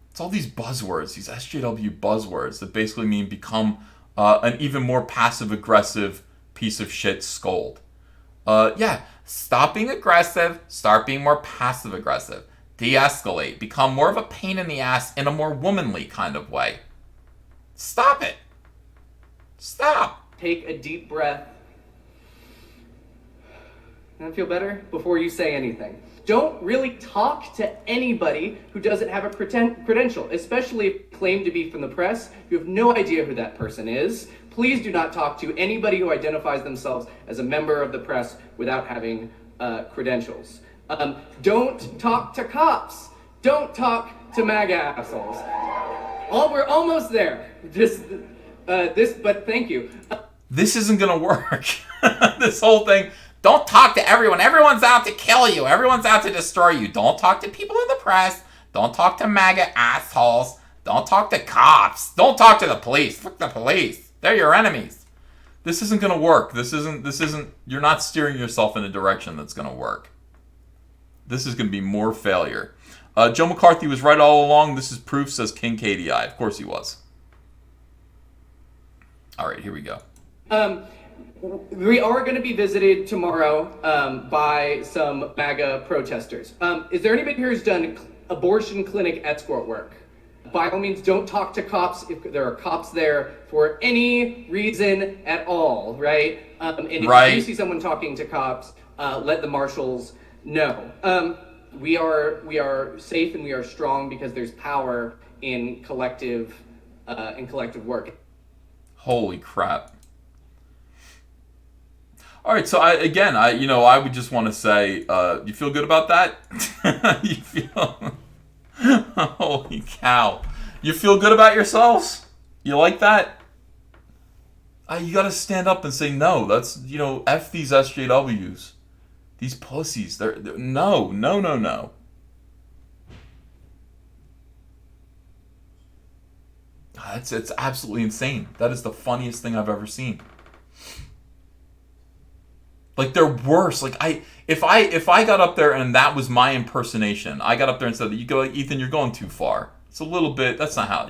It's all these buzzwords, these SJW buzzwords that basically mean become an even more passive-aggressive piece of shit scold. Yeah, stop being aggressive, start being more passive-aggressive. De-escalate. Become more of a pain in the ass in a more womanly kind of way. Stop it. Stop. Take a deep breath. Does that feel better? Before you say anything. Don't really talk to anybody who doesn't have a credential, especially if you claim to be from the press. You have no idea who that person is. Please do not talk to anybody who identifies themselves as a member of the press without having credentials. Don't talk to cops. Don't talk to MAGA assholes. We're almost there. But thank you. This isn't gonna work. This whole thing. Don't talk to everyone. Everyone's out to kill you. Everyone's out to destroy you. Don't talk to people in the press. Don't talk to MAGA assholes. Don't talk to cops. Don't talk to the police. Fuck the police. They're your enemies. This isn't gonna work. This isn't. You're not steering yourself in a direction that's gonna work. This is gonna be more failure. Joe McCarthy was right all along. This is proof, says King KDI. Of course he was. All right, here we go. We are going to be visited tomorrow by some MAGA protesters. Is there anybody here who's done abortion clinic escort work? By all means, don't talk to cops if there are cops there for any reason at all, right? And if you see someone talking to cops, let the marshals know. We are safe and we are strong because there's power in collective work. Holy crap. All right, so I would just want to say, you feel good about that? You feel, holy cow, you feel good about yourselves? You like that? You got to stand up and say no. That's f these SJWs, these pussies. They're no. It's absolutely insane. That is the funniest thing I've ever seen. Like, they're worse. Like, if I got up there and that was my impersonation, I got up there and said that, you go, Ethan, you're going too far. It's a little bit, that's not how,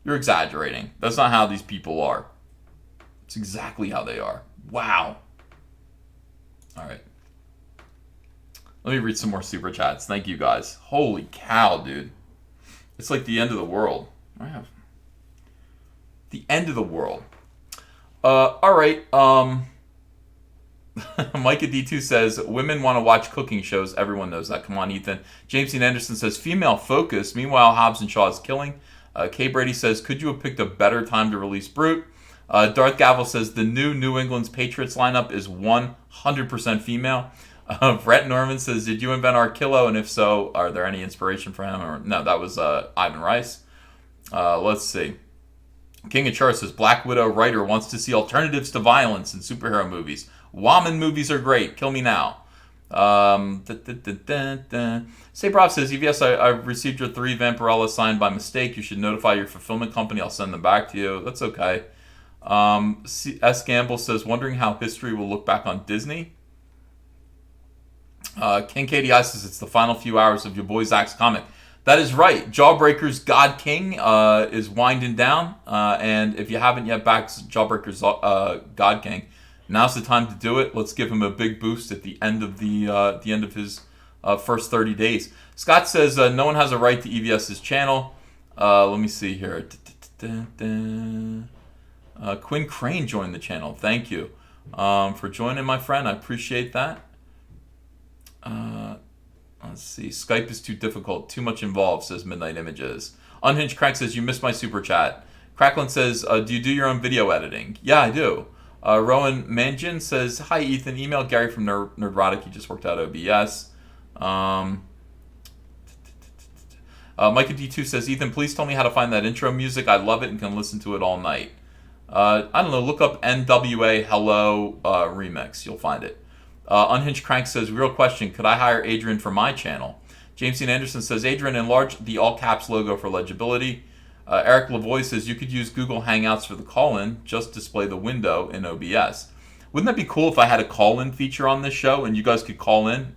you're exaggerating. That's not how these people are. It's exactly how they are. Wow. All right. Let me read some more super chats. Thank you, guys. Holy cow, dude. It's like the end of the world. The end of the world. All right. Micah D2 says, women want to watch cooking shows. Everyone knows that. Come on, Ethan. James Dean Anderson says, female focus. Meanwhile, Hobbs and Shaw is killing. Kay Brady says, could you have picked a better time to release Brute? Darth Gavel says, the New England's Patriots lineup is 100% female. Brett Norman says, did you invent Archillo? And if so, are there any inspiration for him? No, that was Ivan Rice. Let's see. King of Char says, Black Widow writer wants to see alternatives to violence in superhero movies. Woman movies are great. Kill me now. Say Brov says, EVS, I received your 3 Vampirella signed by mistake. You should notify your fulfillment company. I'll send them back to you. That's okay. S. Gamble says, wondering how history will look back on Disney. King KDI says, it's the final few hours of your boy Zach's comic. That is right. Jawbreaker's God King is winding down. And if you haven't yet backed Jawbreaker's God King, now's the time to do it. Let's give him a big boost at the end of his first 30 days. Scott says no one has a right to EVS's channel. Let me see here. Quinn Crane joined the channel. Thank you for joining, my friend. I appreciate that. Let's see. Skype is too difficult. Too much involved, says Midnight Images. Unhinged Crack says, you missed my super chat. Cracklin says, do you do your own video editing? Yeah, I do. Rowan Manjin says, hi, Ethan. Email Gary from Nerdrotic. He just worked out OBS. Micah D2 says, Ethan, please tell me how to find that intro music. I love it and can listen to it all night. I don't know. Look up NWA Hello remix. You'll find it. Unhinged Crank says, real question. Could I hire Adrian for my channel? James Dean Anderson says, Adrian, enlarge the all caps logo for legibility. Eric Lavoie says, you could use Google Hangouts for the call-in. Just display the window in OBS. Wouldn't that be cool if I had a call-in feature on this show and you guys could call in?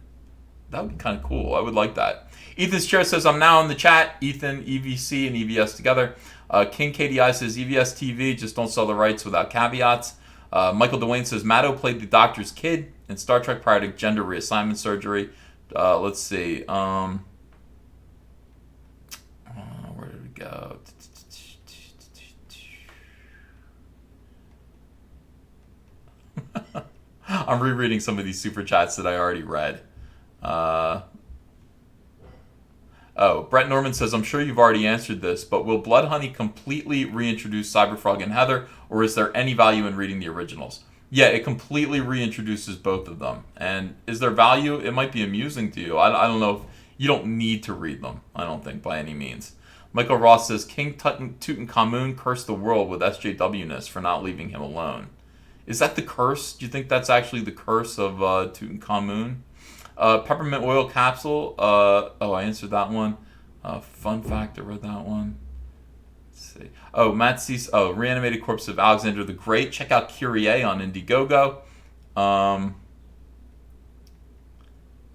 That would be kind of cool. I would like that. Ethan's Chair says, I'm now in the chat. Ethan, EVC, and EVS together. King KDI says, EVS TV, just don't sell the rights without caveats. Michael Dwayne says, Matto played the doctor's kid in Star Trek prior to gender reassignment surgery. Let's see. Where did we go? I'm rereading some of these super chats that I already read. Brett Norman says, I'm sure you've already answered this, but will Bloodhoney completely reintroduce Cyberfrog and Heather, or is there any value in reading the originals? Yeah, it completely reintroduces both of them. And is there value? It might be amusing to you. I don't know if you don't need to read them, I don't think, by any means. Michael Ross says, King Tutankhamun cursed the world with SJW-ness for not leaving him alone. Is that the curse? Do you think that's actually the curse of Tutankhamun? Peppermint oil capsule. I answered that one. Fun fact, I read that one. Let's see. Matt sees. Reanimated Corpse of Alexander the Great. Check out Kyrie on Indiegogo.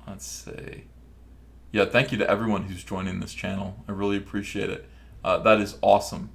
Let's see. Yeah, thank you to everyone who's joining this channel. I really appreciate it. That is awesome.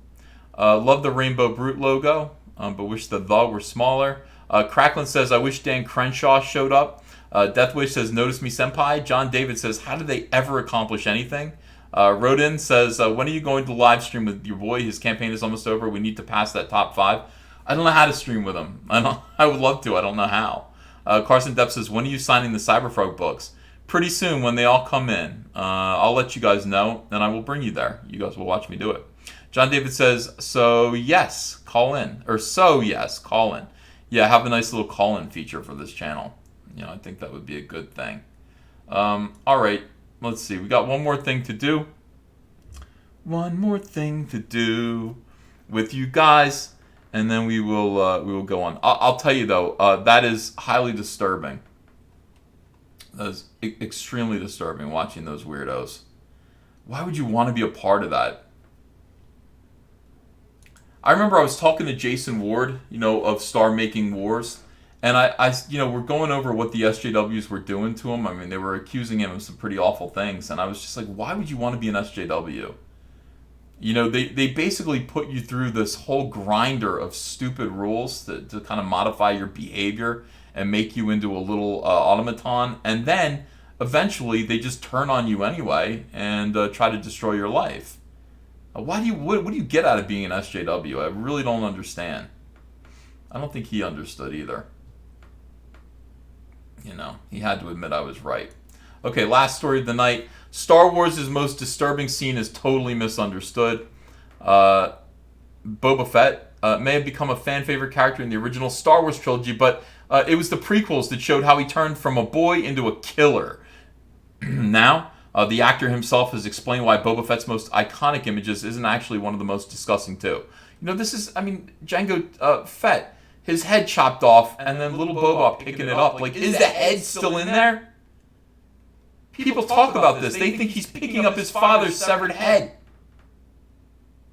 Love the Rainbow Brute logo, but wish the were smaller. Cracklin says, I wish Dan Crenshaw showed up. Deathwish says, notice me senpai. John David says, how did they ever accomplish anything? Rodin says, when are you going to live stream with your boy? His campaign is almost over. We need to pass that top 5. I don't know how to stream with him. I would love to. I don't know how. Carson Depp says, when are you signing the Cyberfrog books? Pretty soon when they all come in. I'll let you guys know, and I will bring you there. You guys will watch me do it. John David says, so yes, call in. Or so yes, call in. Yeah, have a nice little call-in feature for this channel. I think that would be a good thing. All right, let's see. We got one more thing to do. One more thing to do with you guys, and then we will go on. I'll tell you though, that is highly disturbing. That is extremely disturbing watching those weirdos. Why would you want to be a part of that? I remember I was talking to Jason Ward, of Star Making Wars, and I we're going over what the SJWs were doing to him. I mean, they were accusing him of some pretty awful things, and I was just like, why would you want to be an SJW? They basically put you through this whole grinder of stupid rules to kind of modify your behavior and make you into a little automaton, and then eventually they just turn on you anyway and try to destroy your life. What do you get out of being an SJW? I really don't understand. I don't think he understood either. He had to admit I was right. Okay, last story of the night. Star Wars' most disturbing scene is totally misunderstood. Boba Fett may have become a fan favorite character in the original Star Wars trilogy, but it was the prequels that showed how he turned from a boy into a killer. Now, the actor himself has explained why Boba Fett's most iconic images isn't actually one of the most disgusting too. Jango Fett, his head chopped off, and then little Boba picking it up. Like, is the head still in there? People talk about this. They think he's picking up his father's severed head.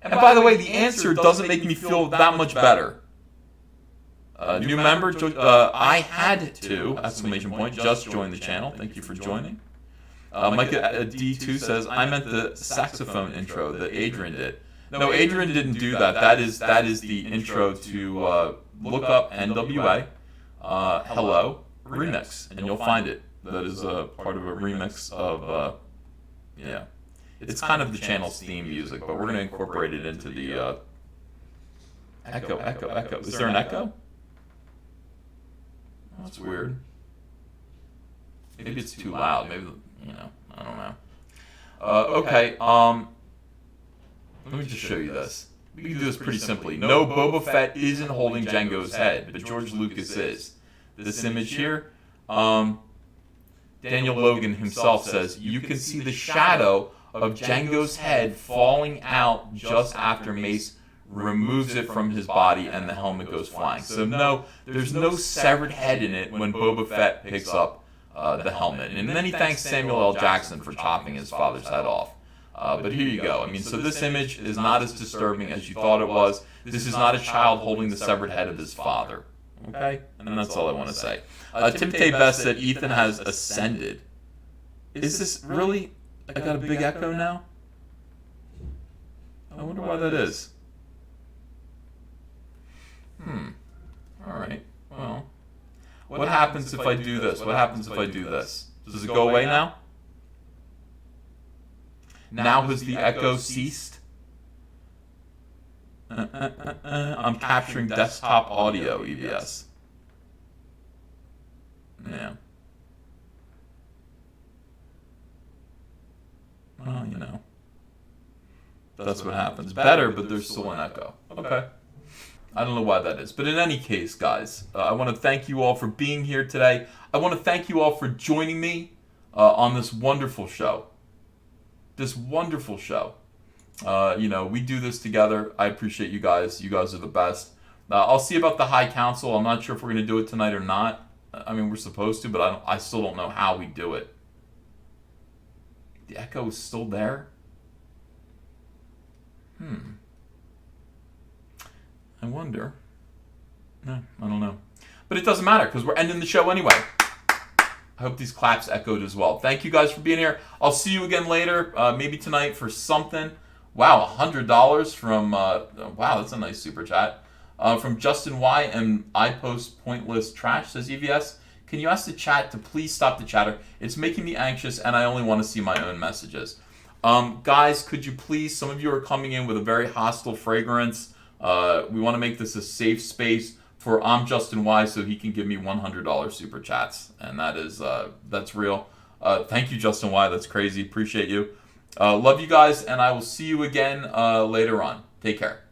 And by the way, the answer doesn't make me feel that much better. New member, I had to, exclamation point, just joined the channel. Thank you for joining. Micah D2 says, I meant the saxophone intro that Adrian did. No, Adrian didn't do that. That is the intro to look up NWA, Hello, Remix, and you'll find it. That is part of a remix of, it's kind of the channel's theme music, but we're going to incorporate it into the echo. Is there an echo? That's weird. Maybe it's too loud. Maybe, I don't know. Okay, let me just show you this. We can do this pretty simply. No, Boba Fett isn't holding Jango's head, but George Lucas is. This image here, Daniel Logan himself says, you can see the shadow of Jango's head falling out just after Mace removes it from his body and the helmet goes flying. So no, there's no severed head in it when Boba Fett picks up the helmet. And then he thanks Samuel L. Jackson for chopping his father's head off. But here you go. So this image is not as disturbing as you thought it was. This is not a child holding the severed head of his father. Okay? And that's all I want to say. Tim Tay Best said Ethan has ascended. Is this really? I got a big echo now? I wonder why that is. Alright. Well, what happens if I do this? What happens if I do this? Does it go away now? Now has the echo ceased? I'm capturing desktop audio, EBS. Yeah. Well, you know. That's what happens. Better, but there's still an echo. Okay. I don't know why that is. But in any case, guys, I want to thank you all for being here today. I want to thank you all for joining me on this wonderful show. This wonderful show. You know, we do this together. I appreciate you guys. You guys are the best. I'll see about the High Council. I'm not sure if we're going to do it tonight or not. I mean, we're supposed to, but I still don't know how we do it. The echo is still there? I wonder. No, I don't know. But it doesn't matter because we're ending the show anyway. I hope these claps echoed as well. Thank you guys for being here. I'll see you again later, maybe tonight for something. Wow, $100 from, wow, that's a nice super chat. From Justin Y. and I post pointless trash, says EVS. Can you ask the chat to please stop the chatter? It's making me anxious and I only want to see my own messages. Guys, could you please, some of you are coming in with a very hostile fragrance. We want to make this a safe space for I'm Justin Y so he can give me $100 super chats. And that is, that's real. Thank you, Justin Y. That's crazy. Appreciate you. Love you guys, and I will see you again later on. Take care.